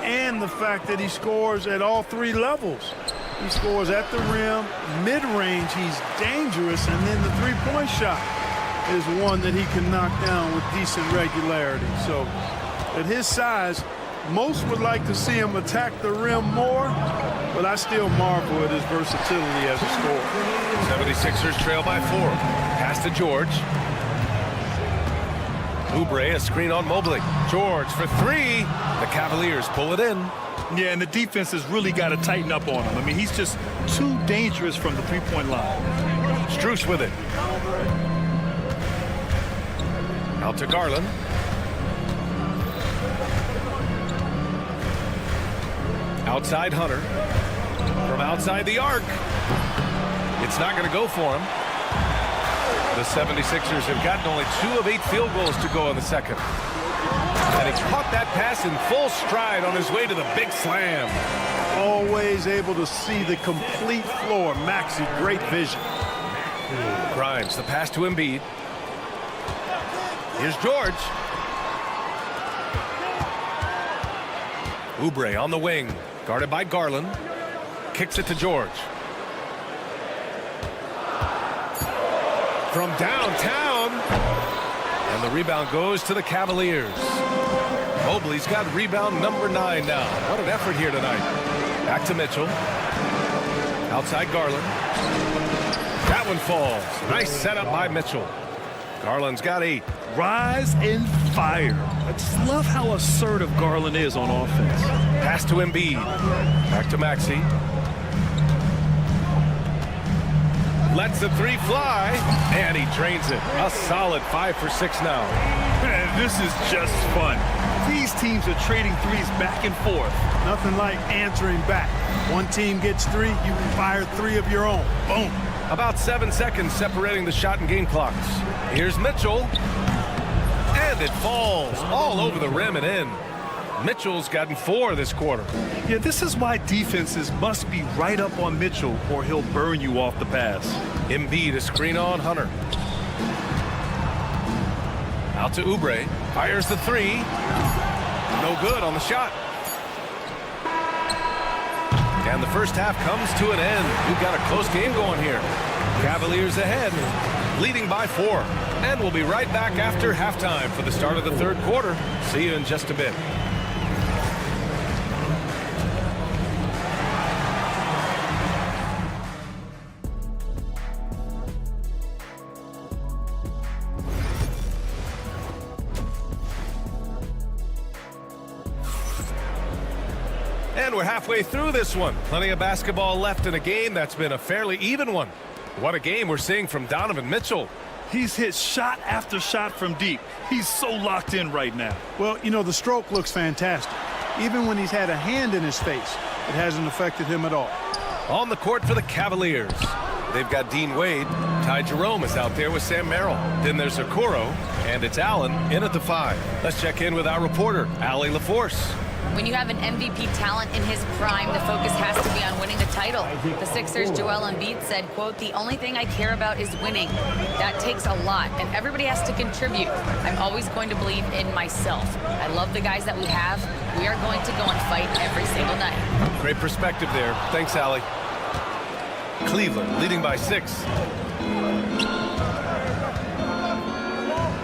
and the fact that he scores at all 3 levels. He scores at the rim, mid-range, he's dangerous, and then the three-point shot is one that he can knock down with decent regularity. So at his size, most would like to see him attack the rim more, but I still marvel at his versatility as a scorer. 76ers trail by 4. Pass to George. Oubre, a screen on Mobley. George for 3. The Cavaliers pull it in. Yeah, and the defense has really got to tighten up on him. I mean, he's just too dangerous from the three-point line. Strus with it. Out to Garland. Outside Hunter. From outside the arc. It's not going to go for him. The 76ers have gotten only 2 of 8 field goals to go in the second. And he caught that pass in full stride on his way to the big slam. Always able to see the complete floor. Maxey, great vision. Grimes, the pass to Embiid. Here's George. Oubre on the wing, guarded by Garland. Kicks it to George. From downtown. And the rebound goes to the Cavaliers. Mobley's got rebound number 9 now. What an effort here tonight. Back to Mitchell. Outside Garland. That one falls. Nice setup by Mitchell. Garland's got 8. Rise and fire. I just love how assertive Garland is on offense. Pass to Embiid. Back to Maxey. Lets the 3 fly, and he drains it. A solid 5 for 6 now. Man, this is just fun. These teams are trading threes back and forth. Nothing like answering back. One team gets 3, you can fire 3 of your own. Boom. About 7 seconds separating the shot and game clocks. Here's Mitchell. And it falls all over the rim and in. Mitchell's gotten 4 this quarter. Yeah, this is why defenses must be right up on Mitchell or he'll burn you off the pass. Embiid, a screen on Hunter. Out to Oubre. Fires the 3. No good on the shot. And the first half comes to an end. We've got a close game going here. Cavaliers ahead, leading by 4. And we'll be right back after halftime for the start of the third quarter. See you in just a bit. And we're halfway through this one. Plenty of basketball left in a game that's been a fairly even one. What a game we're seeing from Donovan Mitchell. He's hit shot after shot from deep. He's so locked in right now. Well, you know, the stroke looks fantastic. Even when he's had a hand in his face, it hasn't affected him at all. On the court for the Cavaliers. They've got Dean Wade. Ty Jerome is out there with Sam Merrill. Then there's Okoro, and it's Allen in at the 5. Let's check in with our reporter, Allie LaForce. When you have an MVP talent in his prime, the focus has to be on winning the title. The Sixers' Joel Embiid said, quote, "The only thing I care about is winning. That takes a lot, and everybody has to contribute. I'm always going to believe in myself. I love the guys that we have. We are going to go and fight every single night." Great perspective there. Thanks, Allie. Cleveland leading by 6.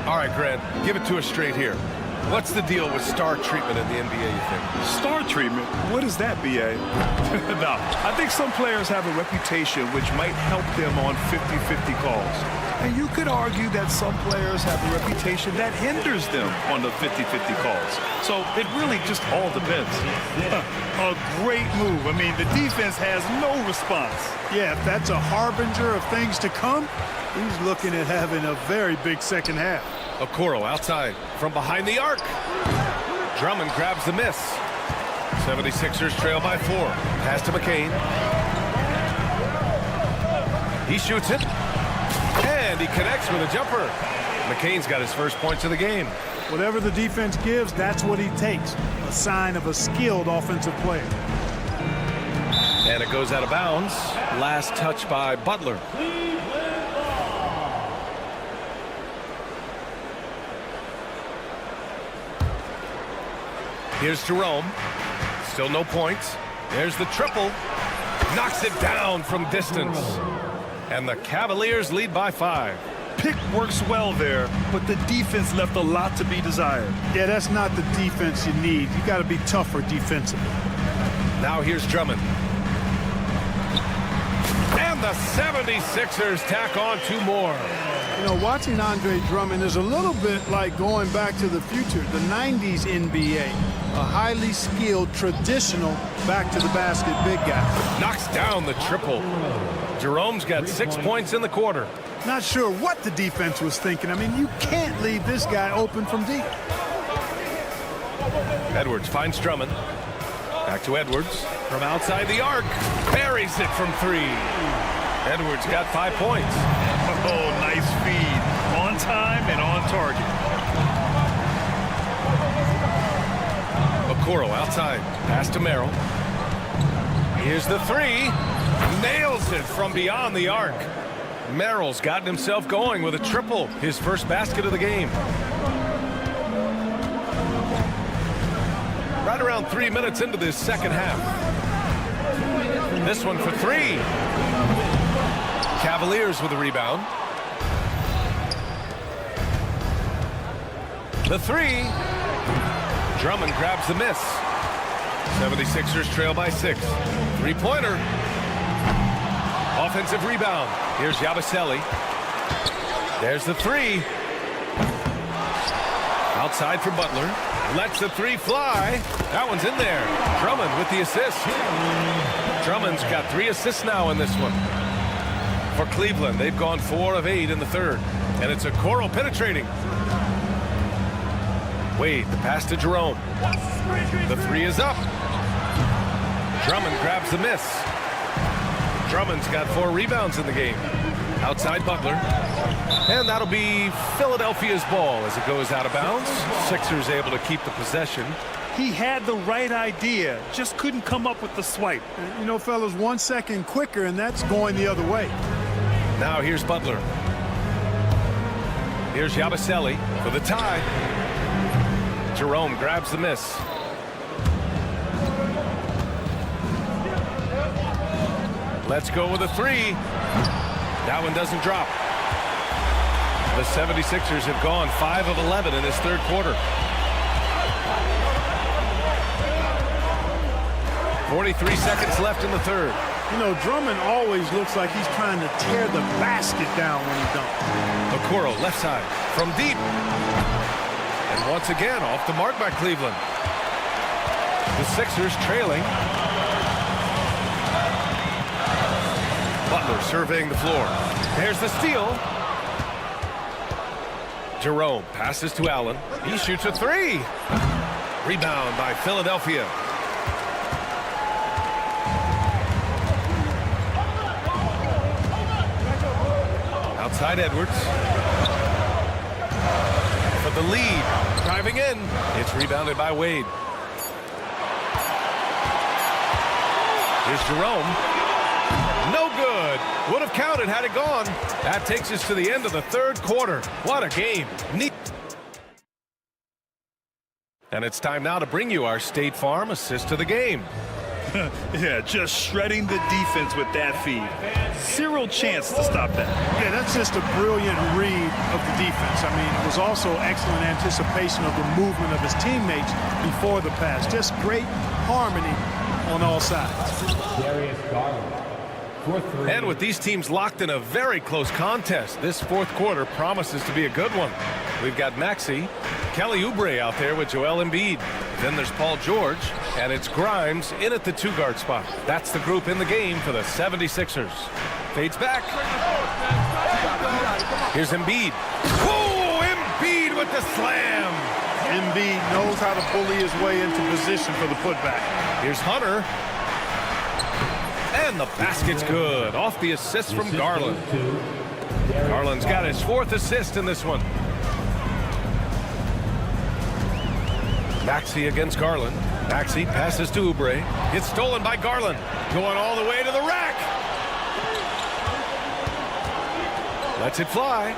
All right, Grant, give it to us straight here. What's the deal with star treatment in the NBA, you think? Star treatment? What is that, B.A.? No, I think some players have a reputation which might help them on 50-50 calls. And you could argue that some players have a reputation that hinders them on the 50-50 calls. So it really just all depends. A great move. I mean, the defense has no response. Yeah, if that's a harbinger of things to come, he's looking at having a very big second half. Okoro outside from behind the arc. Drummond grabs the miss. 76ers trail by 4. Pass to McCain. He shoots it. And he connects with a jumper. McCain's got his first points of the game. Whatever the defense gives, that's what he takes. A sign of a skilled offensive player. And it goes out of bounds. Last touch by Butler. Here's Jerome. Still no points. There's the triple. Knocks it down from distance. And the Cavaliers lead by 5. Pick works well there, but the defense left a lot to be desired. Yeah, that's not the defense you need. You got to be tougher defensively. Now here's Drummond. And the 76ers tack on 2 more. You know, watching Andre Drummond is a little bit like going back to the future, the 90s NBA. A highly skilled, traditional, back-to-the-basket big guy. Knocks down the triple. Jerome's got 6 points in the quarter. Not sure what the defense was thinking. I mean, you can't leave this guy open from deep. Edwards finds Drummond. Back to Edwards. From outside the arc. Buries it from 3. Edwards got 5 points. Oh, nice feed. On time and on target. Okoro outside. Pass to Merrill. Here's the 3. Nails it from beyond the arc. Merrill's gotten himself going with a triple. His first basket of the game. Right around 3 minutes into this second half. This one for three. Cavaliers with a rebound. The three. Drummond grabs the miss. 76ers trail by 6. Three-pointer. Offensive rebound. Here's Yabusele. There's the three. Outside for Butler. Lets the three fly. That one's in there. Drummond with the assist. Drummond's got 3 assists now in this one. For Cleveland, they've gone 4 of 8 in the third. And it's Okoro penetrating. Wade, the pass to Jerome. The three is up. Drummond grabs the miss. Drummond's got 4 rebounds in the game. Outside Butler. And that'll be Philadelphia's ball as it goes out of bounds. Sixers able to keep the possession. He had the right idea, just couldn't come up with the swipe. You know, fellas, 1 second quicker, and that's going the other way. Now here's Butler. Here's Yabusele for the tie. Jerome grabs the miss. Let's go with a three. That one doesn't drop. The 76ers have gone 5 of 11 in this third quarter. 43 seconds left in the third. You know, Drummond always looks like he's trying to tear the basket down when he dunks. Okoro left side from deep. And once again off the mark by Cleveland. The Sixers trailing. Butler surveying the floor. There's the steal. Jerome passes to Allen. He shoots a three. Rebound by Philadelphia. Outside Edwards. For the lead. Driving in. It's rebounded by Wade. Here's Jerome. No good. Would have counted had it gone. That takes us to the end of the third quarter. What a game. Neat. And it's time now to bring you our State Farm assist of the game. Yeah, just shredding the defense with that feed. Zero chance to stop that. Yeah, that's just a brilliant read of the defense. I mean, it was also excellent anticipation of the movement of his teammates before the pass. Just great harmony on all sides. And with these teams locked in a very close contest, this fourth quarter promises to be a good one. We've got Maxey, Kelly Oubre out there with Joel Embiid. Then there's Paul George, and it's Grimes in at the 2-guard spot. That's the group in the game for the 76ers. Fades back. Here's Embiid. Whoa, Embiid with the slam. Embiid knows how to bully his way into position for the putback. Here's Hunter. And the basket's good. Off the assist from Garland. Garland's got his 4th assist in this one. Maxey against Garland. Maxey passes to Oubre. It's stolen by Garland. Going all the way to the rack. Lets it fly.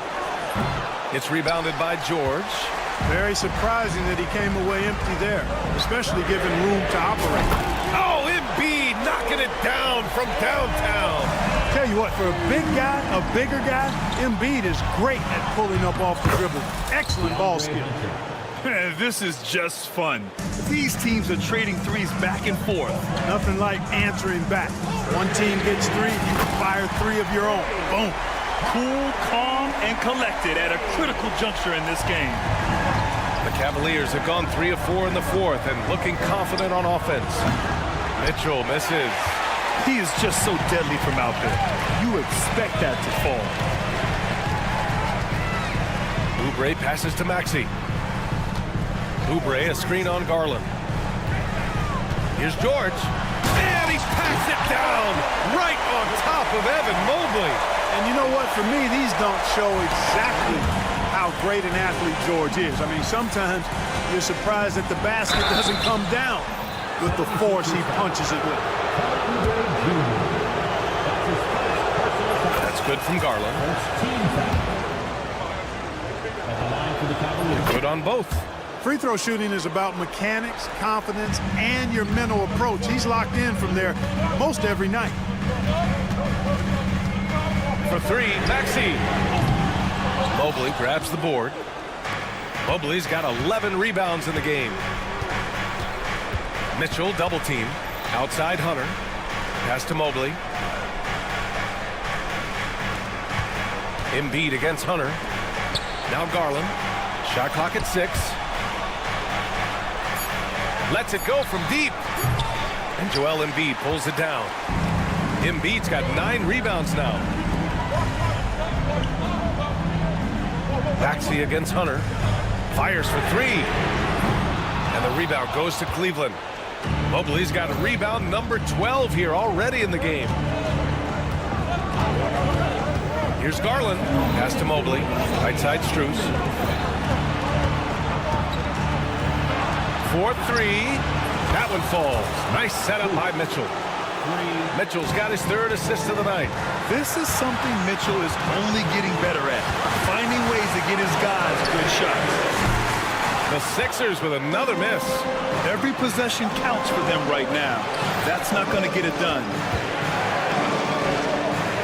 It's rebounded by George. Very surprising that he came away empty there, especially given room to operate. Oh, Embiid knocking it down from downtown. Tell you what, for a big guy, a bigger guy, Embiid is great at pulling up off the dribble. Excellent ball skill. This is just fun. These teams are trading threes back and forth. Nothing like answering back. One team gets 3, you fire 3 of your own. Boom. Cool, calm, and collected at a critical juncture in this game. The Cavaliers have gone 3 of 4 in the fourth and looking confident on offense. Mitchell misses. He is just so deadly from out there. You expect that to fall. Oubre passes to Maxey. Oubre, a screen on Garland. Here's George. And he packs it down right on top of Evan Mobley. And you know what? For me, these don't show exactly how great an athlete George is. I mean, sometimes you're surprised that the basket doesn't come down with the force he punches it with. That's good from Garland. Good on both. Free throw shooting is about mechanics, confidence, and your mental approach. He's locked in from there most every night. For three, Maxey. Mobley grabs the board. Mobley's got 11 rebounds in the game. Mitchell double team. Outside Hunter. Pass to Mobley. Embiid against Hunter. Now Garland. Shot clock at 6. Lets it go from deep. And Joel Embiid pulls it down. Embiid's got 9 rebounds now. Maxey against Hunter. Fires for 3. And the rebound goes to Cleveland. Mobley's got a rebound number 12 here already in the game. Here's Garland. Pass to Mobley. Right side Strus. 4-3. That one falls. Nice setup by Mitchell. Mitchell's got his 3rd assist of the night. This is something Mitchell is only getting better at, finding ways to get his guys good shots. The Sixers with another miss. Every possession counts for them right now. That's not going to get it done.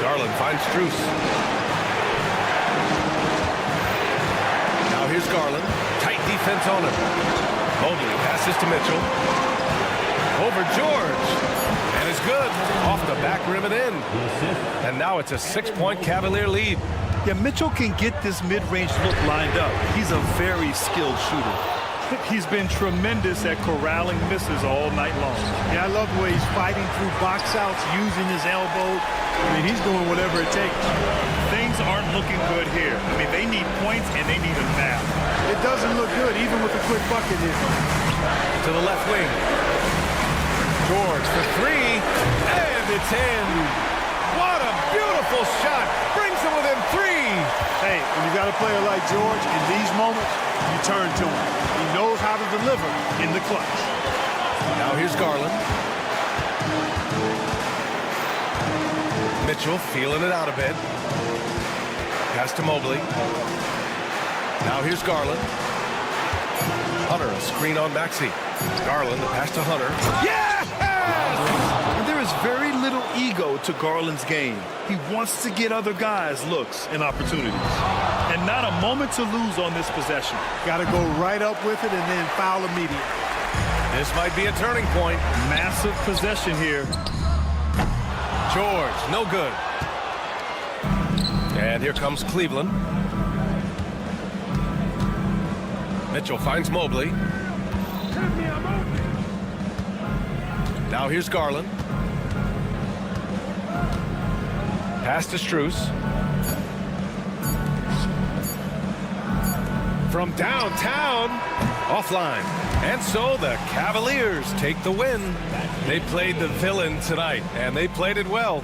Garland finds Strus. Now here's Garland. Tight defense on him. Mobley passes to Mitchell. Over George. And it's good. Off the back rim and in. And now it's a 6-point Cavalier lead. Yeah, Mitchell can get this mid-range look lined up. He's a very skilled shooter. He's been tremendous at corralling misses all night long. Yeah, I love the way he's fighting through box outs, using his elbow. I mean, he's doing whatever it takes. Things aren't looking good here. I mean, they need points and they need them now. It doesn't look good, even with a quick bucket here. To the left wing. George for 3. And it's in. What a beautiful shot. Brings him within 3. Hey, when you got a player like George, in these moments, you turn to him. He knows how to deliver in the clutch. Now here's Garland. Mitchell feeling it out a bit. Pass to Mobley. Now here's Garland. Hunter, a screen on Maxey. Garland, the pass to Hunter. Yeah! And there is very little ego to Garland's game. He wants to get other guys looks and opportunities. And not a moment to lose on this possession. Got to go right up with it and then foul immediately. This might be a turning point. Massive possession here. George, no good. And here comes Cleveland. Mitchell finds Mobley. Now here's Garland. Pass to Strus. From downtown, offline. And so the Cavaliers take the win. They played the villain tonight, and they played it well.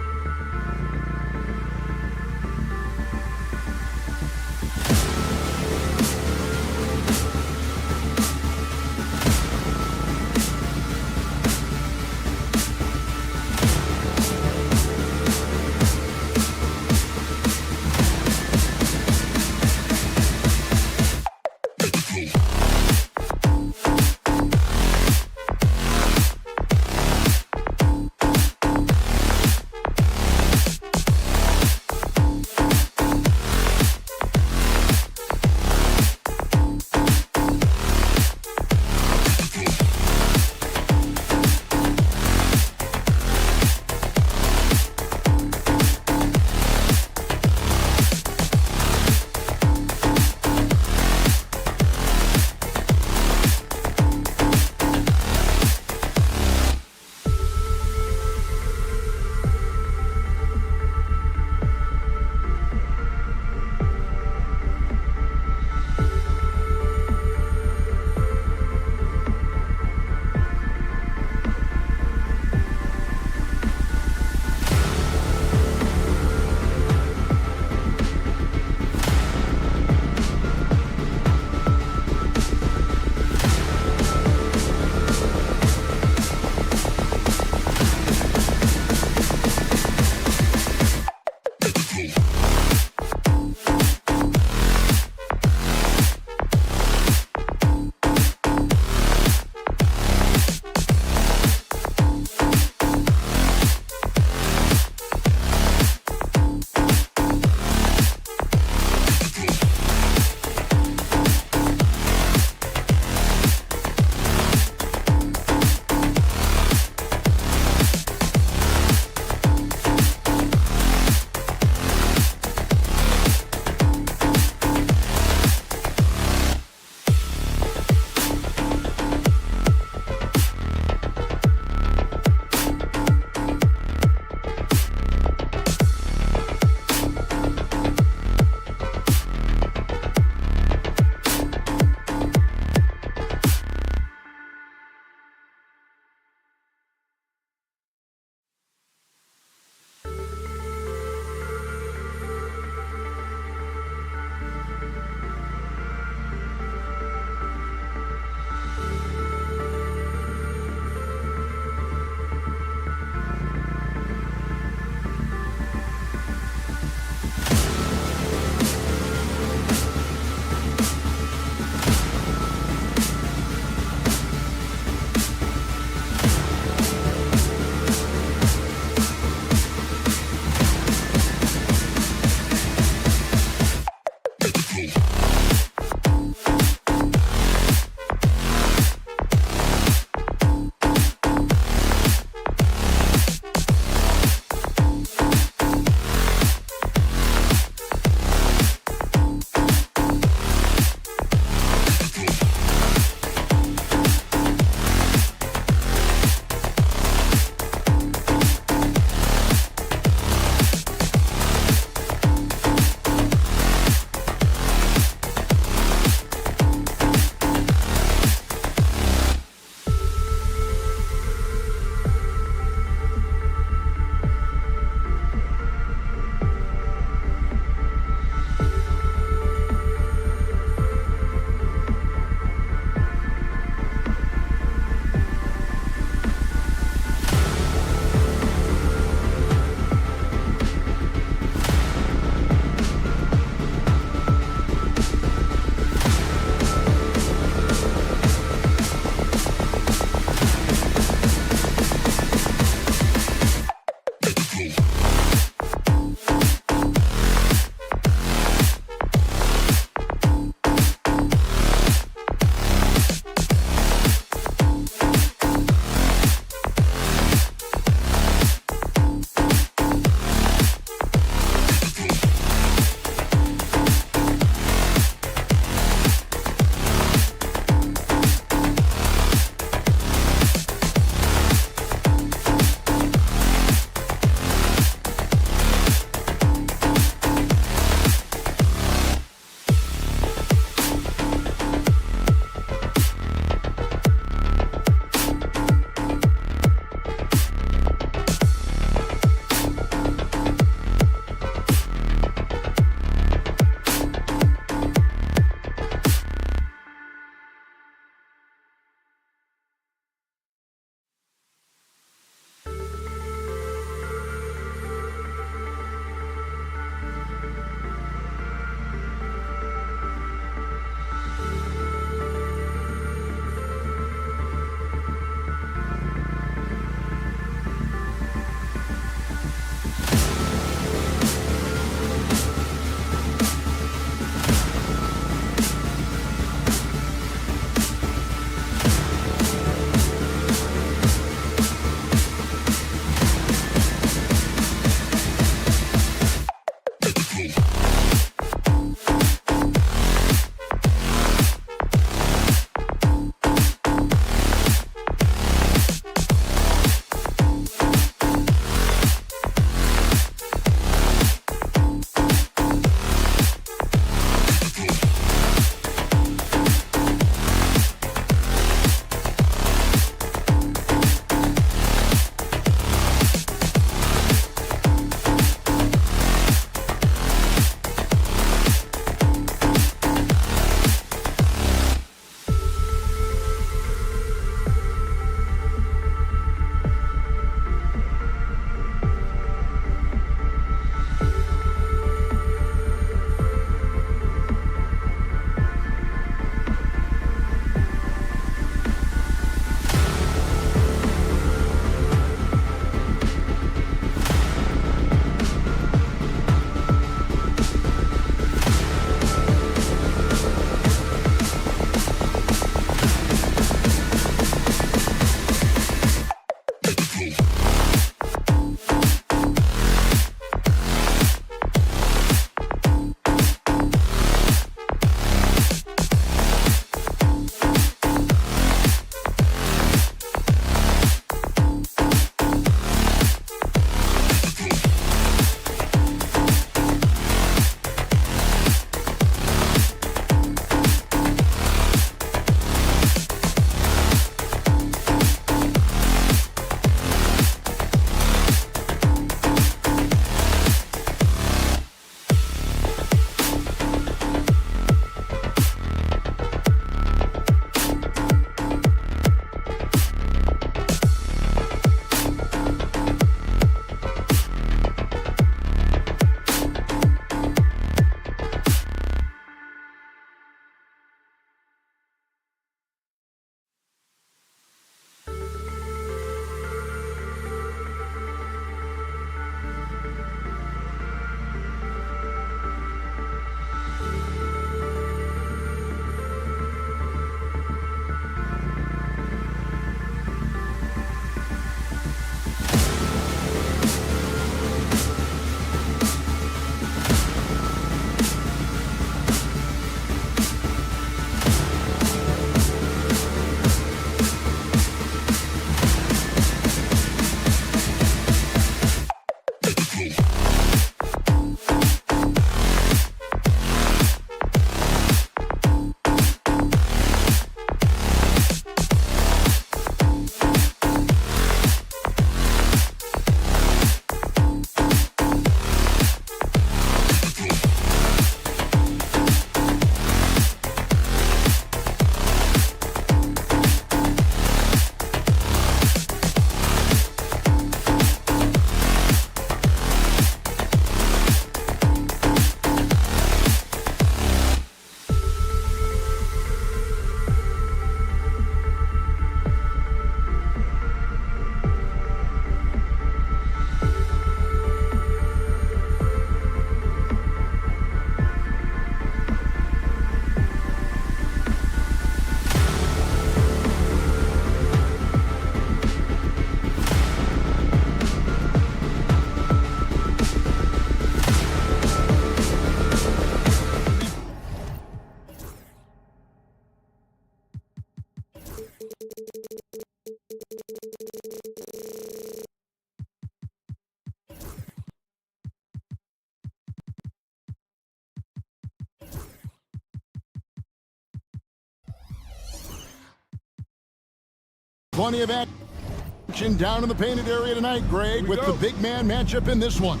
Plenty of action down in the painted area tonight, Greg, with the big man matchup in this one.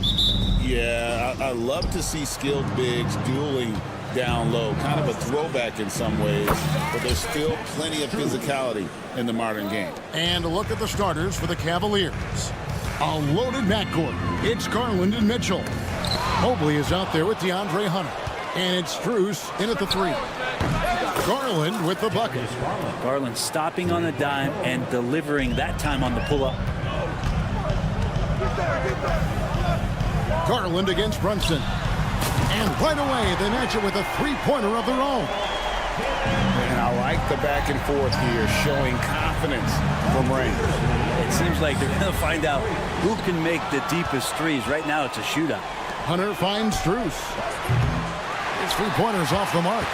Yeah, I love to see skilled bigs dueling down low. Kind of a throwback in some ways, but there's still plenty of physicality in the modern game. And a look at the starters for the Cavaliers. A loaded backcourt. It's Garland and Mitchell. Mobley is out there with DeAndre Hunter. And it's Strus in at the 3. Garland with the bucket. Garland stopping on the dime and delivering that time on the pull-up. Garland against Brunson. And right away, they match it with a three-pointer of their own. And I like the back and forth here, showing confidence from range. It seems like they're going to find out who can make the deepest threes. Right now, it's a shootout. Hunter finds Strus. His three-pointers off the mark.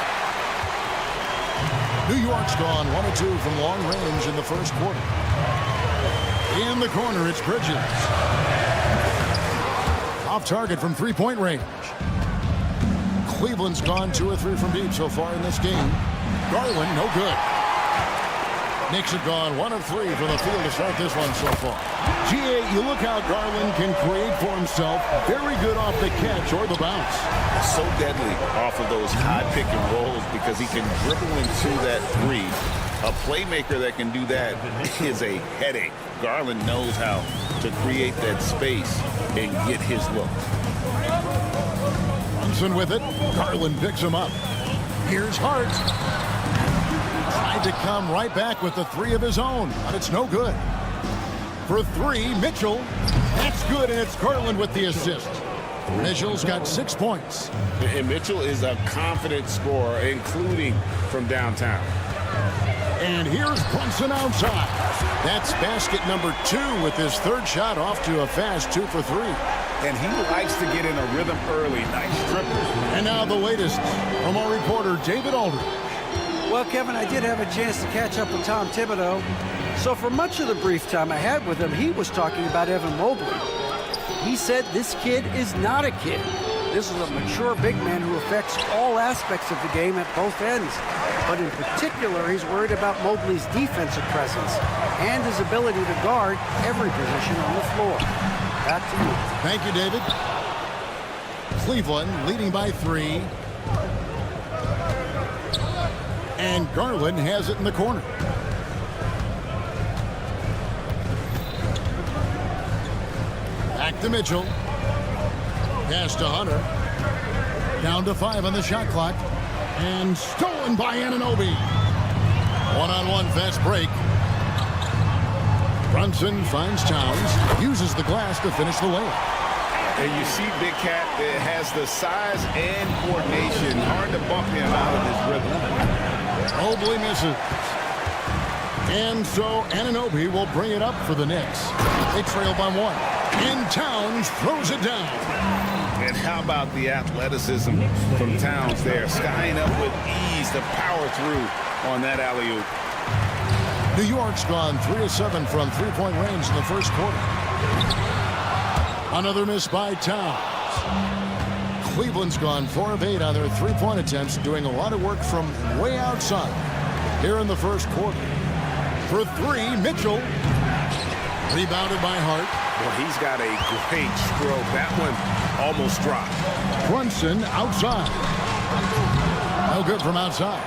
New York's gone 1 of 2 from long range in the first quarter. In the corner, it's Bridges. Off target from three-point range. Cleveland's gone 2 of 3 from deep so far in this game. Garland, no good. Knicks have gone 1 of 3 from the field to start this one so far. GA, you look how Garland can create for himself. Very good off the catch or the bounce. So deadly off of those high pick and rolls because he can dribble into that 3. A playmaker that can do that is a headache. Garland knows how to create that space and get his look. Brunson with it. Garland picks him up. Here's Hart. Tried to come right back with the 3 of his own, but it's no good. For 3, Mitchell. That's good, and it's Garland with the assist. Mitchell's got 6 points. And Mitchell is a confident scorer, including from downtown. And here's Brunson outside. That's basket number 2 with his 3rd shot off to a fast 2 for 3. And he likes to get in a rhythm early. Nice triple. And now the latest from our reporter, David Aldridge. Well, Kevin, I did have a chance to catch up with Tom Thibodeau. So for much of the brief time I had with him, he was talking about Evan Mobley. He said this kid is not a kid. This is a mature big man who affects all aspects of the game at both ends. But in particular, he's worried about Mobley's defensive presence and his ability to guard every position on the floor. Back to you. Thank you, David. Cleveland leading by 3. And Garland has it in the corner. Back to Mitchell. Pass to Hunter. Down to 5 on the shot clock. And stolen by Anunoby. One-on-one fast break. Brunson finds Towns. Uses the glass to finish the layup. And you see Big Cat that has the size and coordination. Hard to bump him out of his rhythm. Mobley misses. And so Anunoby will bring it up for the Knicks. They trail by 1. And Towns throws it down. And how about the athleticism from Towns there? Skying up with ease to power through on that alley-oop. New York's gone 3 of 7 from three-point range in the first quarter. Another miss by Towns. Cleveland's gone 4 of 8 on their three-point attempts, doing a lot of work from way outside here in the first quarter. For 3, Mitchell. Rebounded by Hart. Well, he's got a great stroke. That one almost dropped. Brunson outside. No good from outside.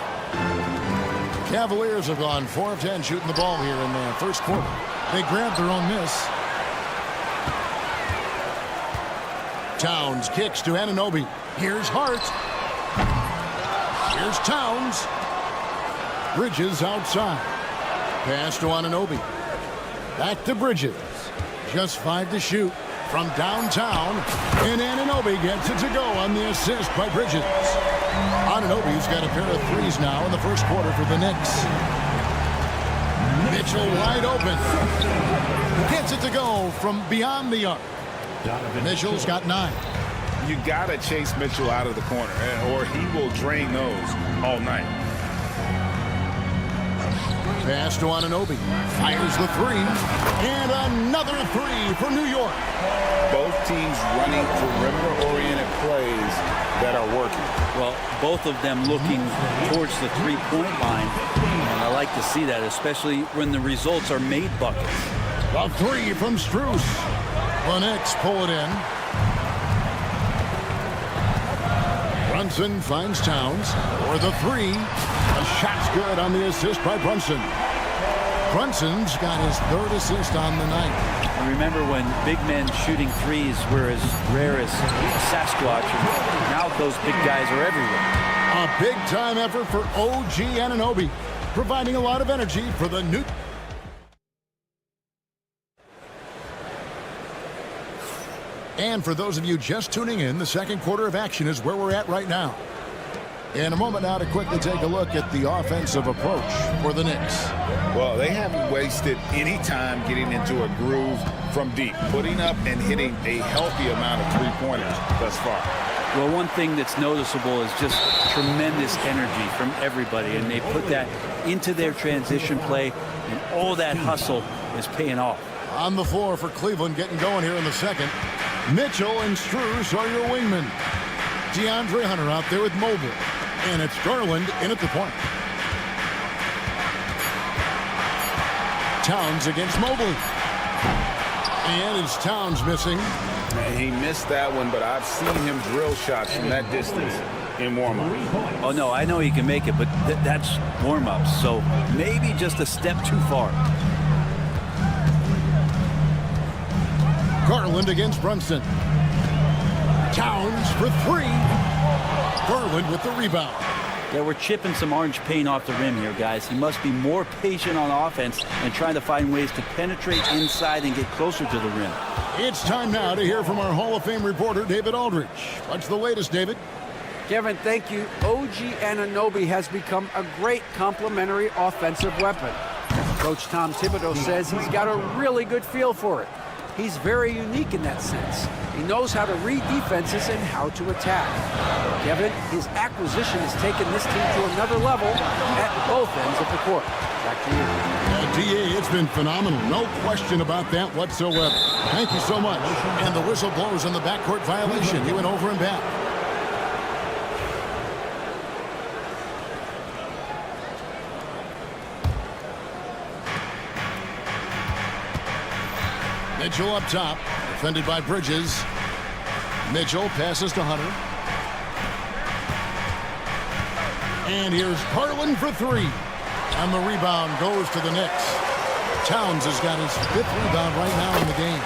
Cavaliers have gone 4 of 10 shooting the ball here in the first quarter. They grabbed their own miss. Towns kicks to Anunoby. Here's Hart. Here's Towns. Bridges outside. Pass to Anunoby. Back to Bridges. Just 5 to shoot from downtown. And Anunoby gets it to go on the assist by Bridges. Anunoby's got a pair of 3s now in the first quarter for the Knicks. Mitchell wide open. Gets it to go from beyond the arc. Mitchell's got 9. You got to chase Mitchell out of the corner, or he will drain those all night. Pass to Anunoby. Fires the 3. And another 3 for New York. Both teams running perimeter-oriented plays that are working. Well, both of them looking towards the three-point line, and I like to see that, especially when the results are made buckets. A three from Strus. The Knicks pull it in. Brunson finds Towns for the three. A shot's good on the assist by Brunson. Brunson's got his third assist on the night. And remember when big men shooting threes were as rare as Sasquatch, and now those big guys are everywhere. A big-time effort for OG Anunoby, providing a lot of energy for the new. And for those of you just tuning in, the second quarter of action is where we're at right now. In a moment now to quickly take a look at the offensive approach for the Knicks. Well, they haven't wasted any time getting into a groove from deep, putting up and hitting a healthy amount of three-pointers thus far. Well, one thing that's noticeable is just tremendous energy from everybody, and they put that into their transition play, and all that hustle is paying off. On the floor for Cleveland, getting going here in the second. Mitchell and Strus are your wingmen. DeAndre Hunter out there with Mobley. And it's Garland in at the point. Towns against Mobley. And it's Towns missing. He missed that one, but I've seen him drill shots from that distance in warm-up. Oh, no, I know he can make it, but that's warm-ups, so maybe just a step too far. Garland against Brunson. Towns for three. Garland with the rebound. Yeah, we're chipping some orange paint off the rim here, guys. He must be more patient on offense and trying to find ways to penetrate inside and get closer to the rim. It's time now to hear from our Hall of Fame reporter, David Aldridge. What's the latest, David? Kevin, thank you. OG Anunoby has become a great complementary offensive weapon. Coach Tom Thibodeau says he's got a really good feel for it. He's very unique in that sense. He knows how to read defenses and how to attack. Kevin, his acquisition has taken this team to another level at both ends of the court. Back to you. DA, it's been phenomenal. No question about that whatsoever. Thank you so much. And the whistle blows on the backcourt violation. He went over and back. Mitchell up top, defended by Bridges. Mitchell passes to Hunter. And here's Garland for three. And the rebound goes to the Knicks. Towns has got his fifth rebound right now in the game.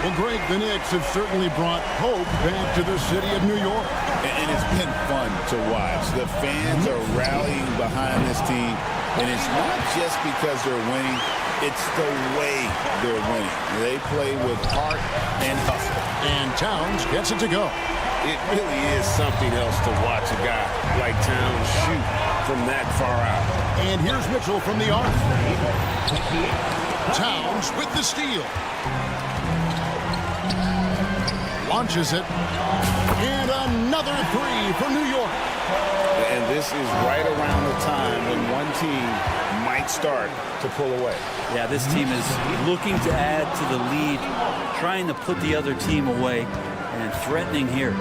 Well, Greg, the Knicks have certainly brought hope back to the city of New York. And it's been fun to watch. The fans are rallying behind this team. And it's not just because they're winning. It's the way they're winning. They play with heart and hustle. And Towns gets it to go. It really is something else to watch a guy like Towns shoot from that far out. And here's Mitchell from the arc. Towns with the steal. Launches it. And another three for New York. And this is right around the time when one team might start to pull away. Yeah, this team is looking to add to the lead, trying to put the other team away, and threatening here.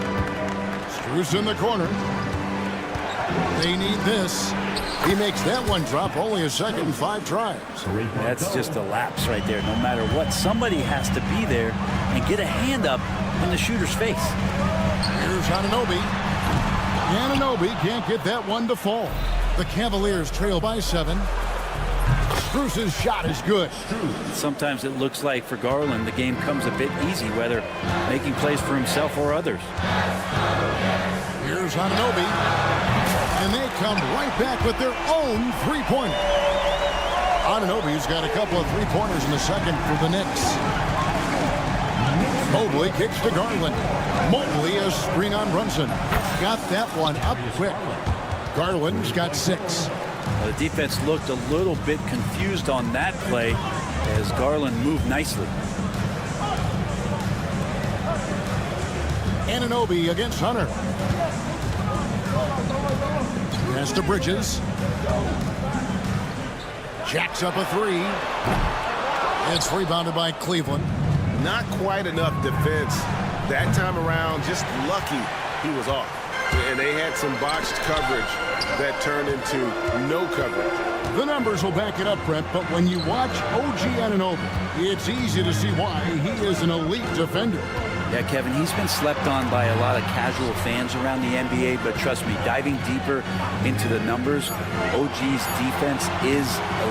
Strus in the corner. They need this. He makes that one drop, only a second and 5 tries. That's just a lapse right there. No matter what, somebody has to be there and get a hand up in the shooter's face. Here's Anunoby. Anunoby can't get that one to fall. The Cavaliers trail by 7. Strus's shot is good. Sometimes it looks like for Garland, the game comes a bit easy, whether making plays for himself or others. Here's Anunoby. And they come right back with their own three-pointer. Anunoby's got a couple of three-pointers in the second for the Knicks. Mobley kicks to Garland. Mobley a screen on Brunson. Got that one up quick. Garland's got 6. The defense looked a little bit confused on that play as Garland moved nicely. Anunoby against Hunter. Pass to Bridges. Jacks up a 3. It's rebounded by Cleveland. Not quite enough defense That time around, just lucky he was off. And they had some botched coverage that turned into no coverage. The numbers will back it up, Brent, but when you watch OG Anunoby, it's easy to see why he is an elite defender. Yeah, Kevin, he's been slept on by a lot of casual fans around the NBA, but trust me, diving deeper into the numbers, OG's defense is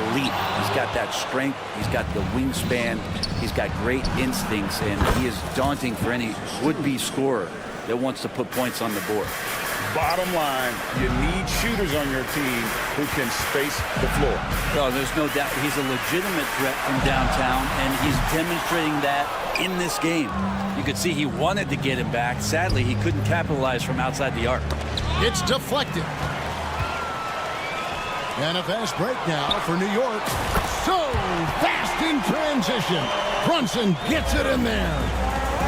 elite. He's got that strength, he's got the wingspan, he's got great instincts, and he is daunting for any would-be scorer that wants to put points on the board. Bottom line, you need shooters on your team who can space the floor. No, there's no doubt he's a legitimate threat from downtown, and he's demonstrating that in this game. You could see he wanted to get him back. Sadly, he couldn't capitalize from outside the arc. It's deflected. And a fast break now for New York. So fast in transition. Brunson gets it in there.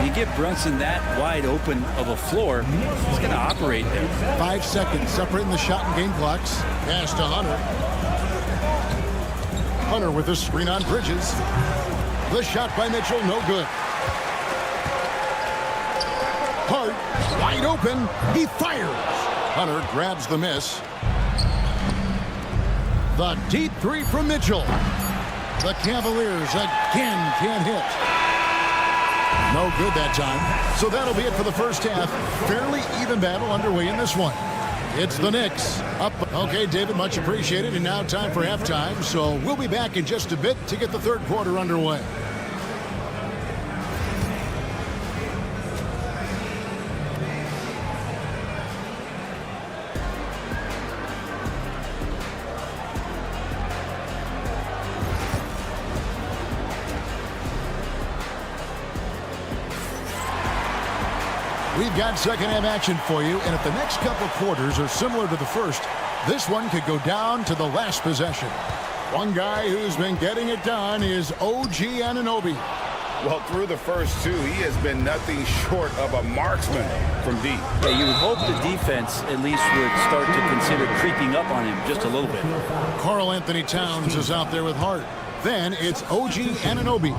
You give Brunson that wide open of a floor, he's going to operate there. 5 seconds separating the shot and game clocks. Pass to Hunter. Hunter with a screen on Bridges. The shot by Mitchell, no good. Hart, wide open. He fires. Hunter grabs the miss. The deep three from Mitchell. The Cavaliers again can't hit. No good that time. So that'll be it for the first half. Fairly even battle underway in this one. It's the Knicks up. Okay, David, much appreciated. And now time for halftime. So we'll be back in just a bit to get the third quarter underway. We've got second half action for you, and if the next couple quarters are similar to the first, this one could go down to the last possession. One guy who's been getting it done is OG Anunoby. Well, through the first two, he has been nothing short of a marksman from deep. Yeah, you would hope the defense at least would start to consider creeping up on him just a little bit. Karl Anthony Towns is out there with Hart. Then it's OG Anunoby.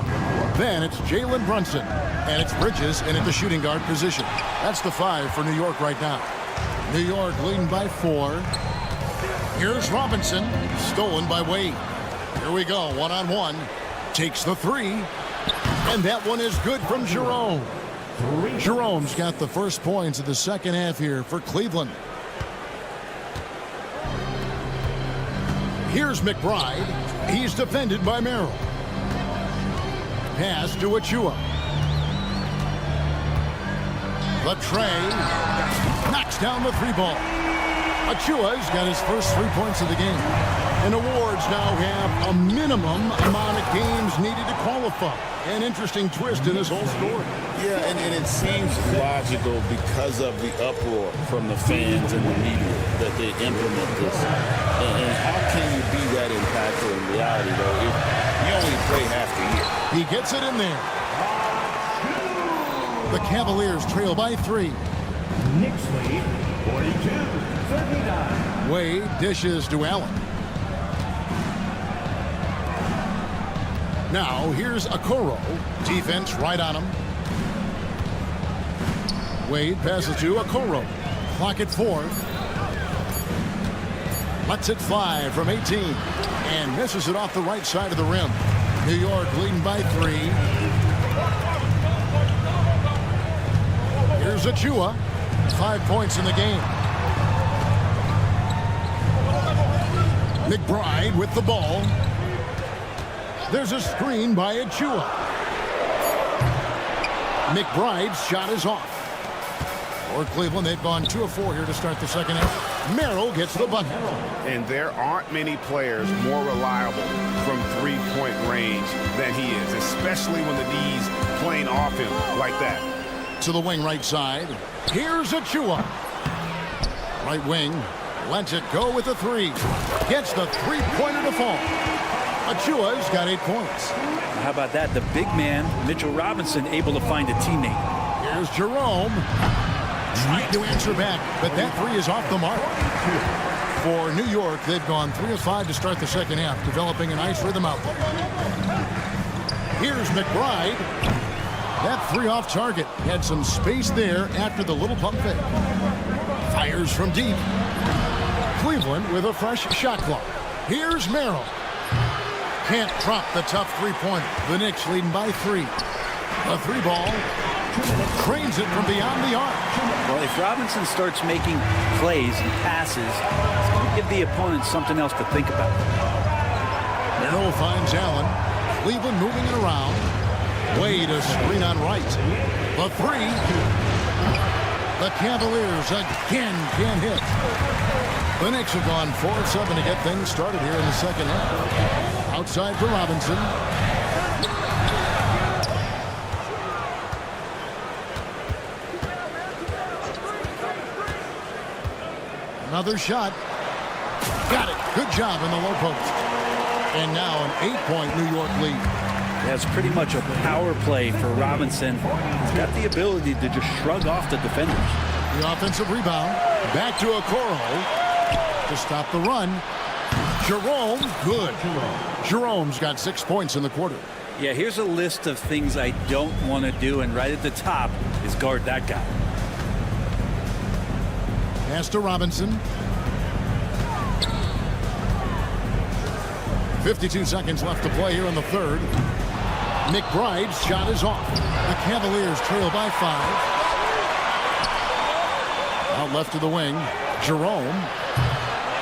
Then it's Jalen Brunson. And it's Bridges in at the shooting guard position. That's the 5 for New York right now. New York leading by 4. Here's Robinson. Stolen by Wade. Here we go. One-on-one. Takes the 3. And that one is good from Jerome. Jerome's got the first points of the second half here for Cleveland. Here's McBride. He's defended by Merrill. Pass to Achua. The tray. Knocks down the 3 ball. Achua's got his first 3 points of the game. And awards now have a minimum amount of games needed to qualify. An interesting twist in this whole story. Yeah, and it seems logical because of the uproar from the fans and the media that they implement this. And how can you be that impactful in reality, though, if you only play half the year? He gets it in there. The Cavaliers trail by 3. Knicks lead 42-39. Wade dishes to Allen. Now here's Okoro. Defense right on him. Wade passes to Okoro. Clock at 4. Lets it fly from 18. And misses it off the right side of the rim. New York leading by 3. Here's Achua. 5 points in the game. McBride with the ball. There's a screen by Achua. McBride's shot is off. For Cleveland, they've gone 2 of 4 here to start the second half. Merrill gets the bucket. And there aren't many players more reliable from three-point range than he is, especially when the D's playing off him like that. To the wing right side. Here's Achua. Right wing. Lets it go with the 3. Gets the 3-pointer to fall. Achua's got 8 points. How about that? The big man, Mitchell Robinson, able to find a teammate. Here's Jerome. Trying to answer back, but that 3 is off the mark. For New York, they've gone 3 of 5 to start the second half, developing a nice rhythm out there. Here's McBride. That three off target. Had some space there after the little pump fake. Fires from deep. Cleveland with a fresh shot clock. Here's Merrill. Can't drop the tough three-pointer. The Knicks leading by 3. A 3-ball. Cranes it from beyond the arc. Well, if Robinson starts making plays and passes, it's going to give the opponent something else to think about. Merrill finds Allen. Cleveland moving it around. Wade a screen on right. The 3. The Cavaliers again can't hit. The Knicks have gone 4 of 7 to get things started here in the second half. Outside for Robinson. Another shot. Got it. Good job in the low post. And now an 8-point New York lead. That's pretty much a power play for Robinson. He's got the ability to just shrug off the defenders. The offensive rebound. Back to Okoro to stop the run. Jerome, good. Jerome's got 6 points in the quarter. Yeah, here's a list of things I don't want to do, and right at the top is guard that guy. Pass to Robinson. 52 seconds left to play here in the third. McBride's shot is off. The Cavaliers trail by 5. Out left to the wing. Jerome.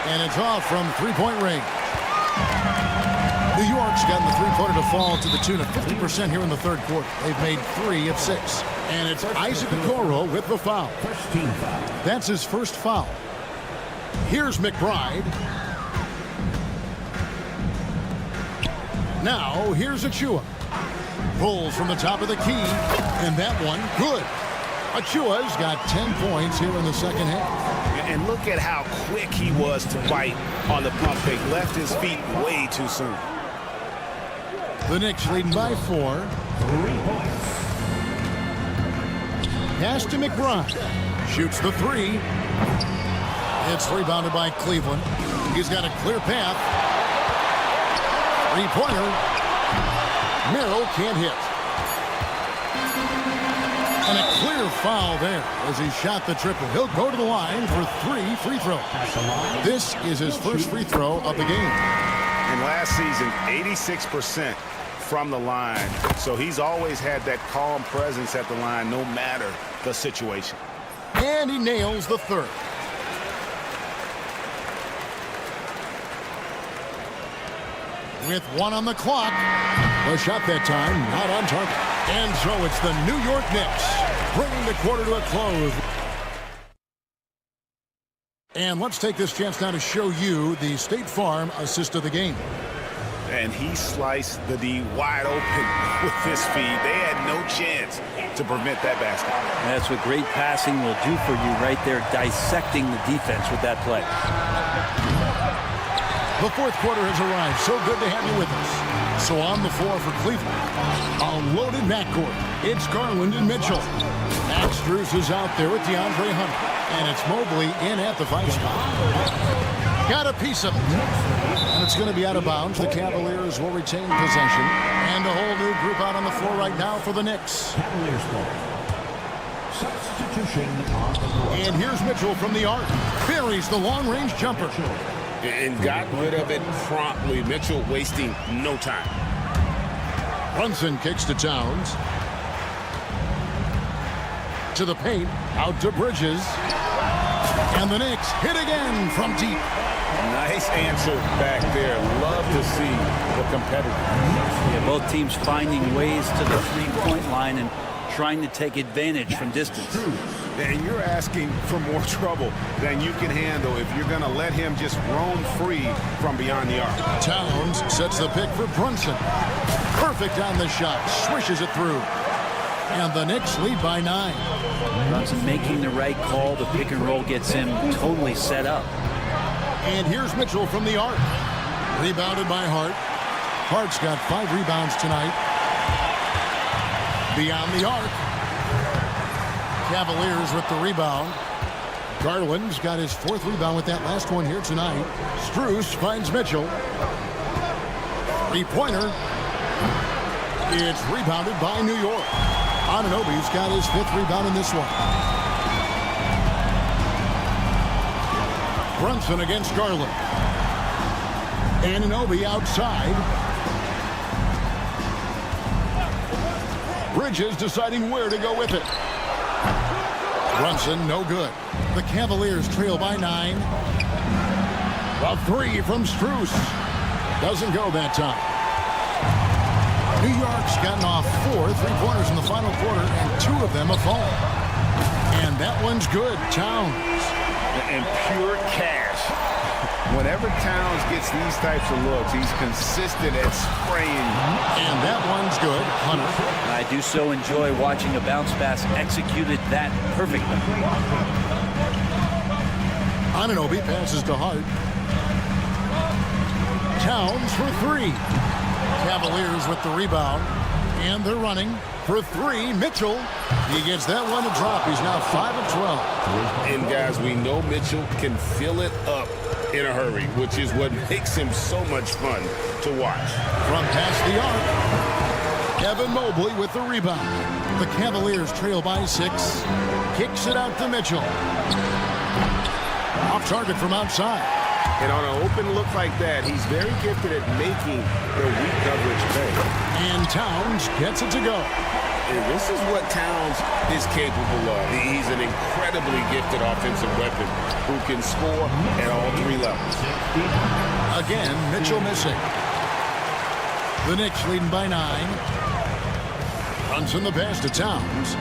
And it's off from three-point range. New York's gotten the three-pointer to fall to the tune of 50% here in the third quarter. They've made 3 of 6. And it's Isaac Okoro with the foul. That's his first foul. Here's McBride. Now, here's Achua. Pulls from the top of the key. And that one, good. Achua's got 10 points here in the second half. And look at how quick he was to fight on the pump fake. Left his feet way too soon. The Knicks leading by 4. 3 points. Pass to McBride. Shoots the 3. It's rebounded by Cleveland. He's got a clear path. Three-pointer. Merrill can't hit. And a clear foul there as he shot the triple. He'll go to the line for 3 free throws. This is his first free throw of the game. And last season, 86% from the line. So he's always had that calm presence at the line no matter the situation. And he nails the third. With 1 on the clock. The shot that time not on target. And so it's the New York Knicks bringing the quarter to a close. And let's take this chance now to show you the State Farm assist of the game. And he sliced the D wide open with his feed. They had no chance to prevent that basket. That's what great passing will do for you right there, dissecting the defense with that play. The fourth quarter has arrived. So good to have you with us. So on the floor for Cleveland, a loaded backcourt. It's Garland and Mitchell. Max Strus is out there with DeAndre Hunter. And it's Mobley in at the 5 spot. Got a piece of it. And it's going to be out of bounds. The Cavaliers will retain possession. And a whole new group out on the floor right now for the Knicks. Cavaliers ball. Substitution on the floor. And here's Mitchell from the arc. Buries the long-range jumper. And got rid of it promptly. Mitchell wasting no time. Brunson kicks to Towns. To the paint. Out to Bridges. And the Knicks hit again from deep. Nice answer back there. Love to see the competitor. Yeah, both teams finding ways to the three-point line and trying to take advantage from distance. And you're asking for more trouble than you can handle if you're going to let him just roam free from beyond the arc. Towns sets the pick for Brunson. Perfect on the shot. Swishes it through. And the Knicks lead by 9. Brunson making the right call. The pick and roll gets him totally set up. And here's Mitchell from the arc. Rebounded by Hart. Hart's got 5 rebounds tonight. Beyond the arc. Cavaliers with the rebound. Garland's got his 4th rebound with that last one here tonight. Strus finds Mitchell. 3-pointer. It's rebounded by New York. Anunoby's got his 5th rebound in this one. Brunson against Garland. Anunoby outside. Bridges deciding where to go with it. Brunson, no good. The Cavaliers trail by 9. A 3 from Strus. Doesn't go that time. New York's gotten off 4 3-pointers in the final quarter, and 2 of them have fallen. And that one's good. Towns. And pure cash. Whenever Towns gets these types of looks, he's consistent at spraying. And that one's good. Hunter. I do so enjoy watching a bounce pass executed that perfectly. Anunoby passes to Hart. Towns for 3. Cavaliers with the rebound. And they're running for 3. Mitchell. He gets that one to drop. He's now 5 of 12. And guys, we know Mitchell can fill it up in a hurry, which is what makes him so much fun to watch. From past the arc. Evan Mobley with the rebound. The Cavaliers trail by 6. Kicks it out to Mitchell. Off target from outside. And on an open look like that, he's very gifted at making the weak coverage pay. And Towns gets it to go. And this is what Towns is capable of. He's an incredibly gifted offensive weapon who can score at all 3 levels. Again, Mitchell missing. The Knicks leading by 9. Brunson the pass to Towns.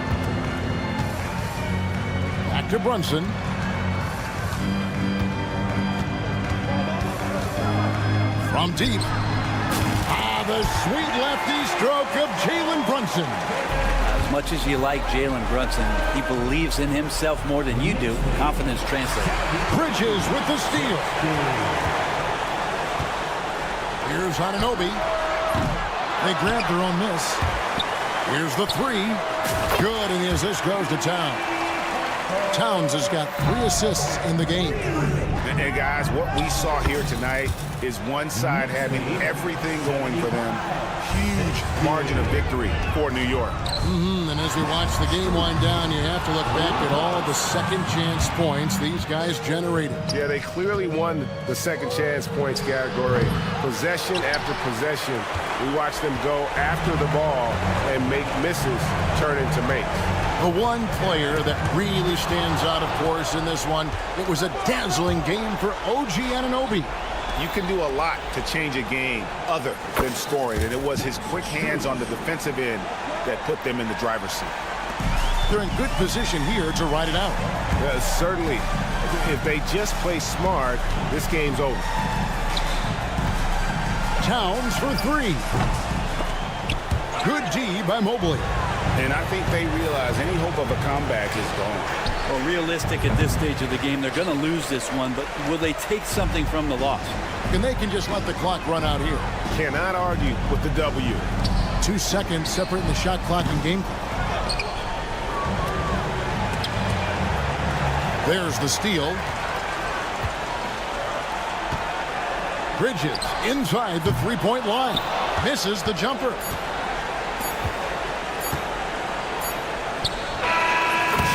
Back to Brunson. From deep. The sweet lefty stroke of Jalen Brunson. As much as you like Jalen Brunson, he believes in himself more than you do. Confidence translates. Bridges with the steal. Here's Anunoby. They grab their own miss. Here's the 3. Good, and as this goes to Towns. Towns has got 3 assists in the game. And guys, what we saw here tonight is one side having everything going for them. Huge margin of victory for New York. And as we watch the game wind down, you have to look back at all the second chance points these guys generated. Yeah, they clearly won the second chance points category. Possession after possession, we watch them go after the ball and make misses turn into makes. The one player that really stands out, of course, in this one, it was a dazzling game for OG Anunoby. You can do a lot to change a game other than scoring, and it was his quick hands on the defensive end that put them in the driver's seat. They're in good position here to ride it out. Certainly, if they just play smart, this game's over. Towns for 3. Good D by Mobley. And I think they realize any hope of a comeback is gone. Well, realistic at this stage of the game, they're going to lose this one, but will they take something from the loss? And they can just let the clock run out here. Cannot argue with the W. 2 seconds separating the shot clock and game clock. There's the steal. Bridges inside the 3-point line. Misses the jumper.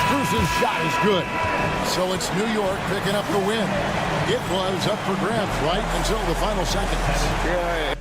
Strus's shot is good. So it's New York picking up the win. It was up for grabs right until the final seconds. Yeah.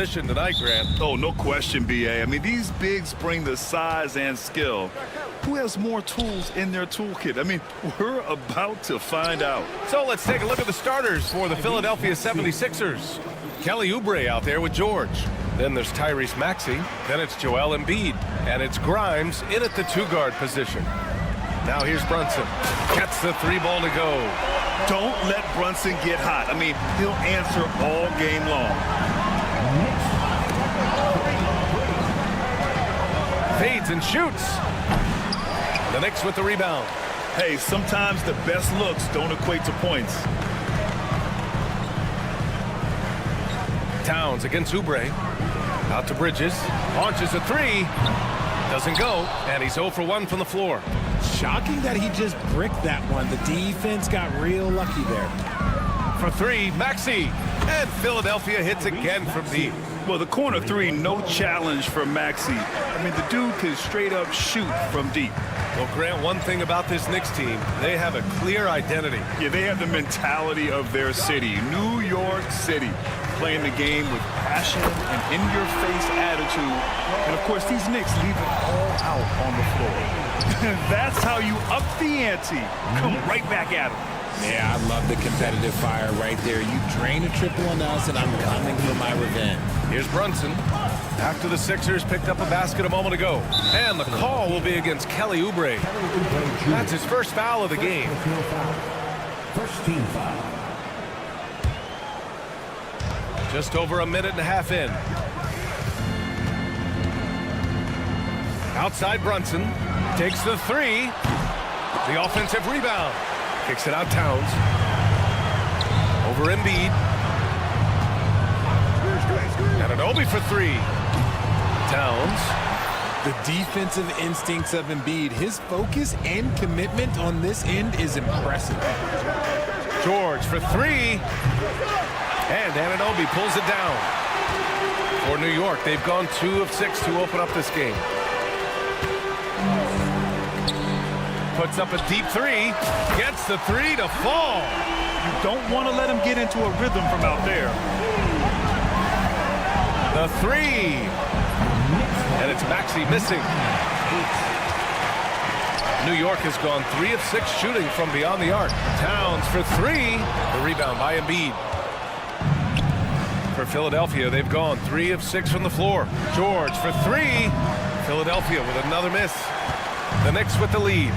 competition tonight, Grant. Oh, no question, B.A. I mean, these bigs bring the size and skill. Who has more tools in their toolkit? I mean, we're about to find out. So let's take a look at the starters for the Philadelphia 76ers. Kelly Oubre out there with George. Then there's Tyrese Maxey. Then it's Joel Embiid. And it's Grimes in at the two-guard position. Now here's Brunson. Gets the three ball to go. Don't let Brunson get hot. I mean, he'll answer all game long. Fades and shoots. The Knicks with the rebound. Hey, sometimes the best looks don't equate to points. Towns against Oubre. Out to Bridges. Launches a three. Doesn't go. And he's 0 for 1 from the floor. Shocking that he just bricked that one. The defense got real lucky there. For three, Maxey. And Philadelphia hits again from deep. Well, the corner three, no challenge for Maxey. I mean, the dude can straight up shoot from deep. Well, Grant, one thing about this Knicks team, they have a clear identity. Yeah, they have the mentality of their city, New York City, playing the game with passion and in-your-face attitude. And, of course, these Knicks leave it all out on the floor. That's how you up the ante. Come right back at them. Yeah, I love the competitive fire right there. You drain a triple on us, and I'm coming for my revenge. Here's Brunson. After the Sixers picked up a basket a moment ago. And the call will be against Kelly Oubre. That's his first foul of the game. First team foul. Just over a minute and a half in. Outside Brunson. Takes the three. The offensive rebound. Kicks it out Towns. Over Embiid. Anunoby for three. Towns. The defensive instincts of Embiid, his focus and commitment on this end is impressive. George for three. And Anunoby pulls it down. For New York, they've gone 2 of 6 to open up this game. Puts up a deep three. Gets the three to fall. You don't want to let him get into a rhythm from out there. The three. And it's Maxey missing. New York has gone 3 of 6 shooting from beyond the arc. Towns for three. The rebound by Embiid. For Philadelphia, they've gone 3 of 6 from the floor. George for three. Philadelphia with another miss. The Knicks with the lead.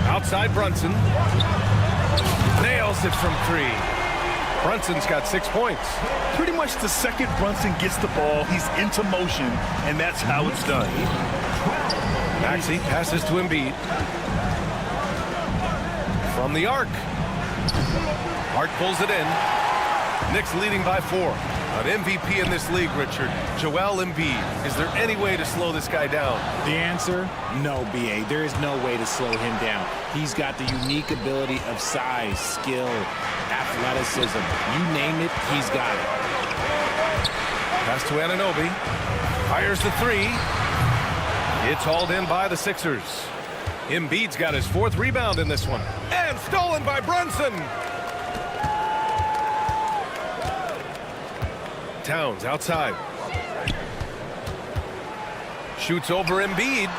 Outside Brunson. Nails it from three. Brunson's got 6 points. Pretty much the second Brunson gets the ball, he's into motion, and that's how it's done. Maxey passes to Embiid. From the arc. Hart pulls it in. Knicks leading by 4. An MVP in this league, Richard. Joel Embiid. Is there any way to slow this guy down? The answer, no, B.A. There is no way to slow him down. He's got the unique ability of size, skill, athleticism. You name it, he's got it. Pass to Anunoby. Fires the three. It's hauled in by the Sixers. Embiid's got his 4th rebound in this one. And stolen by Brunson. Towns outside. Shoots over Embiid.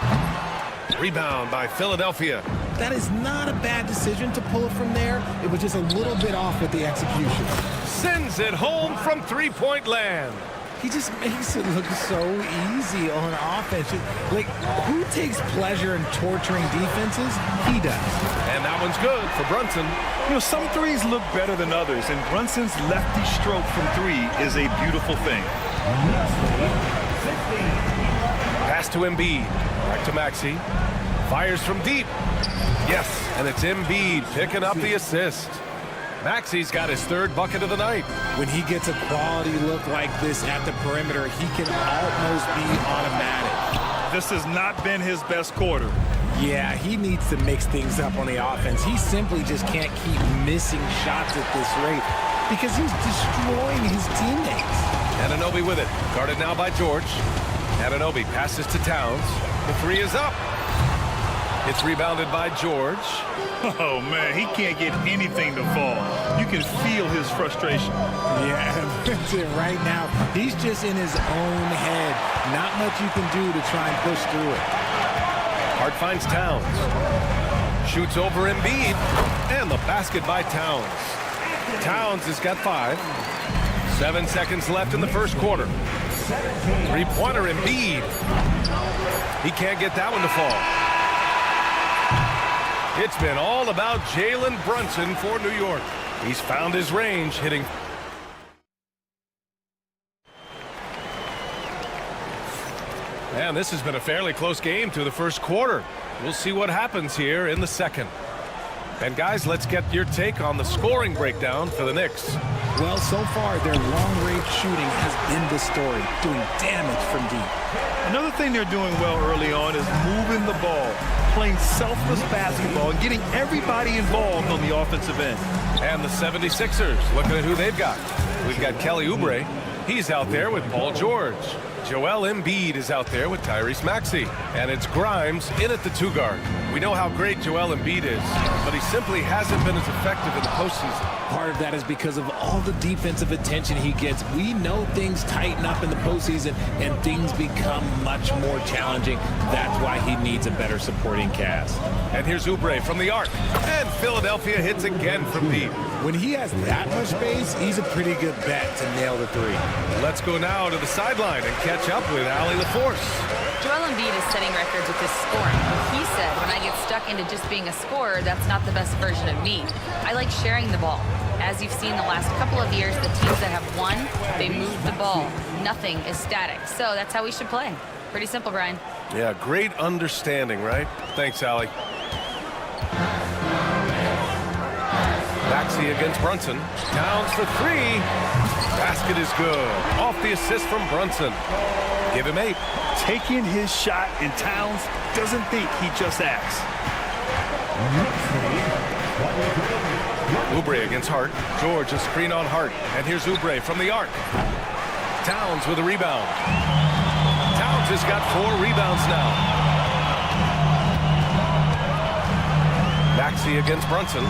Rebound by Philadelphia. That is not a bad decision to pull it from there. It was just a little bit off with the execution. Sends it home from three-point land. He just makes it look so easy on offense. Like, who takes pleasure in torturing defenses? He does. And that one's good for Brunson. You know, some threes look better than others, and Brunson's lefty stroke from three is a beautiful thing. Pass to Embiid. Back to Maxey. Fires from deep. Yes, and it's Embiid picking up the assist. Maxey's got his 3rd bucket of the night. When he gets a quality look like this at the perimeter, he can almost be automatic. This has not been his best quarter. Yeah, he needs to mix things up on the offense. He simply just can't keep missing shots at this rate because he's destroying his teammates. Anunoby with it. Guarded now by George. Anunoby passes to Towns. The three is up. It's rebounded by George. Oh, man, he can't get anything to fall. You can feel his frustration. Yeah, that's it right now. He's just in his own head. Not much you can do to try and push through it. Hart finds Towns. Shoots over Embiid. And the basket by Towns. Towns has got 5. 7 seconds left in the first quarter. Three-pointer Embiid. He can't get that one to fall. It's been all about Jalen Brunson for New York. He's found his range, hitting. And this has been a fairly close game through the first quarter. We'll see what happens here in the second. And guys, let's get your take on the scoring breakdown for the Knicks. Well, so far, their long-range shooting has been the story, doing damage from deep. Another thing they're doing well early on is moving the ball, playing selfless basketball, and getting everybody involved on the offensive end. And the 76ers, looking at who they've got. We've got Kelly Oubre. He's out there with Paul George. Joel Embiid is out there with Tyrese Maxey. And it's Grimes in at the 2-guard. We know how great Joel Embiid is, but he simply hasn't been as effective in the postseason. Part of that is because of all the defensive attention he gets. We know things tighten up in the postseason and things become much more challenging. That's why he needs a better supporting cast. And here's Oubre from the arc. And Philadelphia hits again from deep. When he has that much space, he's a pretty good bet to nail the 3. Let's go now to the sideline and catch up with Allie LaForce. Joel Embiid is setting records with his scoring. But he said, when I get stuck into just being a scorer, that's not the best version of me. I like sharing the ball. As you've seen the last couple of years, the teams that have won, they move the ball. Nothing is static. So that's how we should play. Pretty simple, Brian. Yeah, great understanding, right? Thanks, Allie. Maxey against Brunson. Towns for 3. Basket is good. Off the assist from Brunson. Give him 8. Taking his shot, and Towns doesn't think, he just acts. Oubre against Hart. George a screen on Hart. And here's Oubre from the arc. Towns with a rebound. Towns has got 4 rebounds now. Maxey against Brunson.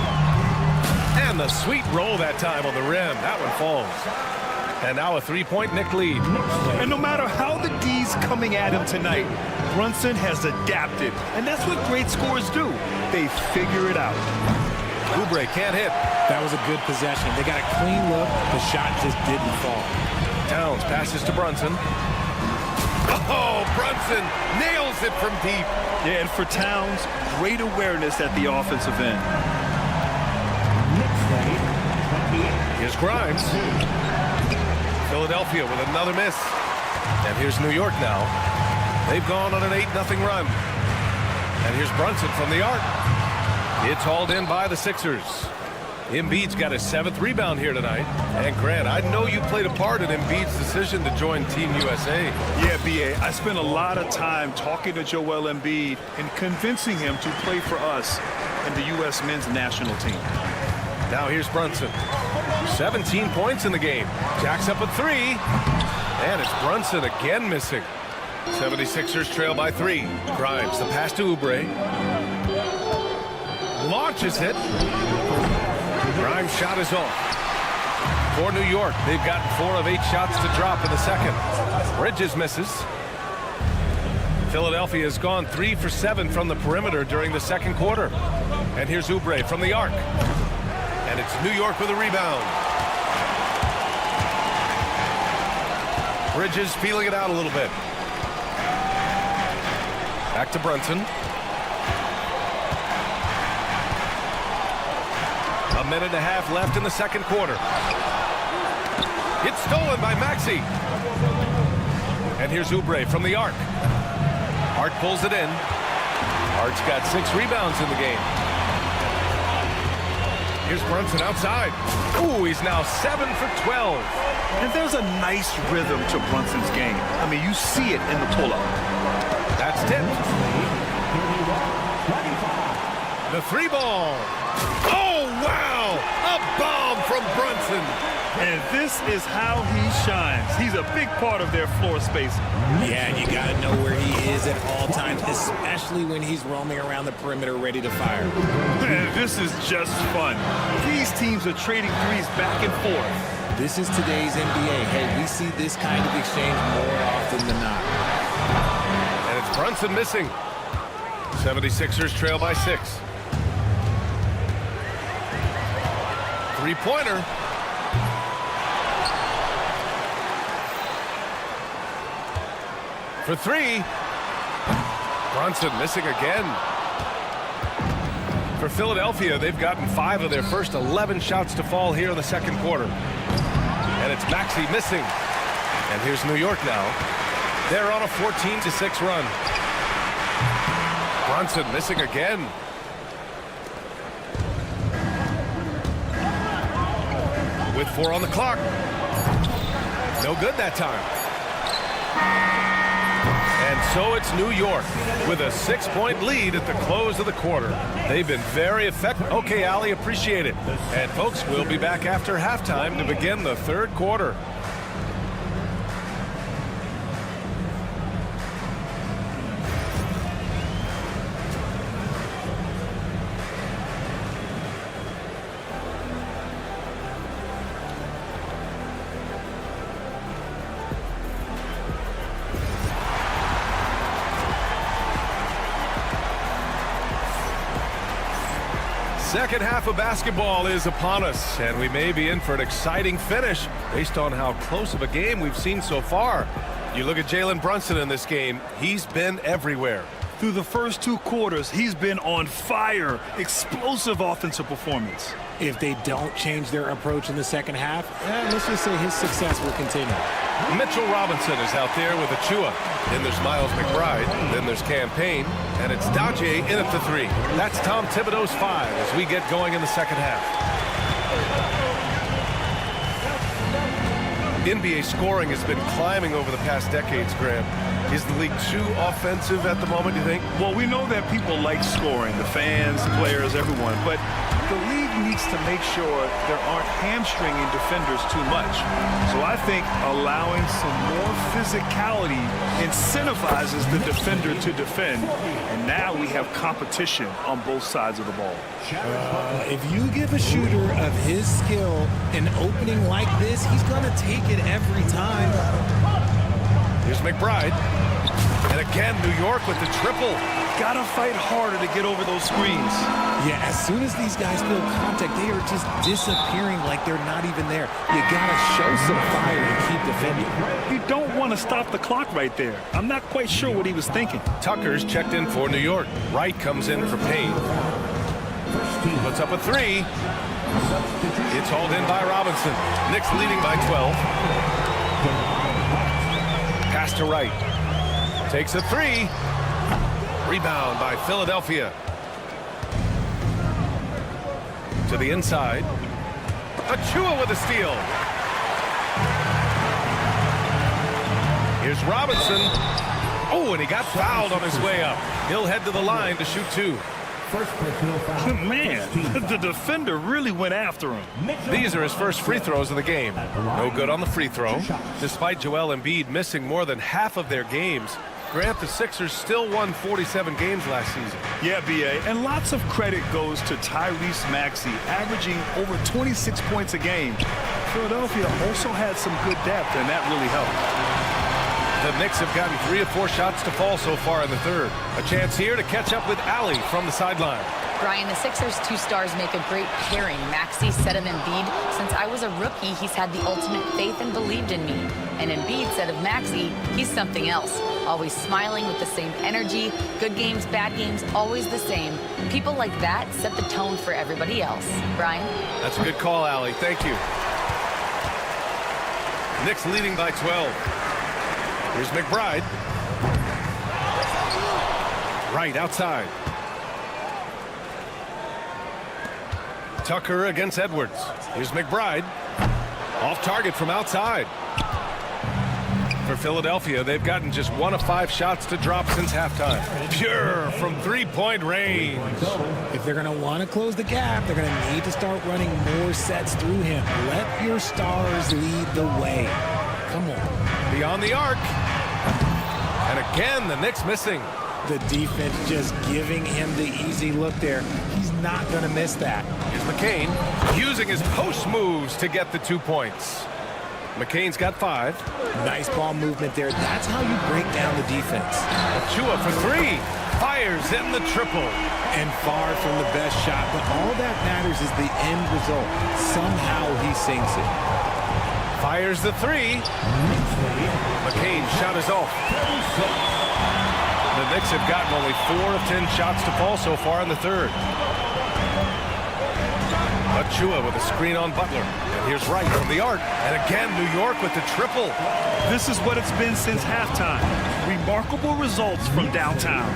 And the sweet roll that time on the rim. That one falls. And now a 3-point Knick lead. And no matter how the D's coming at him tonight, Brunson has adapted. And that's what great scorers do. They figure it out. Oubre can't hit. That was a good possession. They got a clean look. The shot just didn't fall. Towns passes to Brunson. Oh, Brunson nails it from deep. Yeah, and for Towns, great awareness at the offensive end. Here's Grimes. Philadelphia with another miss. And here's New York now. They've gone on an 8-0 run. And here's Brunson from the arc. It's hauled in by the Sixers. Embiid's got his 7th rebound here tonight. And Grant, I know you played a part in Embiid's decision to join Team USA. Yeah, B.A., I spent a lot of time talking to Joel Embiid and convincing him to play for us and the U.S. men's national team. Now here's Brunson. 17 points in the game. Jacks up a 3. And it's Brunson again missing. 76ers trail by 3. Grimes, the pass to Oubre. Launches it. Grimes' shot is off. For New York, they've gotten 4 of 8 shots to drop in the second. Bridges misses. Philadelphia has gone 3 for 7 from the perimeter during the second quarter. And here's Oubre from the arc. And it's New York with a rebound. Bridges feeling it out a little bit. Back to Brunson. A minute and a half left in the second quarter. It's stolen by Maxey. And here's Oubre from the arc. Hart pulls it in. Hart's got 6 rebounds in the game. Here's Brunson outside. Ooh, he's now 7 for 12. And there's a nice rhythm to Brunson's game. I mean, you see it in the pull-up. That's tipped. The 3 ball. Oh, wow! A bomb from Brunson. And this is how he shines. He's a big part of their floor space. Yeah, and you got to know where he is at all times, especially when he's roaming around the perimeter ready to fire. Man, this is just fun. These teams are trading threes back and forth. This is today's NBA. Hey, we see this kind of exchange more often than not. And it's Brunson missing. 76ers trail by 6. Three-pointer. For 3. Brunson missing again. For Philadelphia, they've gotten 5 of their first 11 shots to fall here in the second quarter. And it's Maxey missing. And here's New York now. They're on a 14-6 run. Brunson missing again. With 4 on the clock. No good that time. And so it's New York with a 6-point lead at the close of the quarter. They've been very effective. Okay, Ali, appreciate it. And folks, we'll be back after halftime to begin the third quarter. Second half of basketball is upon us, and we may be in for an exciting finish based on how close of a game we've seen so far. You look at Jalen Brunson in this game, he's been everywhere. Through the first 2 quarters, he's been on fire. Explosive offensive performance. If they don't change their approach in the second half, let's just say his success will continue. Mitchell Robinson is out there with Achua. Then there's Miles McBride. Then there's Campaign. And it's Daje in at the 3. That's Tom Thibodeau's 5 as we get going in the second half. NBA scoring has been climbing over the past decades, Graham. Is the league too offensive at the moment, do you think? Well, we know that people like scoring, the fans, the players, everyone, but the league needs to make sure there aren't hamstringing defenders too much. So I think allowing some more physicality incentivizes the defender to defend, and now we have competition on both sides of the ball. If you give a shooter of his skill an opening like this, he's going to take it every time. Here's McBride. And again, New York with the triple. Gotta fight harder to get over those screens. Yeah, as soon as these guys feel contact, they are just disappearing like they're not even there. You gotta show some fire and keep defending. You don't want to stop the clock right there. I'm not quite sure what he was thinking. Tucker's checked in for New York. Wright comes in for Payne. Puts up a 3. It's hauled in by Robinson. Knicks leading by 12. Pass to Wright. Takes a 3. Rebound by Philadelphia. To the inside. Achua with a steal. Here's Robinson. Oh, and he got fouled on his way up. He'll head to the line to shoot 2. Man, the defender really went after him. These are his first free throws of the game. No good on the free throw. Despite Joel Embiid missing more than half of their games, Grant, the Sixers still won 47 games last season. Yeah, B.A., and lots of credit goes to Tyrese Maxey, averaging over 26 points a game. Philadelphia also had some good depth, and that really helped. The Knicks have gotten 3 of 4 shots to fall so far in the third. A chance here to catch up with Ali from the sideline. Brian, the Sixers' 2 stars make a great pairing. Maxey said of Embiid, since I was a rookie, he's had the ultimate faith and believed in me. And Embiid said of Maxey, he's something else. Always smiling with the same energy. Good games, bad games, always the same. People like that set the tone for everybody else. Brian? That's a good call, Ali. Thank you. Knicks leading by 12. Here's McBride. Right outside. Tucker against Edwards. Here's McBride. Off target from outside. For Philadelphia, they've gotten just 1 of 5 shots to drop since halftime. Pure from three-point range. If they're going to want to close the gap, they're going to need to start running more sets through him. Let your stars lead the way. Come on. Beyond the arc. And again, the Knicks missing. The defense just giving him the easy look there. He's not going to miss that. Here's McCain using his post moves to get the 2 points. McCain's got 5. Nice ball movement there. That's how you break down the defense. Chua for 3. Fires in the triple. And far from the best shot, but all that matters is the end result. Somehow he sinks it. Fires the 3. McCain's shot is off. The Knicks have gotten only 4 of 10 shots to fall so far in the third. Chua with a screen on Butler. And here's Wright from the arc. And again, New York with the triple. This is what it's been since halftime. Remarkable results from downtown.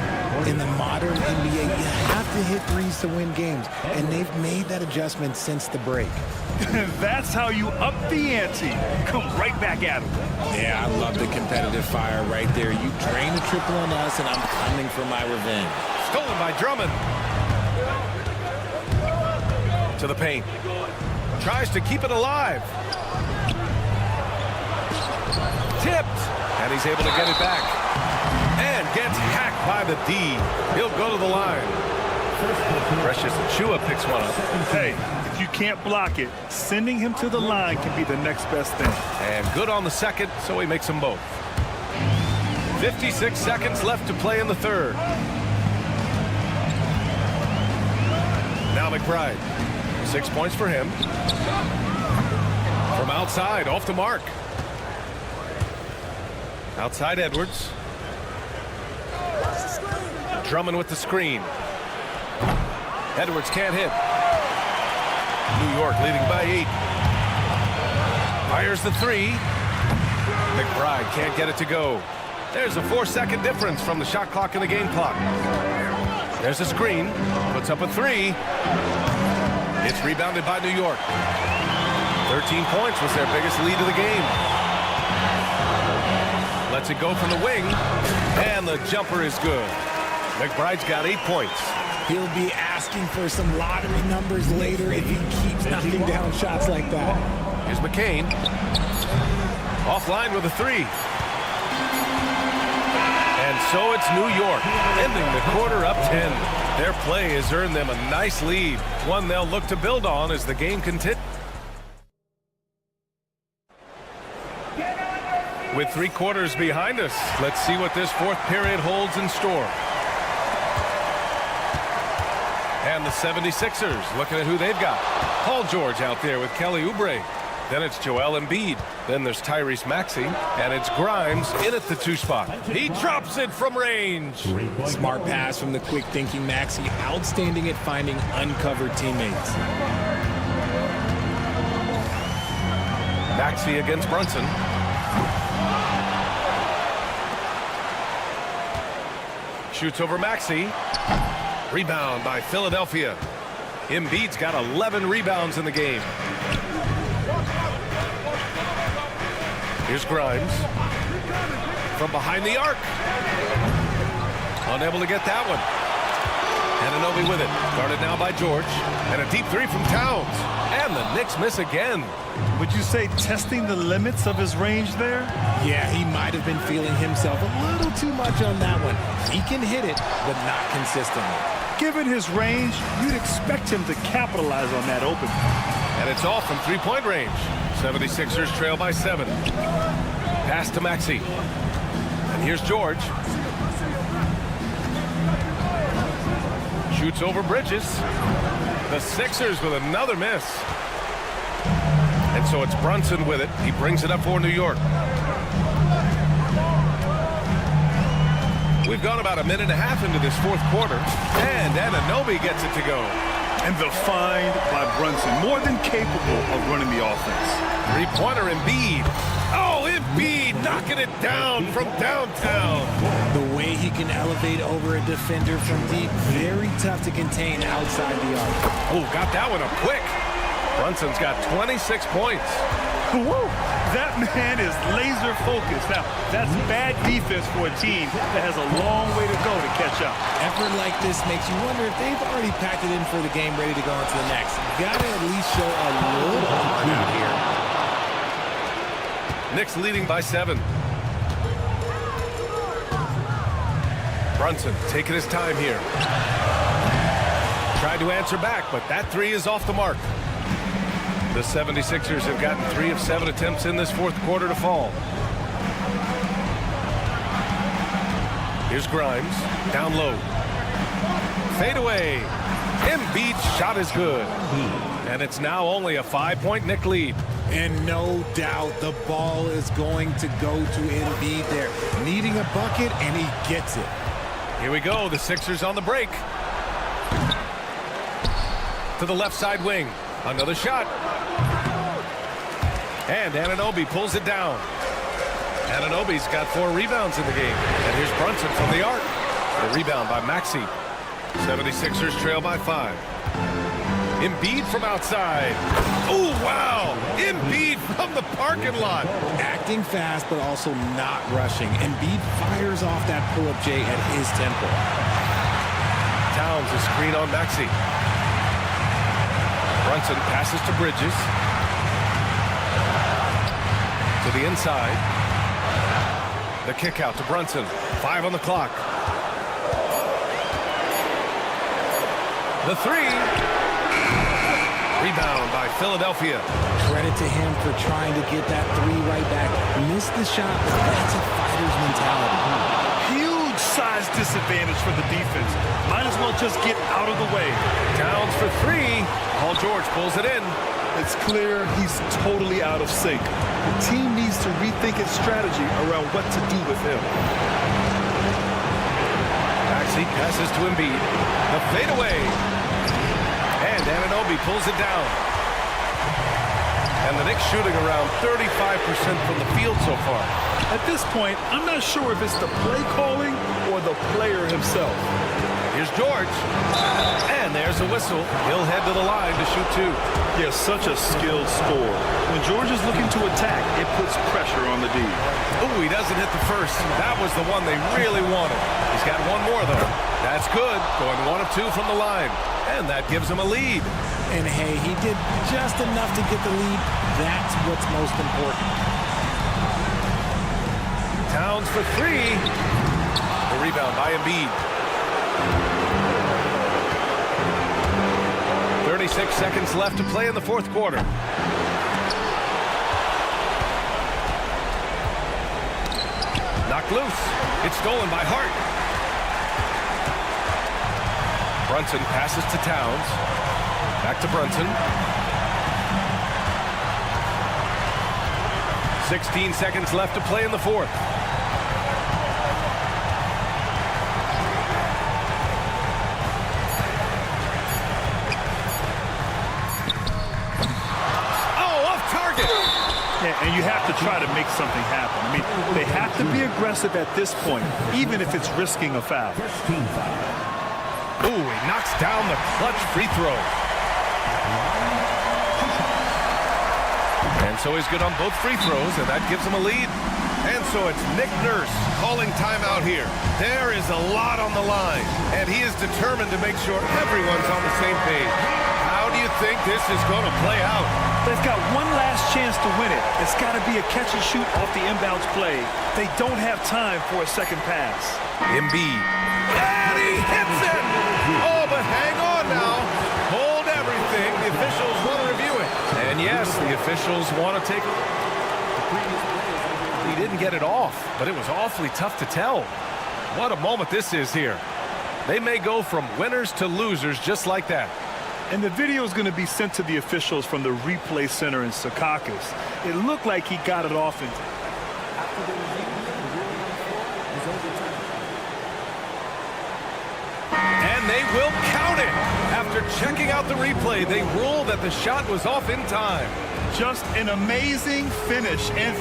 In the modern NBA, you have to hit threes to win games. And they've made that adjustment since the break. That's how you up the ante. Come right back at him. Yeah, I love the competitive fire right there. You drain the triple on us, and I'm coming for my revenge. Stolen by Drummond. To the paint. Tries to keep it alive. Tipped. And he's able to get it back. And gets hacked by the D. He'll go to the line. Precious Chua picks one up. Hey, if you can't block it, sending him to the line can be the next best thing. And good on the second, so he makes them both. 56 seconds left to play in the third. Now McBride. 6 points for him. From outside, off the mark. Outside Edwards. Drummond with the screen. Edwards can't hit. New York leading by 8. Fires the 3. McBride can't get it to go. There's a 4-second difference from the shot clock and the game clock. There's a screen. Puts up a 3. It's rebounded by New York. 13 points was their biggest lead of the game. Lets it go from the wing. And the jumper is good. McBride's got 8 points. He'll be asking for some lottery numbers later if he keeps knocking down shots like that. Here's McCain. Offline with a 3. And so it's New York, ending the quarter up 10. Their play has earned them a nice lead, one they'll look to build on as the game continues. With 3 quarters behind us, let's see what this fourth period holds in store. And the 76ers looking at who they've got. Paul George out there with Kelly Oubre. Then it's Joel Embiid. Then there's Tyrese Maxey. And it's Grimes in at the 2 spot. He drops it from range. Smart pass from the quick-thinking Maxey. Outstanding at finding uncovered teammates. Maxey against Brunson. Shoots over Maxey. Rebound by Philadelphia. Embiid's got 11 rebounds in the game. Here's Grimes. From behind the arc. Unable to get that one. Anunoby with it. Guarded now by George. And a deep 3 from Towns. And the Knicks miss again. Would you say testing the limits of his range there? Yeah, he might have been feeling himself a little too much on that one. He can hit it, but not consistently. Given his range, you'd expect him to capitalize on that open. And it's off from 3-point range. 76ers trail by 7. Pass to Maxey. And here's George. Shoots over Bridges. The Sixers with another miss. And so it's Brunson with it. He brings it up for New York. We've gone about a minute and a half into this fourth quarter. And Anunoby gets it to go. And the find by Brunson, more than capable of running the offense. 3-pointer Embiid. Oh, Embiid knocking it down from downtown. The way he can elevate over a defender from deep, very tough to contain outside the arc. Oh, got that one up quick. Brunson's got 26 points. Woo! That man is laser focused. Now, that's bad defense for a team that has a long way to go to catch up. Effort like this makes you wonder if they've already packed it in for the game, ready to go on to the next. Gotta at least show a little heart out here. Knicks leading by 7. Brunson taking his time here. Tried to answer back, but that three is off the mark. The 76ers have gotten 3 of 7 attempts in this fourth quarter to fall. Here's Grimes, down low. Fade away. Embiid's shot is good. And it's now only a 5-point Knick lead. And no doubt the ball is going to go to Embiid there. Needing a bucket, and he gets it. Here we go, the Sixers on the break. To the left side wing. Another shot. And Anunoby pulls it down. Anunoby's got 4 rebounds in the game. And here's Brunson from the arc. The rebound by Maxey. 76ers trail by 5. Embiid from outside. Oh, wow. Embiid from the parking lot. Acting fast, but also not rushing. Embiid fires off that pull-up J at his tempo. Towns a screen on Maxey. Brunson passes to Bridges. To the inside. The kick out to Brunson. 5 on the clock. The 3. Rebound by Philadelphia. Credit to him for trying to get that 3 right back. Missed the shot, but that's a fighter's mentality. Huge size disadvantage for the defense. Might as well just get out of the way. Towns for 3. Paul George pulls it in. It's clear he's totally out of sync. The team needs to rethink its strategy around what to do with him. Maxey passes to Embiid. The fadeaway. And Anunoby pulls it down. And the Knicks shooting around 35% from the field so far. At this point, I'm not sure if it's the play calling or the player himself. Here's George. And there's a whistle. He'll head to the line to shoot 2. He has such a skilled scorer. When George is looking to attack, it puts pressure on the D. Oh, he doesn't hit the first. That was the one they really wanted. He's got one more, though. That's good. Going 1 of 2 from the line. And that gives him a lead. And hey, he did just enough to get the lead. That's what's most important. Towns for 3. The rebound by Embiid. 36 seconds left to play in the fourth quarter. Knocked loose. It's stolen by Hart. Brunson passes to Towns. Back to Brunson. 16 seconds left to play in the fourth. And you have to try to make something happen. I mean, they have to be aggressive at this point, even if it's risking a foul. Ooh, he knocks down the clutch free throw. And so he's good on both free throws, and that gives him a lead. And so it's Nick Nurse calling timeout here. There is a lot on the line, and he is determined to make sure everyone's on the same page. How do you think this is going to play out? They've got one last chance to win it. It's got to be a catch and shoot off the inbounds play. They don't have time for a second pass. Embiid. And he hits it! Oh, but hang on now. Hold everything. The officials want to review it. And yes, the officials want to take the previous play. He didn't get it off, but it was awfully tough to tell. What a moment this is here. They may go from winners to losers just like that. And the video is going to be sent to the officials from the replay center in Secaucus. It looked like he got it off in. And they will count it. After checking out the replay, they rule that the shot was off in time. Just an amazing finish. And